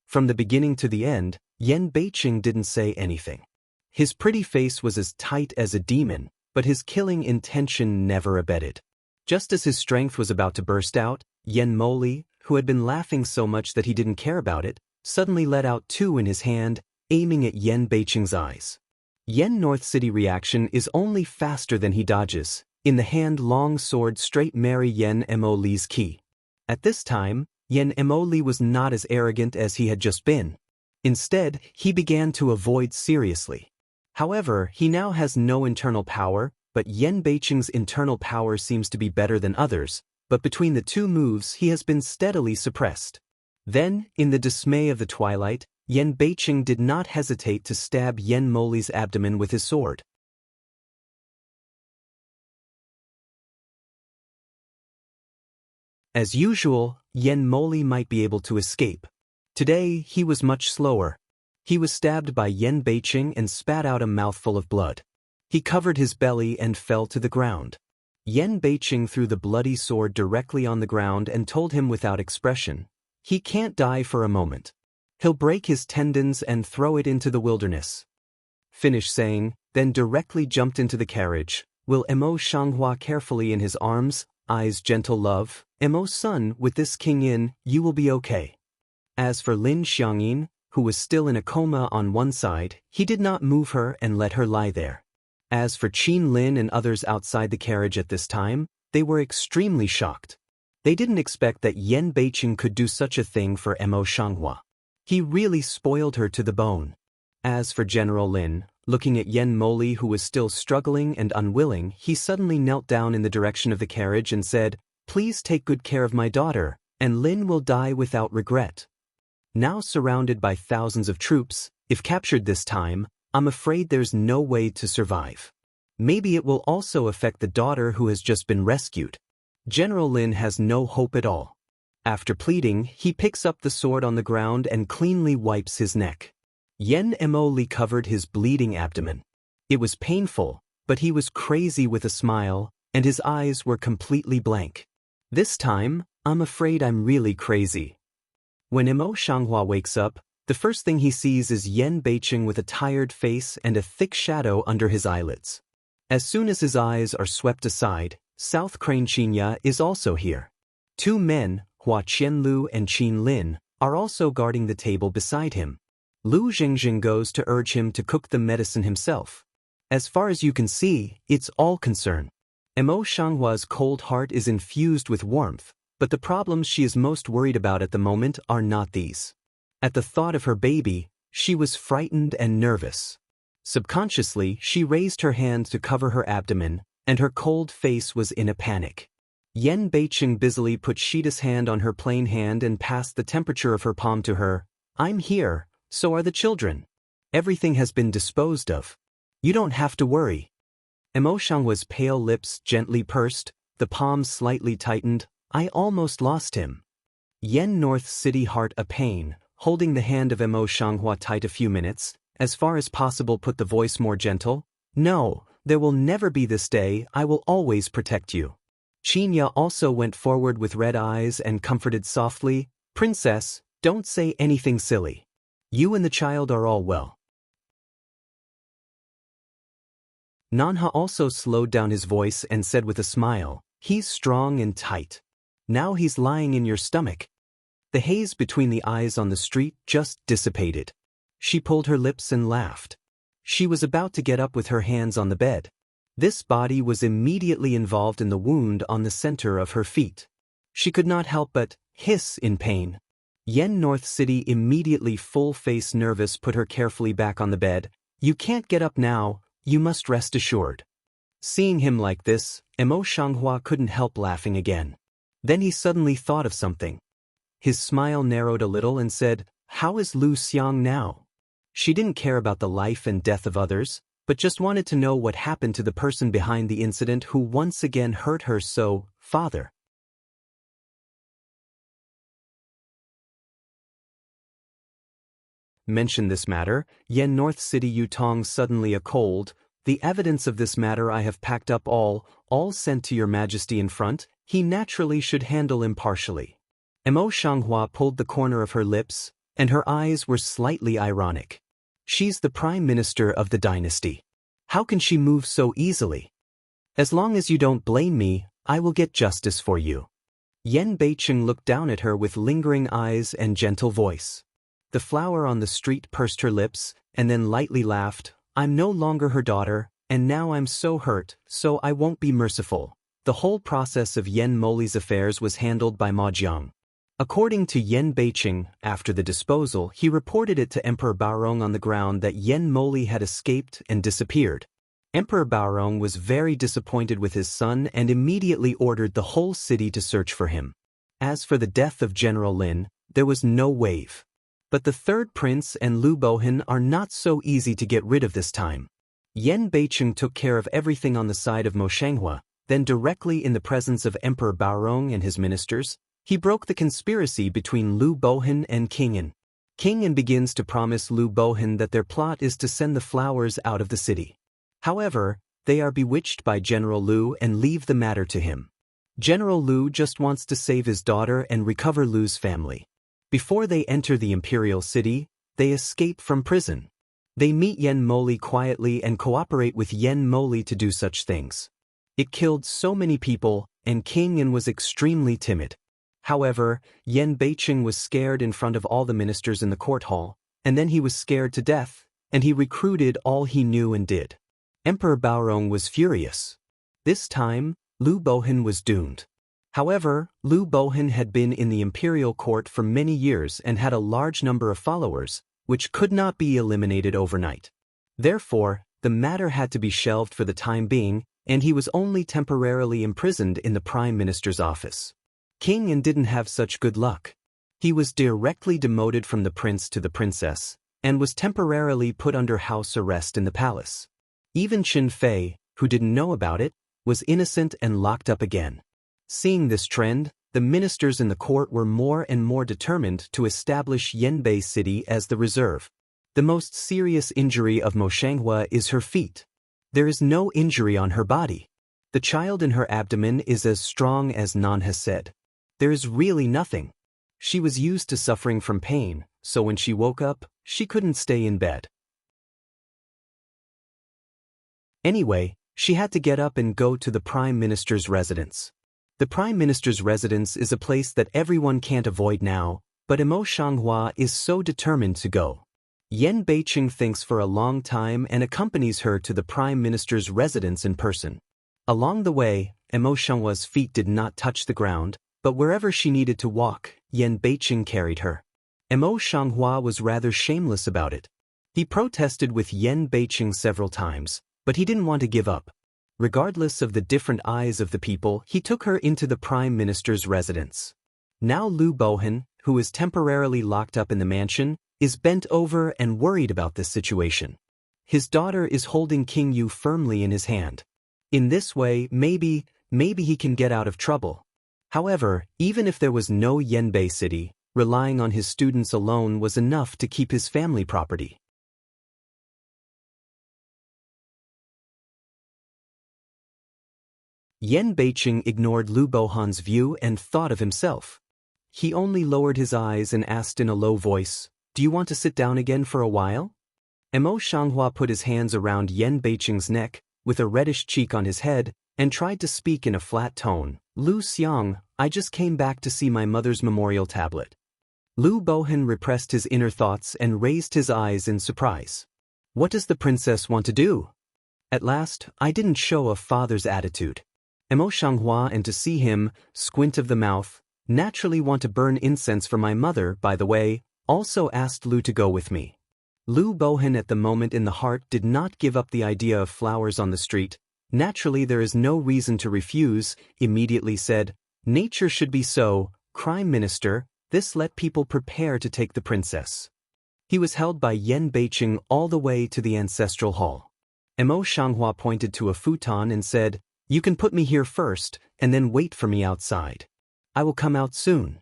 From the beginning to the end, Yen Beiqing didn't say anything. His pretty face was as tight as a demon, but his killing intention never abated. Just as his strength was about to burst out, Yen Moli, who had been laughing so much that he didn't care about it, suddenly let out two in his hand, aiming at Yen Beiqing's eyes. Yen North City reaction is only faster than he dodges. In the hand long sword straight marry Yen Mo Li's key. At this time, Yen Mo Li was not as arrogant as he had just been. Instead, he began to avoid seriously. However, he now has no internal power, but Yen Beiqing's internal power seems to be better than others, but between the two moves he has been steadily suppressed. Then, in the dismay of the twilight, Yen Beiqing did not hesitate to stab Yen Mo Li's abdomen with his sword. As usual, Yen Mo Li might be able to escape. Today, he was much slower. He was stabbed by Yen Beiqing and spat out a mouthful of blood. He covered his belly and fell to the ground. Yen Beiqing threw the bloody sword directly on the ground and told him without expression, "He can't die for a moment. He'll break his tendons and throw it into the wilderness." Finish saying, then directly jumped into the carriage. Will Mo Shanghua carefully in his arms, eyes gentle love, "Mo son, with this king in, you will be okay." As for Lin Xiangyin, who was still in a coma on one side, he did not move her and let her lie there. As for Qin Lin and others outside the carriage at this time, they were extremely shocked. They didn't expect that Yen Beiqing could do such a thing for Mo Shanghua. He really spoiled her to the bone. As for General Lin, looking at Yen Mo Li who was still struggling and unwilling, he suddenly knelt down in the direction of the carriage and said, "Please take good care of my daughter, and Lin will die without regret." Now surrounded by thousands of troops, if captured this time, I'm afraid there's no way to survive. Maybe it will also affect the daughter who has just been rescued. General Lin has no hope at all. After pleading, he picks up the sword on the ground and cleanly wipes his neck. Yen Mo Li covered his bleeding abdomen. It was painful, but he was crazy with a smile, and his eyes were completely blank. This time, I'm afraid I'm really crazy. When Mo Shanghua wakes up, the first thing he sees is Yen Beiqing with a tired face and a thick shadow under his eyelids. As soon as his eyes are swept aside, South Crane Qinya is also here. Two men, Hua Qianlu and Qin Lin, are also guarding the table beside him. Lu Jingjing goes to urge him to cook the medicine himself. As far as you can see, it's all concern. Mo Shanghua's cold heart is infused with warmth, but the problems she is most worried about at the moment are not these. At the thought of her baby, she was frightened and nervous. Subconsciously, she raised her hand to cover her abdomen, and her cold face was in a panic. Yen Beiqing busily put Shida's hand on her plain hand and passed the temperature of her palm to her. "I'm here, so are the children. Everything has been disposed of. You don't have to worry." Mo Shanghua's pale lips gently pursed, the palms slightly tightened. "I almost lost him." Yen North City heart a pain, holding the hand of Mo Shanghua tight a few minutes, as far as possible put the voice more gentle. "No, there will never be this day, I will always protect you." Qinya also went forward with red eyes and comforted softly, "Princess, don't say anything silly. You and the child are all well." Nanha also slowed down his voice and said with a smile, "He's strong and tight. Now he's lying in your stomach." The haze between the eyes on the street just dissipated. She pulled her lips and laughed. She was about to get up with her hands on the bed. This body was immediately involved in the wound on the center of her feet. She could not help but hiss in pain. Yen North City immediately full-face nervous put her carefully back on the bed. "You can't get up now, you must rest assured." Seeing him like this, Mo Shanghua couldn't help laughing again. Then he suddenly thought of something. His smile narrowed a little and said, "How is Lu Xiang now?" She didn't care about the life and death of others, but just wanted to know what happened to the person behind the incident who once again hurt her so, "Father." mention this matter, Yen North City Yutong suddenly a cold, the evidence of this matter I have packed up all sent to your majesty in front, he naturally should handle impartially. Mo Shanghua pulled the corner of her lips, and her eyes were slightly ironic. She's the prime minister of the dynasty. How can she move so easily? As long as you don't blame me, I will get justice for you. Yen Beicheng looked down at her with lingering eyes and gentle voice. The flower on the street pursed her lips, and then lightly laughed. I'm no longer her daughter, and now I'm so hurt, so I won't be merciful. The whole process of Yen Moli's affairs was handled by Ma Jiang. According to Yen Beicheng, after the disposal, he reported it to Emperor Baorong on the ground that Yen Moli had escaped and disappeared. Emperor Baorong was very disappointed with his son and immediately ordered the whole city to search for him. As for the death of General Lin, there was no wave. But the third prince and Lu Bohan are not so easy to get rid of this time. Yen Beicheng took care of everything on the side of Mo Shanghua, then directly in the presence of Emperor Baorong and his ministers, he broke the conspiracy between Lu Bohan and King An. King An begins to promise Lu Bohan that their plot is to send the flowers out of the city. However, they are bewitched by General Lu and leave the matter to him. General Lu just wants to save his daughter and recover Lu's family. Before they enter the imperial city, they escape from prison. They meet Yen Moli quietly and cooperate with Yen Moli to do such things. It killed so many people, and King An was extremely timid. However, Yen Beicheng was scared in front of all the ministers in the court hall, and then he was scared to death, and he recruited all he knew and did. Emperor Baorong was furious. This time, Lu Bohan was doomed. However, Lu Bohan had been in the imperial court for many years and had a large number of followers, which could not be eliminated overnight. Therefore, the matter had to be shelved for the time being, and he was only temporarily imprisoned in the prime minister's office. King An didn't have such good luck. He was directly demoted from the prince to the princess, and was temporarily put under house arrest in the palace. Even Qin Fei, who didn't know about it, was innocent and locked up again. Seeing this trend, the ministers in the court were more and more determined to establish Yanbei City as the reserve. The most serious injury of Mo Shanghua is her feet. There is no injury on her body. The child in her abdomen is as strong as Nan has said. There is really nothing. She was used to suffering from pain, so when she woke up, she couldn't stay in bed. Anyway, she had to get up and go to the Prime Minister's residence. The Prime Minister's residence is a place that everyone can't avoid now, but Mo Shanghua is so determined to go. Yen Beicheng thinks for a long time and accompanies her to the Prime Minister's residence in person. Along the way, Mo Shanghua's feet did not touch the ground, but wherever she needed to walk, Yen Beicheng carried her. Mo Shanghua was rather shameless about it. He protested with Yen Beicheng several times, but he didn't want to give up. Regardless of the different eyes of the people, he took her into the Prime Minister's residence. Now Lu Bohan, who is temporarily locked up in the mansion, is bent over and worried about this situation. His daughter is holding King Yu firmly in his hand. In this way, maybe he can get out of trouble. However, even if there was no Yanbei City, relying on his students alone was enough to keep his family property. Yen Beicheng ignored Lu Bohan's view and thought of himself. He only lowered his eyes and asked in a low voice, "Do you want to sit down again for a while?" Mo Shanghua put his hands around Yen Beicheng's neck, with a reddish cheek on his head, and tried to speak in a flat tone. "Lu Xiang, I just came back to see my mother's memorial tablet." Lu Bohan repressed his inner thoughts and raised his eyes in surprise. "What does the princess want to do?" At last, I didn't show a father's attitude. Mo Shanghua, and to see him, squint of the mouth, naturally want to burn incense for my mother, by the way, also asked Lu to go with me. Lu Bohan at the moment in the heart did not give up the idea of flowers on the street. Naturally there is no reason to refuse, immediately said, "Nature should be so, Prime Minister, this let people prepare to take the princess." He was held by Yen Beicheng all the way to the ancestral hall. Mo Shanghua pointed to a futon and said, "You can put me here first, and then wait for me outside. I will come out soon."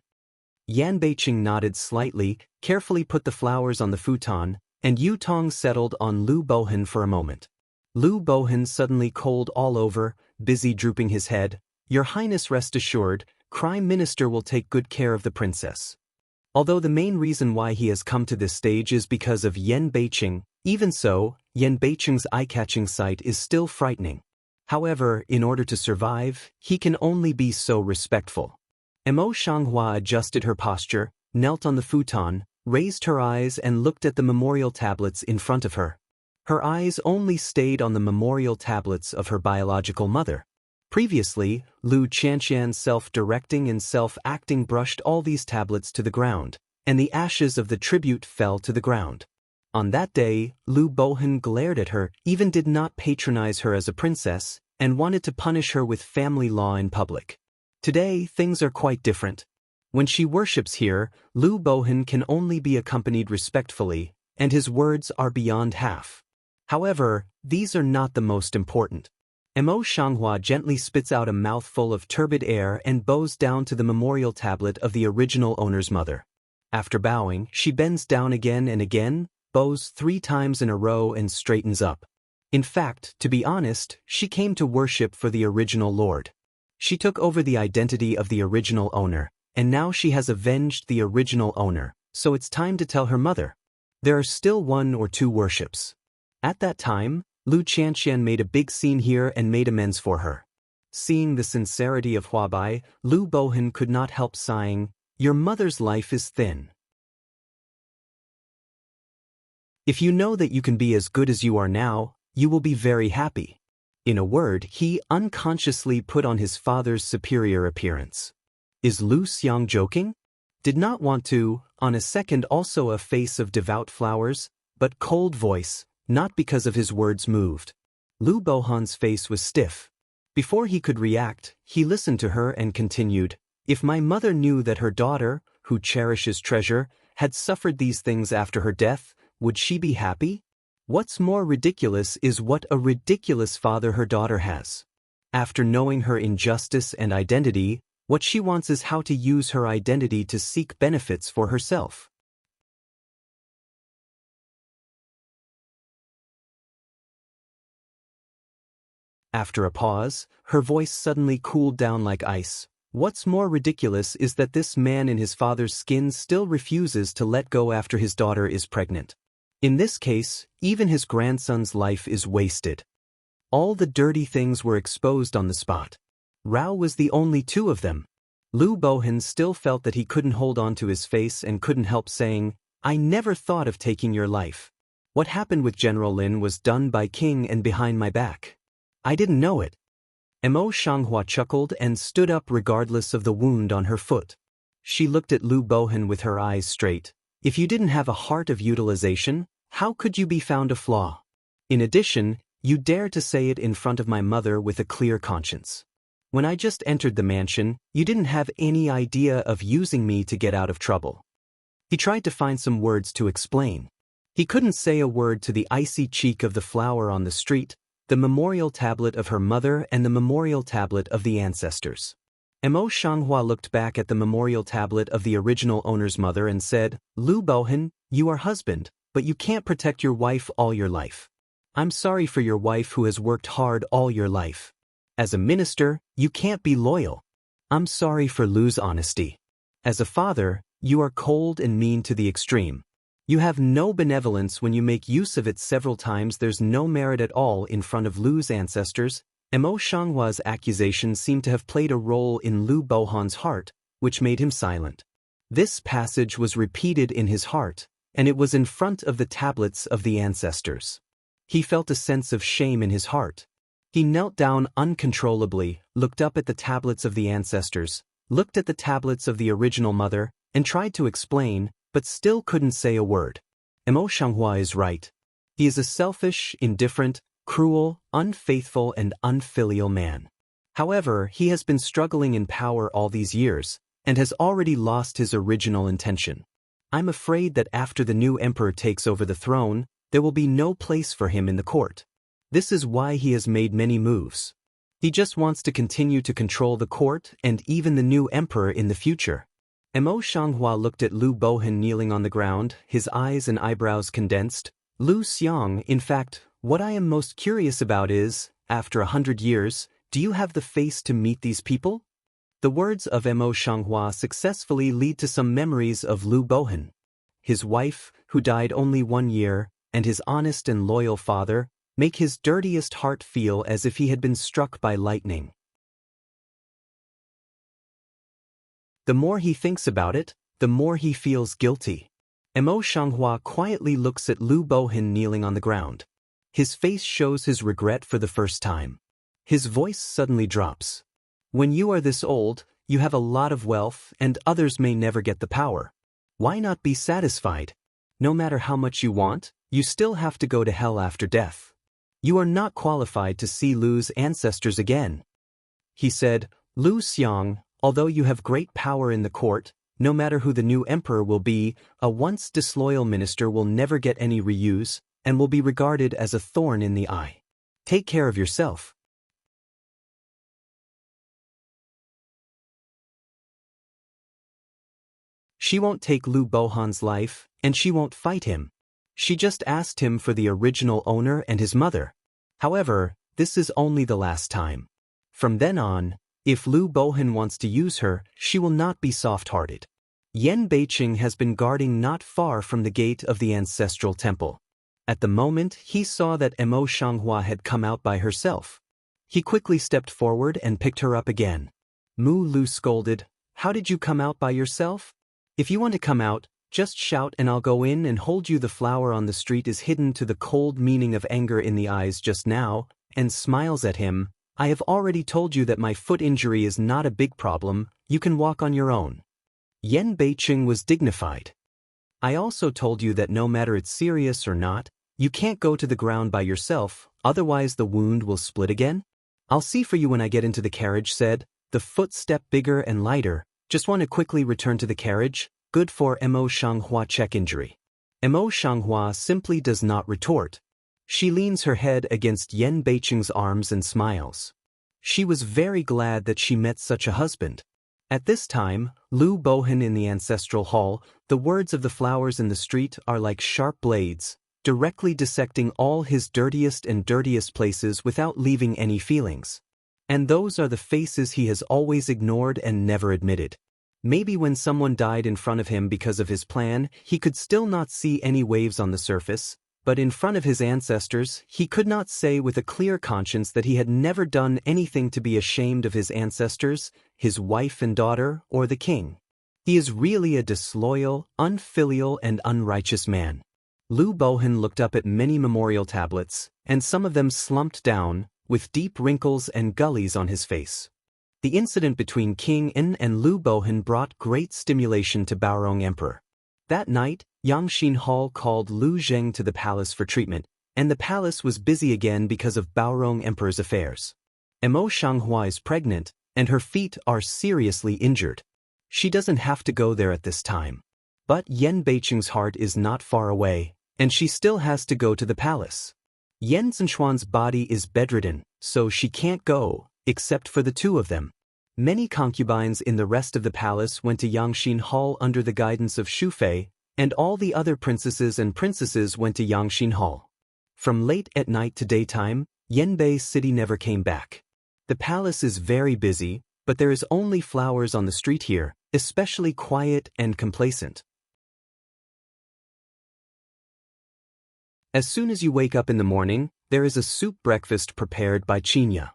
Yan Beiqing nodded slightly, carefully put the flowers on the futon, and Yu Tong settled on Lu Bohan for a moment. Lu Bohan suddenly cold all over, busy drooping his head. Your Highness, rest assured, Prime Minister will take good care of the princess. Although the main reason why he has come to this stage is because of Yan Beiqing, even so, Yan Beiqing's eye-catching sight is still frightening. However, in order to survive, he can only be so respectful. Mo Shanghua adjusted her posture, knelt on the futon, raised her eyes and looked at the memorial tablets in front of her. Her eyes only stayed on the memorial tablets of her biological mother. Previously, Lu Qianqian's self-directing and self-acting brushed all these tablets to the ground, and the ashes of the tribute fell to the ground. On that day, Lu Bohan glared at her, even did not patronize her as a princess, and wanted to punish her with family law in public. Today, things are quite different. When she worships here, Lu Bohan can only be accompanied respectfully, and his words are beyond half. However, these are not the most important. Mo Shanghua gently spits out a mouthful of turbid air and bows down to the memorial tablet of the original owner's mother. After bowing, she bends down again and again, bows 3 times in a row and straightens up. In fact, to be honest, she came to worship for the original lord. She took over the identity of the original owner, and now she has avenged the original owner, so it's time to tell her mother. There are still 1 or 2 worships. At that time, Lu Qianqian made a big scene here and made amends for her. Seeing the sincerity of Huabai, Lu Bohan could not help sighing, "Your mother's life is thin. If you know that you can be as good as you are now, you will be very happy." In a word, he unconsciously put on his father's superior appearance. Is Lu Xiang joking? Did not want to, on a second also a face of devout flowers, but cold voice, not because of his words moved. Lu Bohan's face was stiff. Before he could react, he listened to her and continued, "If my mother knew that her daughter, who cherishes treasure, had suffered these things after her death, would she be happy? What's more ridiculous is what a ridiculous father her daughter has. After knowing her injustice and identity, what she wants is how to use her identity to seek benefits for herself." After a pause, her voice suddenly cooled down like ice. "What's more ridiculous is that this man in his father's skin still refuses to let go after his daughter is pregnant. In this case, even his grandson's life is wasted." All the dirty things were exposed on the spot. Rao was the only 2 of them. Lu Bohan still felt that he couldn't hold on to his face and couldn't help saying, "I never thought of taking your life. What happened with General Lin was done by King and behind my back. I didn't know it." Mo Shanghua chuckled and stood up regardless of the wound on her foot. She looked at Lu Bohan with her eyes straight. "If you didn't have a heart of utilization, how could you be found a flaw? In addition, you dare to say it in front of my mother with a clear conscience. When I just entered the mansion, you didn't have any idea of using me to get out of trouble." He tried to find some words to explain. He couldn't say a word to the icy cheek of the flower on the street, the memorial tablet of her mother and the memorial tablet of the ancestors. Mo Shanghua looked back at the memorial tablet of the original owner's mother and said, "Lu Bohan, you are husband, but you can't protect your wife all your life. I'm sorry for your wife who has worked hard all your life. As a minister, you can't be loyal. I'm sorry for Lu's honesty. As a father, you are cold and mean to the extreme. You have no benevolence when you make use of it several times. There's no merit at all in front of Lu's ancestors." Mo Shanghua's accusation seemed to have played a role in Lu Bohan's heart, which made him silent. This passage was repeated in his heart, and it was in front of the tablets of the ancestors. He felt a sense of shame in his heart. He knelt down uncontrollably, looked up at the tablets of the ancestors, looked at the tablets of the original mother, and tried to explain, but still couldn't say a word. Mo Shanghua is right. He is a selfish, indifferent, cruel, unfaithful, and unfilial man. However, he has been struggling in power all these years, and has already lost his original intention. I'm afraid that after the new emperor takes over the throne, there will be no place for him in the court. This is why he has made many moves. He just wants to continue to control the court and even the new emperor in the future. Mo Xianghua looked at Lu Bohan kneeling on the ground, his eyes and eyebrows condensed. Lu Xiang, in fact, what I am most curious about is, after 100 years, do you have the face to meet these people? The words of Mo Xianghua successfully lead to some memories of Lu Bohan. His wife, who died only 1 year, and his honest and loyal father, make his dirtiest heart feel as if he had been struck by lightning. The more he thinks about it, the more he feels guilty. Mo Xianghua quietly looks at Lu Bohan kneeling on the ground. His face shows his regret for the first time. His voice suddenly drops. When you are this old, you have a lot of wealth and others may never get the power. Why not be satisfied? No matter how much you want, you still have to go to hell after death. You are not qualified to see Lu's ancestors again. He said, Lu Xiang, although you have great power in the court, no matter who the new emperor will be, a once disloyal minister will never get any reuse and will be regarded as a thorn in the eye. Take care of yourself. She won't take Lu Bohan's life, and she won't fight him. She just asked him for the original owner and his mother. However, this is only the last time. From then on, if Lu Bohan wants to use her, she will not be soft-hearted. Yan Beiqing has been guarding not far from the gate of the ancestral temple. At the moment, he saw that Mo Xianghua had come out by herself. He quickly stepped forward and picked her up again. Mu Lu scolded, "How did you come out by yourself? If you want to come out, just shout and I'll go in and hold you." The flower on the street is hidden to the cold meaning of anger in the eyes just now, and smiles at him. "I have already told you that my foot injury is not a big problem, you can walk on your own." Yan Beiqing was dignified. "I also told you that no matter it's serious or not, you can't go to the ground by yourself, otherwise the wound will split again. I'll see for you when I get into the carriage," said, the footstep bigger and lighter. "Just want to quickly return to the carriage, good for Mo Xianghua check injury." Mo Xianghua simply does not retort. She leans her head against Yan Beiqing's arms and smiles. She was very glad that she met such a husband. At this time, Lu Bohan in the ancestral hall, the words of the flowers in the street are like sharp blades, directly dissecting all his dirtiest and dirtiest places without leaving any feelings. And those are the faces he has always ignored and never admitted. Maybe when someone died in front of him because of his plan, he could still not see any waves on the surface, but in front of his ancestors, he could not say with a clear conscience that he had never done anything to be ashamed of his ancestors, his wife and daughter, or the king. He is really a disloyal, unfilial, and unrighteous man. Lu Bohan looked up at many memorial tablets, and some of them slumped down, with deep wrinkles and gullies on his face. The incident between King En and Lu Bohan brought great stimulation to Baorong Emperor. That night, Yangxin Hall called Lu Zheng to the palace for treatment, and the palace was busy again because of Baorong Emperor's affairs. Mo Xianghua is pregnant, and her feet are seriously injured. She doesn't have to go there at this time. But Yan Beiqing's heart is not far away, and she still has to go to the palace. Yan Zhenxuan's body is bedridden, so she can't go, except for the two of them. Many concubines in the rest of the palace went to Yangxin Hall under the guidance of Shufei, and all the other princesses and princesses went to Yangxin Hall. From late at night to daytime, Yanbei City never came back. The palace is very busy, but there is only flowers on the street here, especially quiet and complacent. As soon as you wake up in the morning, there is a soup breakfast prepared by Qinya.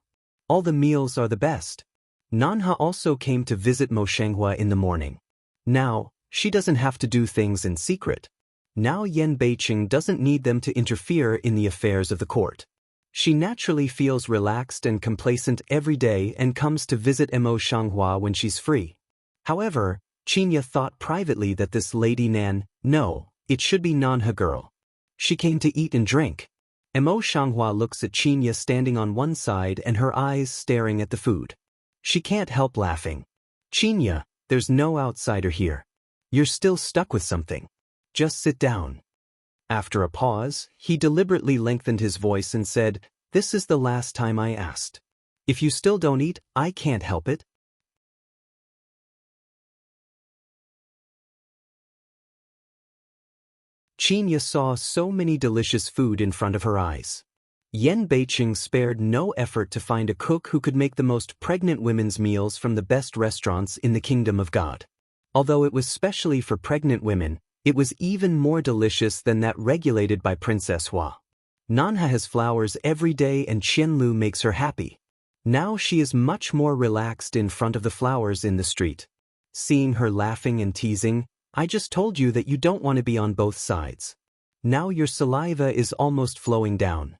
All the meals are the best. Nanha also came to visit Mo Xianghua in the morning. Now, she doesn't have to do things in secret. Now Yan Beiqing doesn't need them to interfere in the affairs of the court. She naturally feels relaxed and complacent every day and comes to visit Mo Xianghua when she's free. However, Qinya thought privately that this Lady Nan, no, it should be Nanha girl. She came to eat and drink. Mo Xianghua looks at Qinya standing on one side and her eyes staring at the food. She can't help laughing. "Qinya, there's no outsider here. You're still stuck with something. Just sit down." After a pause, he deliberately lengthened his voice and said, "This is the last time I asked. If you still don't eat, I can't help it." Qinya saw so many delicious food in front of her eyes. Yen Beiqing spared no effort to find a cook who could make the most pregnant women's meals from the best restaurants in the Kingdom of God. Although it was specially for pregnant women, it was even more delicious than that regulated by Princess Hua. Nanha has flowers every day and Qianlu makes her happy. Now she is much more relaxed in front of the flowers in the street. Seeing her laughing and teasing, I just told you that you don't want to be on both sides. Now your saliva is almost flowing down.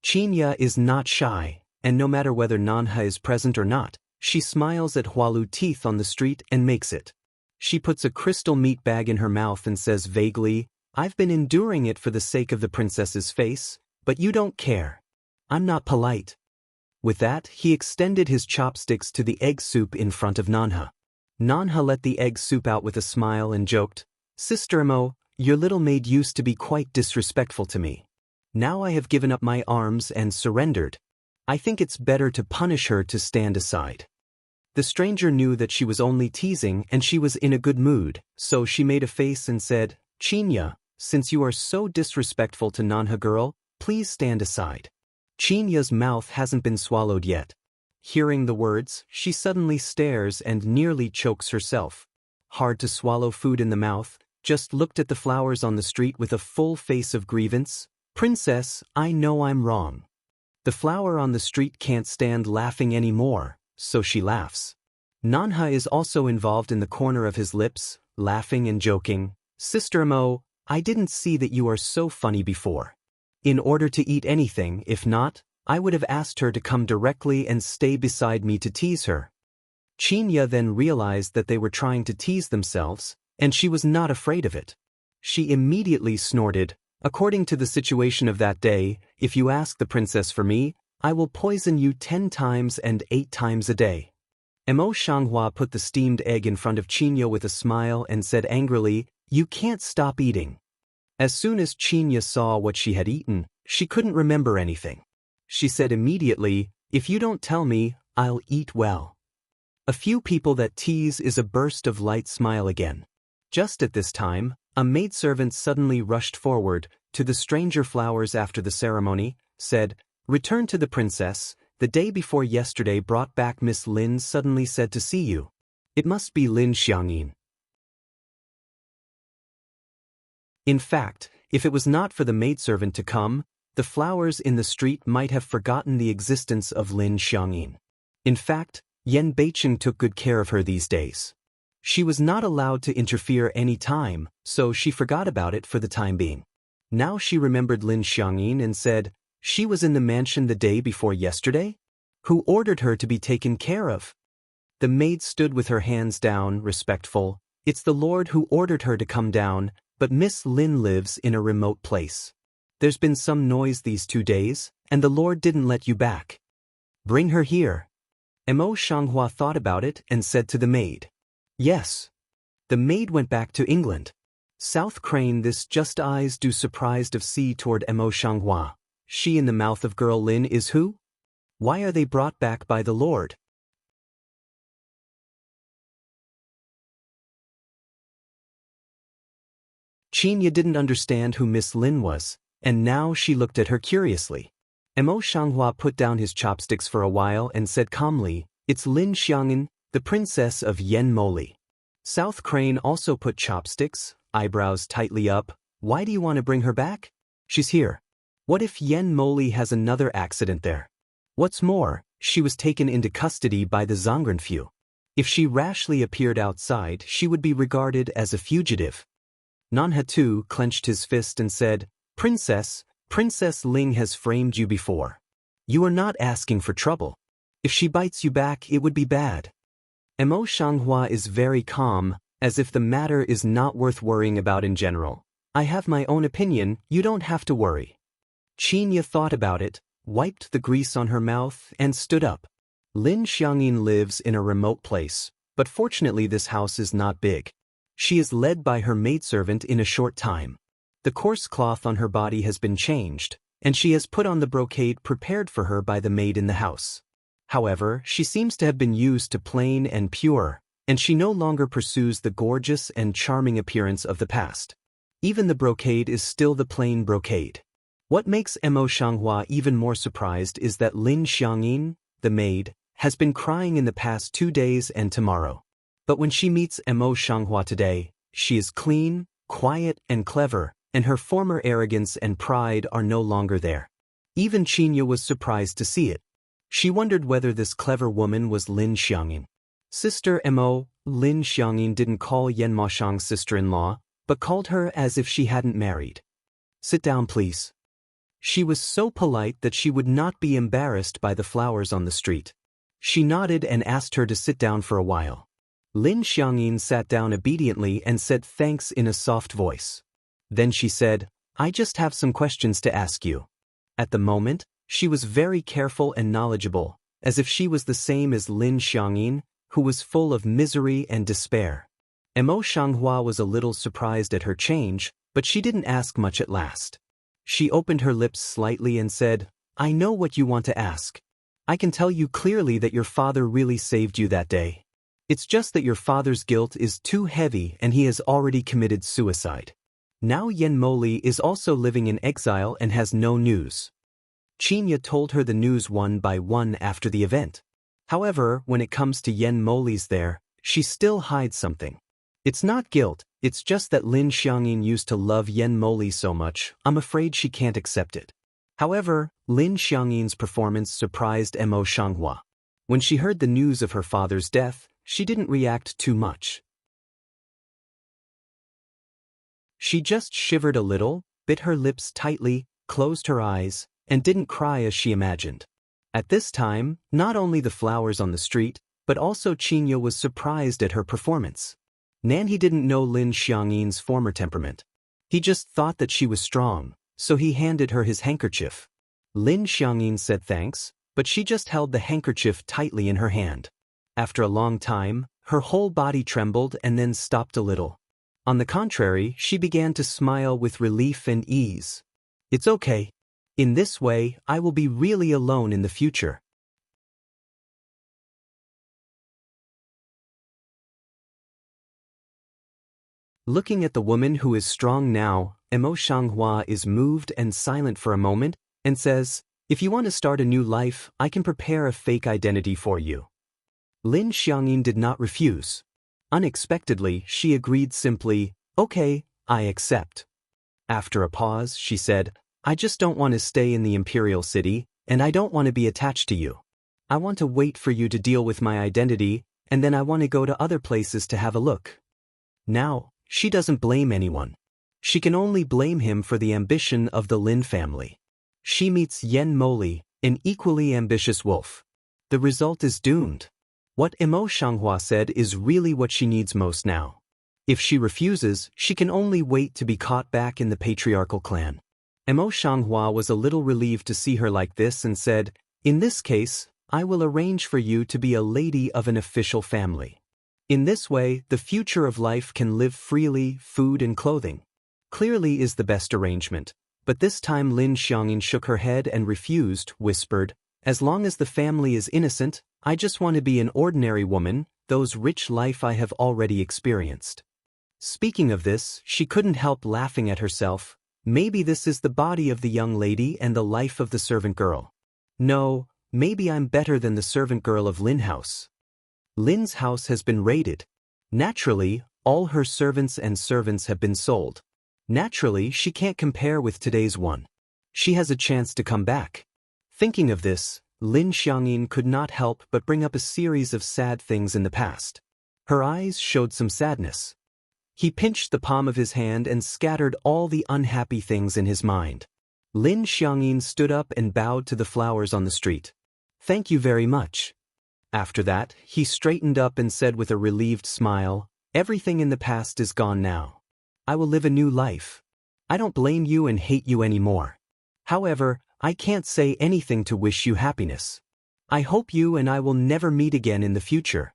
Qinya is not shy, and no matter whether Nanha is present or not, she smiles at Hualu teeth on the street and makes it. She puts a crystal meat bag in her mouth and says vaguely, I've been enduring it for the sake of the princess's face, but you don't care. I'm not polite. With that, he extended his chopsticks to the egg soup in front of Nanha. Nanha let the egg soup out with a smile and joked, Sister-in-law, your little maid used to be quite disrespectful to me. Now I have given up my arms and surrendered. I think it's better to punish her to stand aside. The stranger knew that she was only teasing and she was in a good mood, so she made a face and said, Qinya, since you are so disrespectful to Nanha girl, please stand aside. Qinya's mouth hasn't been swallowed yet. Hearing the words, she suddenly stares and nearly chokes herself. Hard to swallow food in the mouth, just looked at the flowers on the street with a full face of grievance. Princess, I know I'm wrong. The flower on the street can't stand laughing anymore, so she laughs. Nanha is also involved in the corner of his lips, laughing and joking. Sister-in-law, I didn't see that you are so funny before. In order to eat anything, if not, I would have asked her to come directly and stay beside me to tease her. Qinya then realized that they were trying to tease themselves, and she was not afraid of it. She immediately snorted, according to the situation of that day, if you ask the princess for me, I will poison you 10 times and 8 times a day. Mo Shanghua put the steamed egg in front of Qinya with a smile and said angrily, You can't stop eating. As soon as Qinya saw what she had eaten, she couldn't remember anything. She said immediately, If you don't tell me, I'll eat well. A few people that tease is a burst of light smile again. Just at this time, a maidservant suddenly rushed forward to the stranger flowers after the ceremony, said, Return to the princess, the day before yesterday brought back Miss Lin suddenly said to see you. It must be Lin Xiangyin. In fact, if it was not for the maidservant to come, the flowers in the street might have forgotten the existence of Lin Xiangyin. In fact, Yen Beiqing took good care of her these days. She was not allowed to interfere any time, so she forgot about it for the time being. Now she remembered Lin Xiangyin and said, She was in the mansion the day before yesterday? Who ordered her to be taken care of? The maid stood with her hands down, respectful. It's the Lord who ordered her to come down, but Miss Lin lives in a remote place. There's been some noise these 2 days, and the Lord didn't let you back. Bring her here. Mo Shanghua thought about it and said to the maid. Yes. The maid went back to England. South Crane this just eyes do surprised of see toward Mo Shanghua. She in the mouth of girl Lin is who? Why are they brought back by the Lord? Qinya didn't understand who Miss Lin was, and now she looked at her curiously. Mo Shanghua put down his chopsticks for a while and said calmly, It's Lin Xiangyin, the princess of Yen Moli. South Crane also put chopsticks, eyebrows tightly up. Why do you want to bring her back? She's here. What if Yen Moli has another accident there? What's more, she was taken into custody by the Zongrenfu. If she rashly appeared outside, she would be regarded as a fugitive. Nanha too clenched his fist and said, Princess Ling has framed you before. You are not asking for trouble. If she bites you back, it would be bad. Mo Shanghua is very calm, as if the matter is not worth worrying about in general. I have my own opinion, you don't have to worry. Qinya thought about it, wiped the grease on her mouth, and stood up. Lin Xiangyin lives in a remote place, but fortunately this house is not big. She is led by her maidservant in a short time. The coarse cloth on her body has been changed, and she has put on the brocade prepared for her by the maid in the house. However, she seems to have been used to plain and pure, and she no longer pursues the gorgeous and charming appearance of the past. Even the brocade is still the plain brocade. What makes Mo Xianghua even more surprised is that Lin Xiangyin, the maid, has been crying in the past 2 days and tomorrow. But when she meets Mo Xianghua today, she is clean, quiet, and clever, and her former arrogance and pride are no longer there. Even Qinya was surprised to see it. She wondered whether this clever woman was Lin Xiangyin. Sister Mo, Lin Xiangyin didn't call Yan Maoshang's sister-in-law, but called her as if she hadn't married. "Sit down, please." She was so polite that she would not be embarrassed by the flowers on the street. She nodded and asked her to sit down for a while. Lin Xiangyin sat down obediently and said thanks in a soft voice. Then she said, "I just have some questions to ask you." At the moment, she was very careful and knowledgeable, as if she was the same as Lin Xiangyin, who was full of misery and despair. Mo Xianghua was a little surprised at her change, but she didn't ask much at last. She opened her lips slightly and said, "I know what you want to ask. I can tell you clearly that your father really saved you that day. It's just that your father's guilt is too heavy and he has already committed suicide. Now Yen Moli is also living in exile and has no news." Qinya told her the news one by one after the event. However, when it comes to Yen Moli's there, she still hides something. It's not guilt, it's just that Lin Xiangyin used to love Yen Moli so much, I'm afraid she can't accept it. However, Lin Xiangyin's performance surprised Mo Xianghua. When she heard the news of her father's death, she didn't react too much. She just shivered a little, bit her lips tightly, closed her eyes, and didn't cry as she imagined. At this time, not only the flowers on the street, but also Qinya was surprised at her performance. Nanhe didn't know Lin Xiangyin's former temperament. He just thought that she was strong, so he handed her his handkerchief. Lin Xiangyin said thanks, but she just held the handkerchief tightly in her hand. After a long time, her whole body trembled and then stopped a little. On the contrary, she began to smile with relief and ease. "It's okay. In this way, I will be really alone in the future." Looking at the woman who is strong now, Mo Xianghua is moved and silent for a moment, and says, "If you want to start a new life, I can prepare a fake identity for you." Lin Xiangyin did not refuse. Unexpectedly, she agreed simply, "Okay, I accept." After a pause, she said, "I just don't want to stay in the imperial city, and I don't want to be attached to you. I want to wait for you to deal with my identity, and then I want to go to other places to have a look." Now, she doesn't blame anyone. She can only blame him for the ambition of the Lin family. She meets Yen Moli, an equally ambitious wolf. The result is doomed. What Mo Xianghua said is really what she needs most now. If she refuses, she can only wait to be caught back in the patriarchal clan. Mo Xianghua was a little relieved to see her like this and said, "In this case, I will arrange for you to be a lady of an official family. In this way, the future of life can live freely, food and clothing." Clearly is the best arrangement, but this time Lin Xiangyin shook her head and refused, whispered, "As long as the family is innocent, I just want to be an ordinary woman, those rich life I have already experienced." Speaking of this, she couldn't help laughing at herself. Maybe this is the body of the young lady and the life of the servant girl. No, maybe I'm better than the servant girl of Lin House. Lin's house has been raided. Naturally, all her servants have been sold. Naturally, she can't compare with today's one. She has a chance to come back. Thinking of this, Lin Xiangyin could not help but bring up a series of sad things in the past. Her eyes showed some sadness. He pinched the palm of his hand and scattered all the unhappy things in his mind. Lin Xiangyin stood up and bowed to the flowers on the street. "Thank you very much." After that, he straightened up and said with a relieved smile, "Everything in the past is gone now. I will live a new life. I don't blame you and hate you anymore. However, I can't say anything to wish you happiness. I hope you and I will never meet again in the future."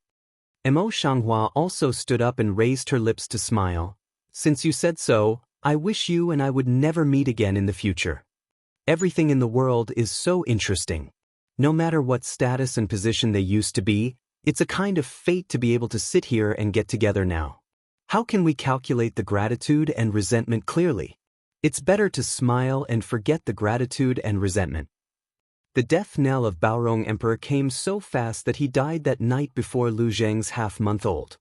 Mo Xianghua also stood up and raised her lips to smile. "Since you said so, I wish you and I would never meet again in the future. Everything in the world is so interesting. No matter what status and position they used to be, it's a kind of fate to be able to sit here and get together now. How can we calculate the gratitude and resentment clearly? It's better to smile and forget the gratitude and resentment. The death knell of Baorong Emperor came so fast that he died that night before Lu Zheng's half-month-old.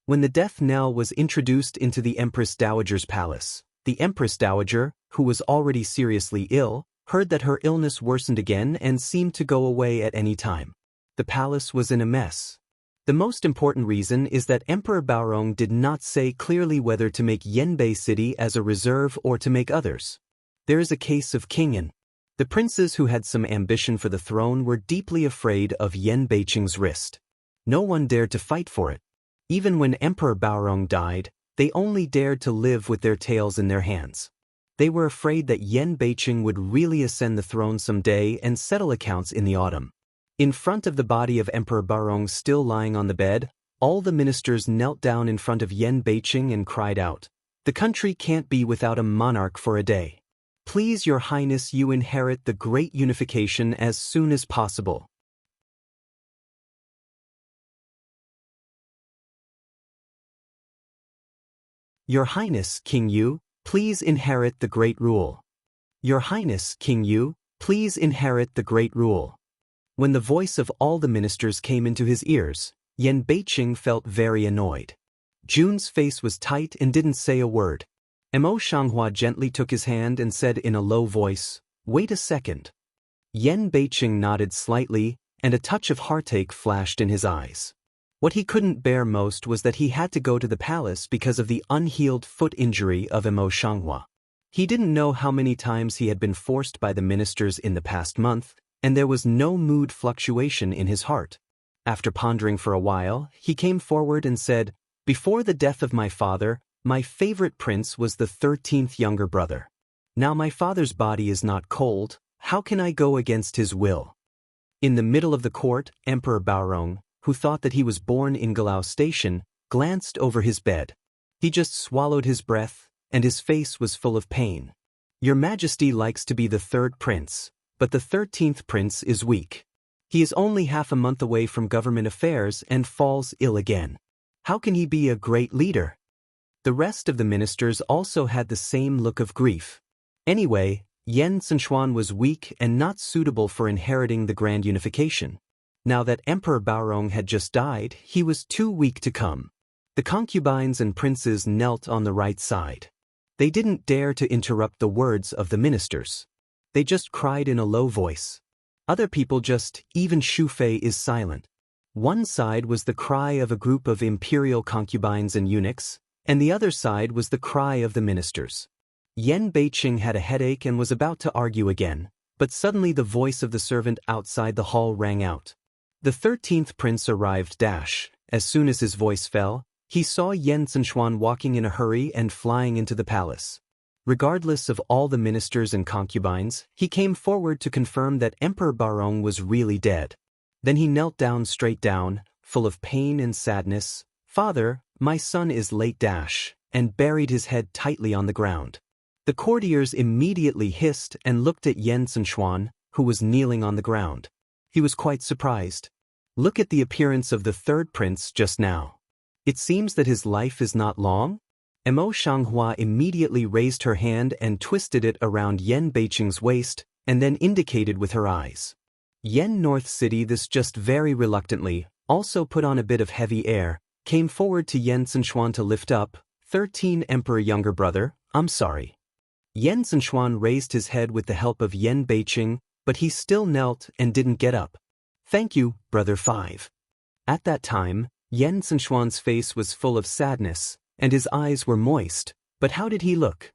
When the death knell was introduced into the Empress Dowager's palace, the Empress Dowager, who was already seriously ill, heard that her illness worsened again and seemed to go away at any time. The palace was in a mess. The most important reason is that Emperor Baorong did not say clearly whether to make Yanbei City as a reserve or to make others. There is a case of King An. The princes who had some ambition for the throne were deeply afraid of Yan Beiqing's wrist. No one dared to fight for it. Even when Emperor Baorong died, they only dared to live with their tails in their hands. They were afraid that Yan Beiqing would really ascend the throne someday and settle accounts in the autumn. In front of the body of Emperor Baorong still lying on the bed, all the ministers knelt down in front of Yan Beiqing and cried out, "The country can't be without a monarch for a day. Please, Your Highness, you inherit the great unification as soon as possible." Your Highness, King Yu, please inherit the great rule. Your Highness, King Yu, please inherit the great rule. When the voice of all the ministers came into his ears, Yan Beiqing felt very annoyed. Jun's face was tight and didn't say a word. Mo Shanghua gently took his hand and said in a low voice, "Wait a second." Yan Beiqing nodded slightly, and a touch of heartache flashed in his eyes. What he couldn't bear most was that he had to go to the palace because of the unhealed foot injury of Mo Shanghua. He didn't know how many times he had been forced by the ministers in the past month, and there was no mood fluctuation in his heart. After pondering for a while, he came forward and said, "Before the death of my father, my favorite prince was the 13th younger brother. Now my father's body is not cold, how can I go against his will?" In the middle of the court, Emperor Baorong, who thought that he was born in Galau Station, glanced over his bed. He just swallowed his breath, and his face was full of pain. "Your Majesty likes to be the third prince, but the 13th prince is weak. He is only half a month away from government affairs and falls ill again. How can he be a great leader?" The rest of the ministers also had the same look of grief. Anyway, Yan Zhenchuan was weak and not suitable for inheriting the grand unification. Now that Emperor Baorong had just died, he was too weak to come. The concubines and princes knelt on the right side. They didn't dare to interrupt the words of the ministers. They just cried in a low voice. Other people even Shu Fei is silent. One side was the cry of a group of imperial concubines and eunuchs, and the other side was the cry of the ministers. Yan Beiqing had a headache and was about to argue again, but suddenly the voice of the servant outside the hall rang out. The 13th prince arrived. As soon as his voice fell, he saw Yan Zhenchuan walking in a hurry and flying into the palace. Regardless of all the ministers and concubines, he came forward to confirm that Emperor Baorong was really dead. Then he knelt down straight down, full of pain and sadness. "Father, my son is late," and buried his head tightly on the ground. The courtiers immediately hissed and looked at Yan Zhenchuan, who was kneeling on the ground. He was quite surprised. "Look at the appearance of the third prince just now. It seems that his life is not long?" Mo Shanghua immediately raised her hand and twisted it around Yan Beiqing's waist, and then indicated with her eyes. Yan North City, this just very reluctantly, also put on a bit of heavy air, came forward to Yan Zhenchuan to lift up. 13 Emperor younger brother, I'm sorry. Yan Zhenchuan raised his head with the help of Yan Beiqing, but he still knelt and didn't get up. "Thank you, brother 5. At that time, Yan Zhenchuan's face was full of sadness, and his eyes were moist, but how did he look?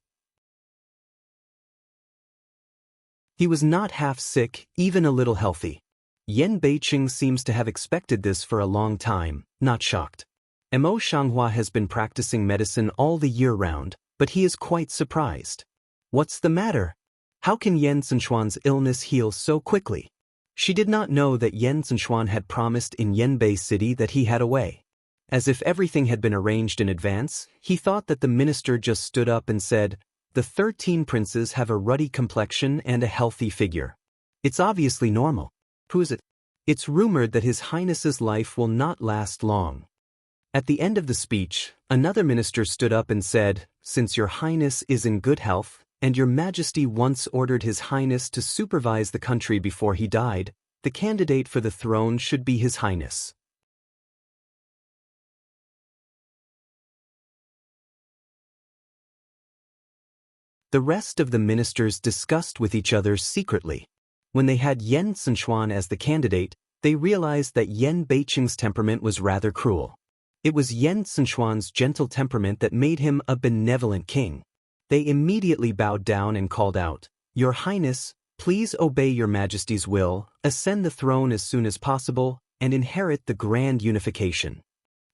He was not half sick, even a little healthy. Yan Beiqing seems to have expected this for a long time, not shocked. Mo Shanghua has been practicing medicine all the year round, but he is quite surprised. What's the matter? How can Yan Zhenchuan's illness heal so quickly? She did not know that Yan Zhenchuan had promised in Yanbei City that he had a way. As if everything had been arranged in advance, he thought that the minister just stood up and said, "The 13 princes have a ruddy complexion and a healthy figure. It's obviously normal. Who is it?" It's rumored that His Highness's life will not last long. At the end of the speech, another minister stood up and said, "Since Your Highness is in good health, and Your Majesty once ordered His Highness to supervise the country before he died, the candidate for the throne should be His Highness." The rest of the ministers discussed with each other secretly. When they had Yen Zhenchuan as the candidate, they realized that Yen Beiqing's temperament was rather cruel. It was Yen Zhenchuan's gentle temperament that made him a benevolent king. They immediately bowed down and called out, "Your Highness, please obey Your Majesty's will, ascend the throne as soon as possible, and inherit the grand unification."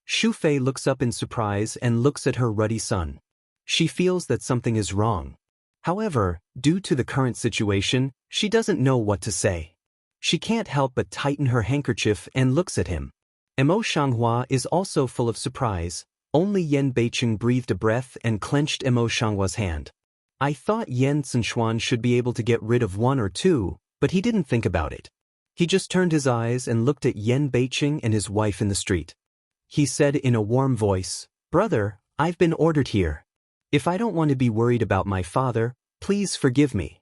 Shu Fei looks up in surprise and looks at her ruddy son. She feels that something is wrong. However, due to the current situation, she doesn't know what to say. She can't help but tighten her handkerchief and looks at him. Mo Shanghua is also full of surprise. Only Yen Beiqing breathed a breath and clenched Mo Shanghua's hand. I thought Yen Zhenchuan should be able to get rid of one or two, but he didn't think about it. He just turned his eyes and looked at Yen Beiqing and his wife in the street. He said in a warm voice, "Brother, I've been ordered here. If I don't want to be worried about my father, please forgive me."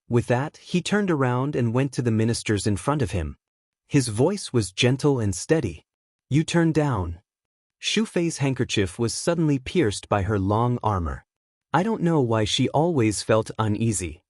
With that, he turned around and went to the ministers in front of him. His voice was gentle and steady. "You turn down." Shu Fei's handkerchief was suddenly pierced by her long armor. I don't know why she always felt uneasy.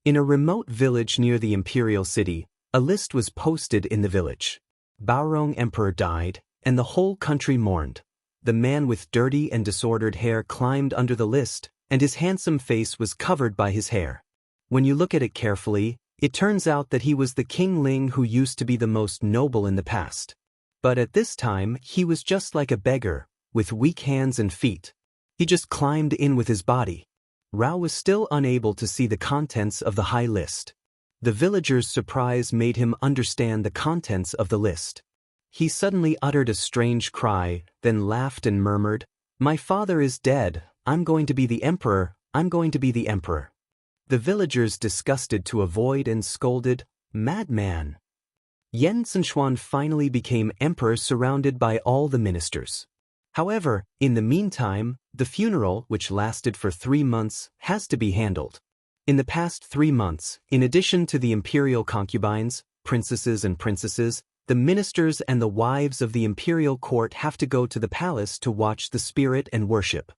In a remote village near the imperial city, a list was posted in the village. Baorong Emperor died, and the whole country mourned. The man with dirty and disordered hair climbed under the list, and his handsome face was covered by his hair. When you look at it carefully, it turns out that he was the King Ling who used to be the most noble in the past. But at this time, he was just like a beggar, with weak hands and feet. He just climbed in with his body. Rao was still unable to see the contents of the high list. The villager's surprise made him understand the contents of the list. He suddenly uttered a strange cry, then laughed and murmured, "My father is dead. I'm going to be the emperor. I'm going to be the emperor." The villagers, disgusted to avoid and scolded, "Madman." Yen Zhenchuan finally became emperor surrounded by all the ministers. However, in the meantime, the funeral, which lasted for 3 months, has to be handled. In the past 3 months, in addition to the imperial concubines, princesses and princesses, the ministers and the wives of the imperial court have to go to the palace to watch the spirit and worship.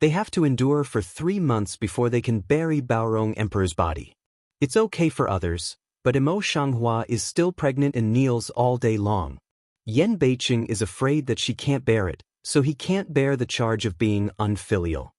They have to endure for 3 months before they can bury Baorong Emperor's body. It's okay for others, but Mo Shanghua is still pregnant and kneels all day long. Yen Beiqing is afraid that she can't bear it, so he can't bear the charge of being unfilial.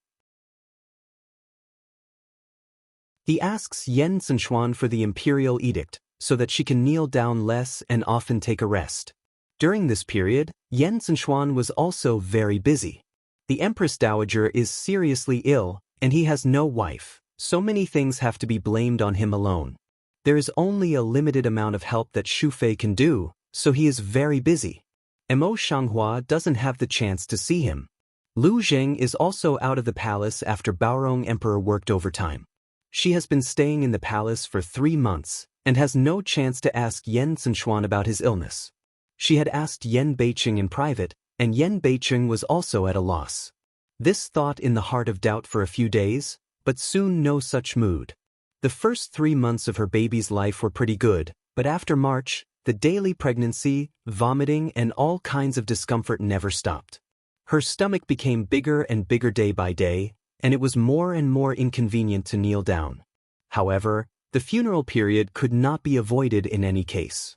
He asks Yen Zhenchuan for the imperial edict, so that she can kneel down less and often take a rest. During this period, Yen Zhenchuan was also very busy. The Empress Dowager is seriously ill, and he has no wife, so many things have to be blamed on him alone. There is only a limited amount of help that Shu Fei can do, so he is very busy. Mo Shanghua doesn't have the chance to see him. Lu Zheng is also out of the palace after Baorong Emperor worked overtime. She has been staying in the palace for 3 months, and has no chance to ask Yen Zhenchuan about his illness. She had asked Yen Beiqing in private, and Yen Beiqing was also at a loss. This thought in the heart of doubt for a few days, but soon no such mood. The first 3 months of her baby's life were pretty good, but after March, the daily pregnancy, vomiting, and all kinds of discomfort never stopped. Her stomach became bigger and bigger day by day, and it was more and more inconvenient to kneel down. However, the funeral period could not be avoided in any case.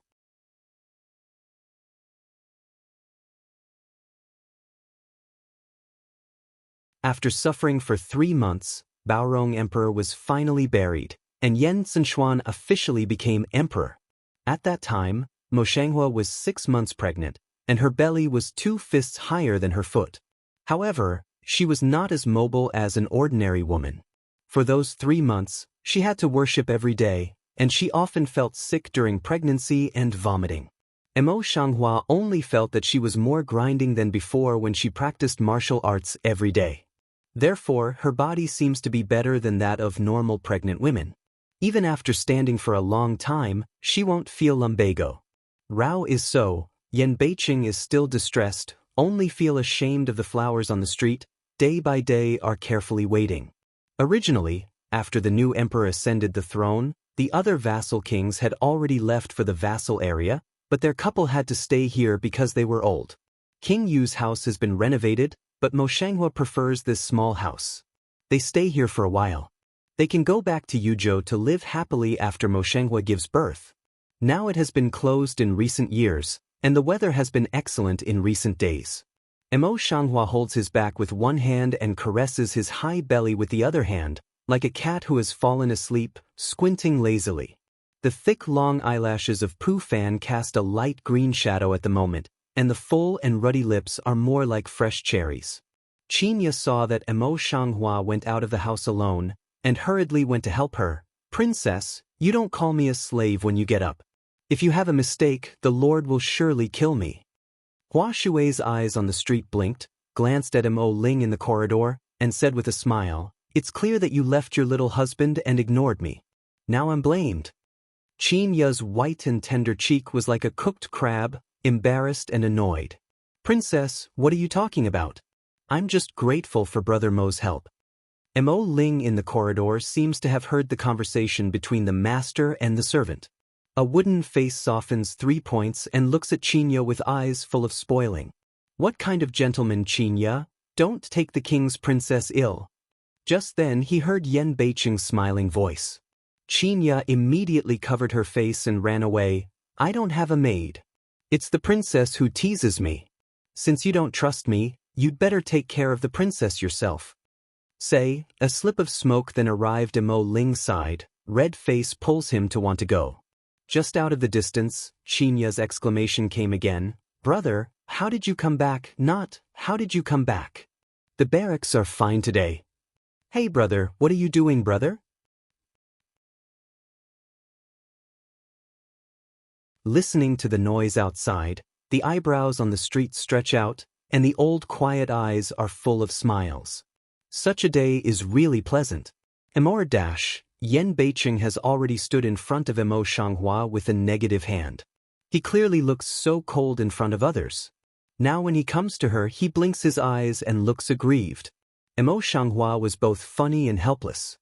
After suffering for 3 months, Baorong Emperor was finally buried, and Yen Zhenchuan officially became emperor. At that time, Mo Shanghua was 6 months pregnant, and her belly was 2 fists higher than her foot. However, she was not as mobile as an ordinary woman. For those 3 months, she had to worship every day, and she often felt sick during pregnancy and vomiting. Mo Shanghua only felt that she was more grinding than before when she practiced martial arts every day. Therefore, her body seems to be better than that of normal pregnant women. Even after standing for a long time, she won't feel lumbago. Rao is so, Yan Beiqing is still distressed, only feel ashamed of the flowers on the street, day by day are carefully waiting. Originally, after the new emperor ascended the throne, the other vassal kings had already left for the vassal area, but their couple had to stay here because they were old. King Yu's house has been renovated, but Mo Shanghua prefers this small house. They stay here for a while. They can go back to Yuzhou to live happily after Mo Shanghua gives birth. Now it has been closed in recent years, and the weather has been excellent in recent days. Mo Shanghua holds his back with one hand and caresses his high belly with the other hand, like a cat who has fallen asleep, squinting lazily. The thick long eyelashes of Pu Fan cast a light green shadow at the moment, and the full and ruddy lips are more like fresh cherries. Qinya saw that Mo Shanghua went out of the house alone, and hurriedly went to help her. "Princess, you don't call me a slave when you get up. If you have a mistake, the Lord will surely kill me." Hua Shui's eyes on the street blinked, glanced at Mo Ling in the corridor, and said with a smile, "It's clear that you left your little husband and ignored me. Now I'm blamed." Qin Ya's white and tender cheek was like a cooked crab, embarrassed and annoyed. "Princess, what are you talking about? I'm just grateful for Brother Mo's help." Mo Ling in the corridor seems to have heard the conversation between the master and the servant. A wooden face softens 3 points and looks at Qinya with eyes full of spoiling. "What kind of gentleman, Qinya? Don't take the king's princess ill." Just then he heard Yan Beiqing's smiling voice. Qinya immediately covered her face and ran away. "I don't have a maid. It's the princess who teases me. Since you don't trust me, you'd better take care of the princess yourself." Say, a slip of smoke then arrived at Mo Ling's side. Red face pulls him to want to go. Just out of the distance, Qinya's exclamation came again. "Brother, how did you come back? Not, how did you come back? The barracks are fine today." "Hey brother, what are you doing, brother?" Listening to the noise outside, the eyebrows on the street stretch out, and the old quiet eyes are full of smiles. Such a day is really pleasant. Yan Beiqing has already stood in front of Mo Shanghua with a negative hand. He clearly looks so cold in front of others. Now when he comes to her, he blinks his eyes and looks aggrieved. Mo Shanghua was both funny and helpless.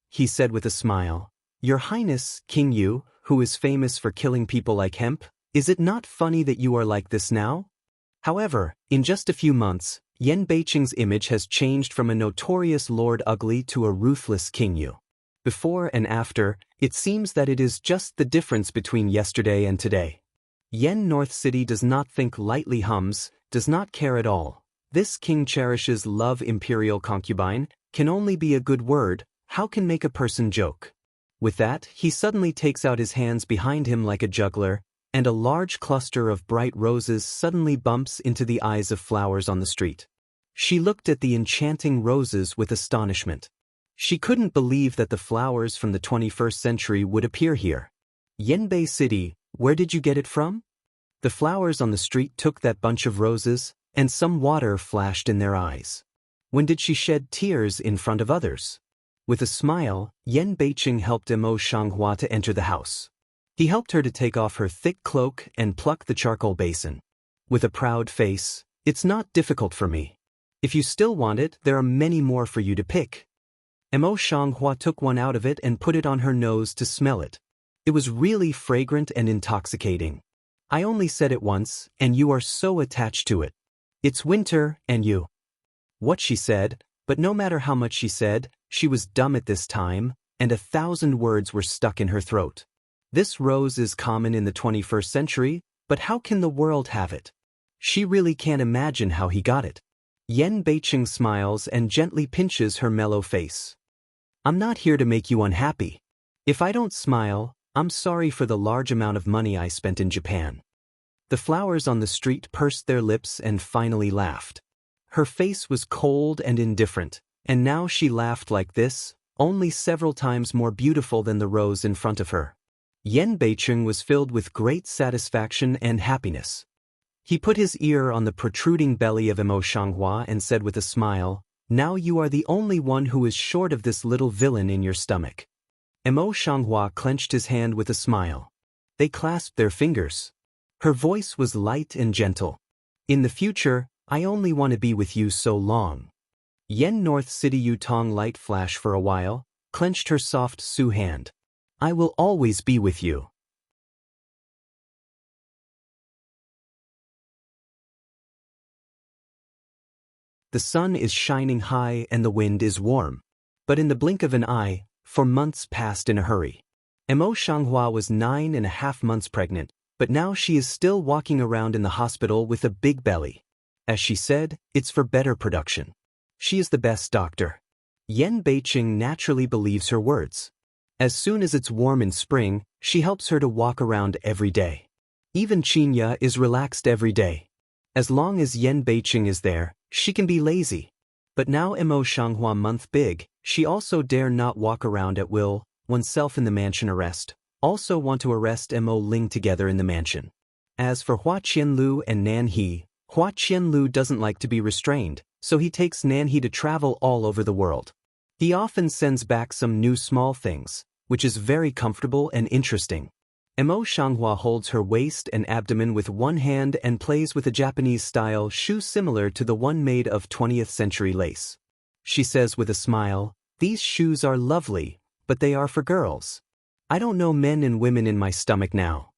He said with a smile, "Your Highness, King Yu, who is famous for killing people like hemp, is it not funny that you are like this now?" However, in just a few months, Yan Beiqing's image has changed from a notorious Lord Ugly to a ruthless King Yu. Before and after, it seems that it is just the difference between yesterday and today. Yen North City does not think lightly, hums, does not care at all. This king cherishes love. Imperial concubine can only be a good word, how can make a person joke. With that, he suddenly takes out his hands behind him like a juggler, and a large cluster of bright roses suddenly bumps into the eyes of flowers on the street. She looked at the enchanting roses with astonishment. She couldn't believe that the flowers from the 21st century would appear here. "Yenbei City, where did you get it from?" The flowers on the street took that bunch of roses, and some water flashed in their eyes. When did she shed tears in front of others? With a smile, Yan Beiqing helped Mo Shanghua to enter the house. He helped her to take off her thick cloak and pluck the charcoal basin. With a proud face, "It's not difficult for me. If you still want it, there are many more for you to pick." Mo Shanghua took one out of it and put it on her nose to smell it. It was really fragrant and intoxicating. "I only said it once, and you are so attached to it. It's winter, and you." What she said, but no matter how much she said, she was dumb at this time, and 1,000 words were stuck in her throat. This rose is common in the 21st century, but how can the world have it? She really can't imagine how he got it. Yan Beiqing smiles and gently pinches her mellow face. "I'm not here to make you unhappy. If I don't smile, I'm sorry for the large amount of money I spent in Japan." The flowers on the street pursed their lips and finally laughed. Her face was cold and indifferent, and now she laughed like this, only several times more beautiful than the rose in front of her. Yan Beiqing was filled with great satisfaction and happiness. He put his ear on the protruding belly of Mo Shanghua and said with a smile, "Now you are the only one who is short of this little villain in your stomach." Mo Shanghua clenched his hand with a smile. They clasped their fingers. Her voice was light and gentle. In the future, I only want to be with you so long. Yen North City Yutong light flash for a while, clenched her soft Su hand. I will always be with you. The sun is shining high and the wind is warm. But in the blink of an eye, for months passed in a hurry. Mo Shanghua was 9.5 months pregnant, but now she is still walking around in the hospital with a big belly. As she said, it's for better production. She is the best doctor. Yen Beiqing naturally believes her words. As soon as it's warm in spring, she helps her to walk around every day. Even Qinya is relaxed every day. As long as Yen Beiqing is there, she can be lazy. But now Mo Shanghua month big, she also dare not walk around at will, oneself in the mansion arrest, also want to arrest Mo Ling together in the mansion. As for Hua Qianlu and Nan He, Hua Qianlu doesn't like to be restrained, so he takes Nan He to travel all over the world. He often sends back some new small things, which is very comfortable and interesting. Mo Shanghua holds her waist and abdomen with one hand and plays with a Japanese-style shoe similar to the one made of 20th century lace. She says with a smile, "These shoes are lovely, but they are for girls. I don't know men and women in my stomach now."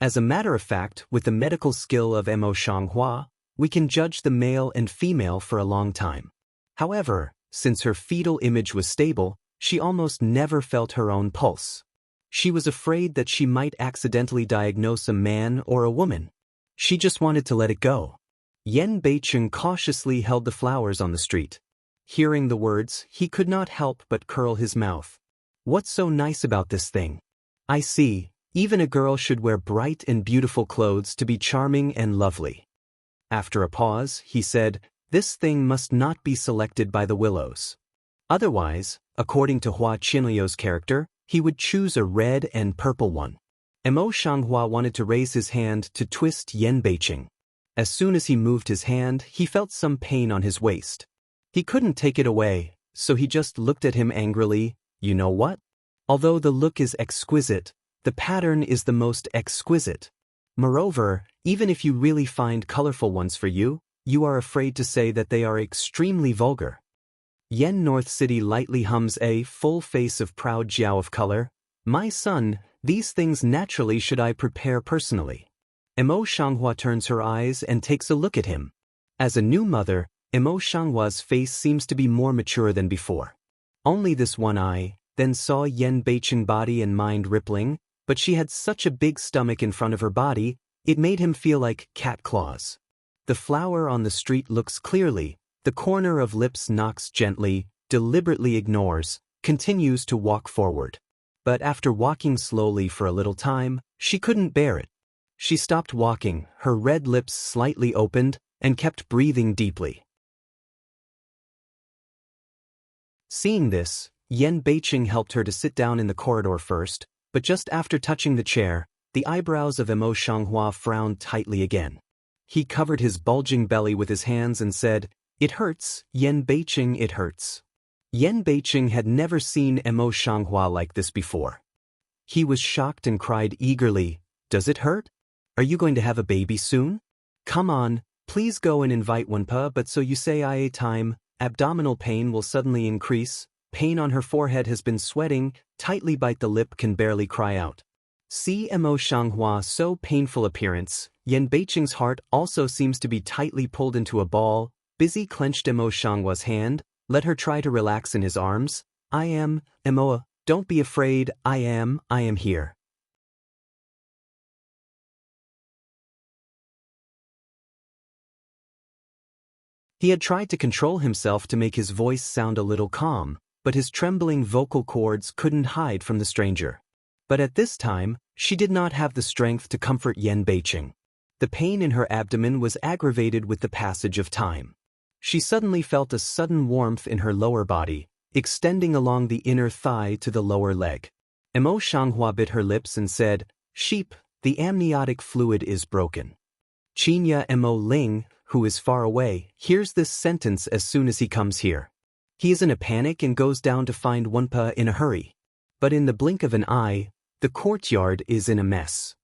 As a matter of fact, with the medical skill of Mo Shanghua, we can judge the male and female for a long time. However, since her fetal image was stable, she almost never felt her own pulse. She was afraid that she might accidentally diagnose a man or a woman. She just wanted to let it go. Yen Beiqing cautiously held the flowers on the street. Hearing the words, he could not help but curl his mouth. What's so nice about this thing? I see, even a girl should wear bright and beautiful clothes to be charming and lovely. After a pause, he said, this thing must not be selected by the willows. Otherwise, according to Hua Qinliu's character, he would choose a red and purple one. Mo Shanghua wanted to raise his hand to twist Yen Beiqing. As soon as he moved his hand, he felt some pain on his waist. He couldn't take it away, so he just looked at him angrily. You know what? Although the look is exquisite, the pattern is the most exquisite. Moreover, even if you really find colorful ones for you, you are afraid to say that they are extremely vulgar. Yen North City lightly hums a full face of proud jiao of color. My son, these things naturally should I prepare personally. Mo Shanghua turns her eyes and takes a look at him. As a new mother, Mo Shanghua's face seems to be more mature than before. Only this one eye, then saw Yen Beiqing body and mind rippling, but she had such a big stomach in front of her body, it made him feel like cat claws. The flower on the street looks clearly, the corner of lips knocks gently, deliberately ignores, continues to walk forward. But after walking slowly for a little time, she couldn't bear it. She stopped walking, her red lips slightly opened, and kept breathing deeply. Seeing this, Yen Beiqing helped her to sit down in the corridor first, but just after touching the chair, the eyebrows of Mo Shanghua frowned tightly again. He covered his bulging belly with his hands and said, "It hurts, Yen Beiqing, it hurts." Yen Beiqing had never seen Mo Shanghua like this before. He was shocked and cried eagerly, "Does it hurt? Are you going to have a baby soon? Come on, please go and invite one pa." But so you say IA time, abdominal pain will suddenly increase, pain on her forehead has been sweating, tightly bite the lip can barely cry out. See Mo Shanghua so painful appearance, Yen Beiqing's heart also seems to be tightly pulled into a ball, busy clenched Mo Shanghua's hand, let her try to relax in his arms. I am, Mo, don't be afraid, I am here. He had tried to control himself to make his voice sound a little calm, but his trembling vocal cords couldn't hide from the stranger. But at this time, she did not have the strength to comfort Yen Beiqing. The pain in her abdomen was aggravated with the passage of time. She suddenly felt a sudden warmth in her lower body, extending along the inner thigh to the lower leg. Mo Shanghua bit her lips and said, "Sheep, the amniotic fluid is broken." Qinya Mo Ling, who is far away, hears this sentence as soon as he comes here. He is in a panic and goes down to find Wenpa in a hurry. But in the blink of an eye, the courtyard is in a mess.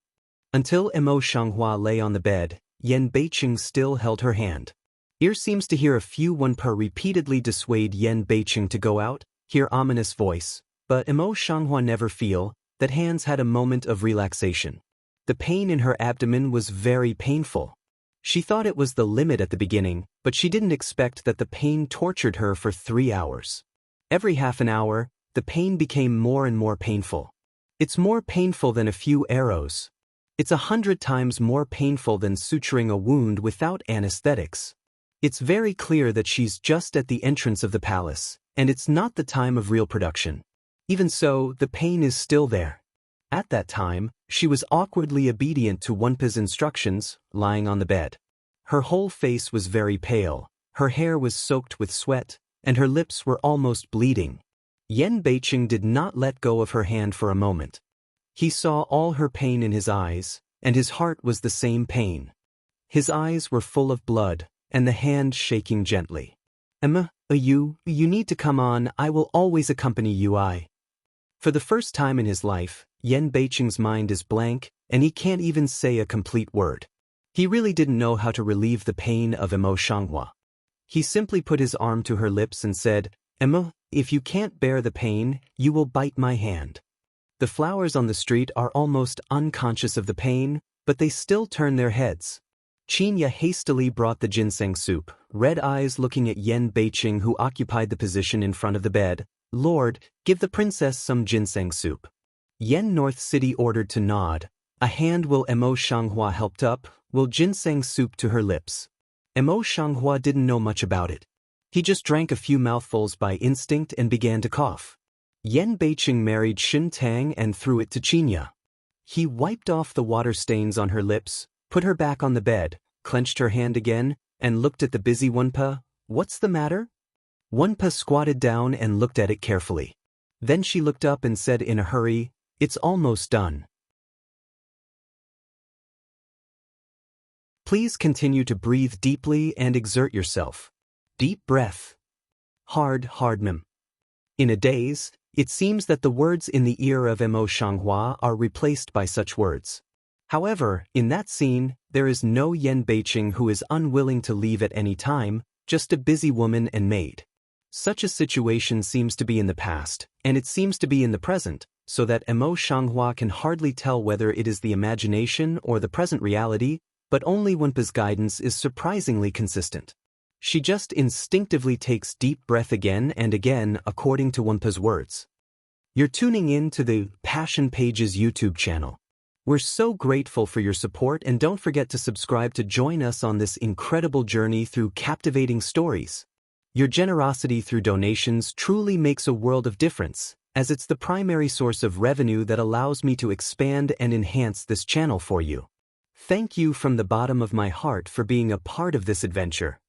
Until Emo Shanghua lay on the bed, Yan Beiqing still held her hand. Ear seems to hear a few Wenpa repeatedly dissuade Yan Beiqing to go out, hear ominous voice, but Emo Shanghua never feel that hands had a moment of relaxation. The pain in her abdomen was very painful. She thought it was the limit at the beginning, but she didn't expect that the pain tortured her for 3 hours. Every half an hour, the pain became more and more painful. It's more painful than a few arrows. It's 100 times more painful than suturing a wound without anesthetics. It's very clear that she's just at the entrance of the palace, and it's not the time of real production. Even so, the pain is still there. At that time, she was awkwardly obedient to Wenpa's instructions, lying on the bed. Her whole face was very pale, her hair was soaked with sweat, and her lips were almost bleeding. Yan Beiqing did not let go of her hand for a moment. He saw all her pain in his eyes, and his heart was the same pain. His eyes were full of blood, and the hand shaking gently. Emma, you need to come on, I will always accompany you. For the first time in his life, Yan Beiqing's mind is blank, and he can't even say a complete word. He really didn't know how to relieve the pain of Emo Shanghua. He simply put his arm to her lips and said, Emma, if you can't bear the pain, you will bite my hand. The flowers on the street are almost unconscious of the pain, but they still turn their heads. Qinya hastily brought the ginseng soup, red eyes looking at Yan Beiqing, who occupied the position in front of the bed. Lord, give the princess some ginseng soup. Yan North City ordered to nod. A hand will Emo Shanghua helped up, will ginseng soup to her lips. Emo Shanghua didn't know much about it. He just drank a few mouthfuls by instinct and began to cough. Yan Beiqing married Shin Tang and threw it to Qinya. He wiped off the water stains on her lips, put her back on the bed, clenched her hand again, and looked at the busy Wenpa. What's the matter? Wenpa squatted down and looked at it carefully. Then she looked up and said in a hurry, It's almost done. Please continue to breathe deeply and exert yourself. Deep breath. Hard mem. In a daze, it seems that the words in the ear of Emo Shanghua are replaced by such words. However, in that scene, there is no Yan Beiqing who is unwilling to leave at any time, just a busy woman and maid. Such a situation seems to be in the past, and it seems to be in the present, so that Emo Shanghua can hardly tell whether it is the imagination or the present reality, but only Wenpa's guidance is surprisingly consistent. She just instinctively takes deep breath again and again according to Wenpa's words. You're tuning in to the Passion Pages YouTube channel. We're so grateful for your support, and don't forget to subscribe to join us on this incredible journey through captivating stories. Your generosity through donations truly makes a world of difference, as it's the primary source of revenue that allows me to expand and enhance this channel for you. Thank you from the bottom of my heart for being a part of this adventure.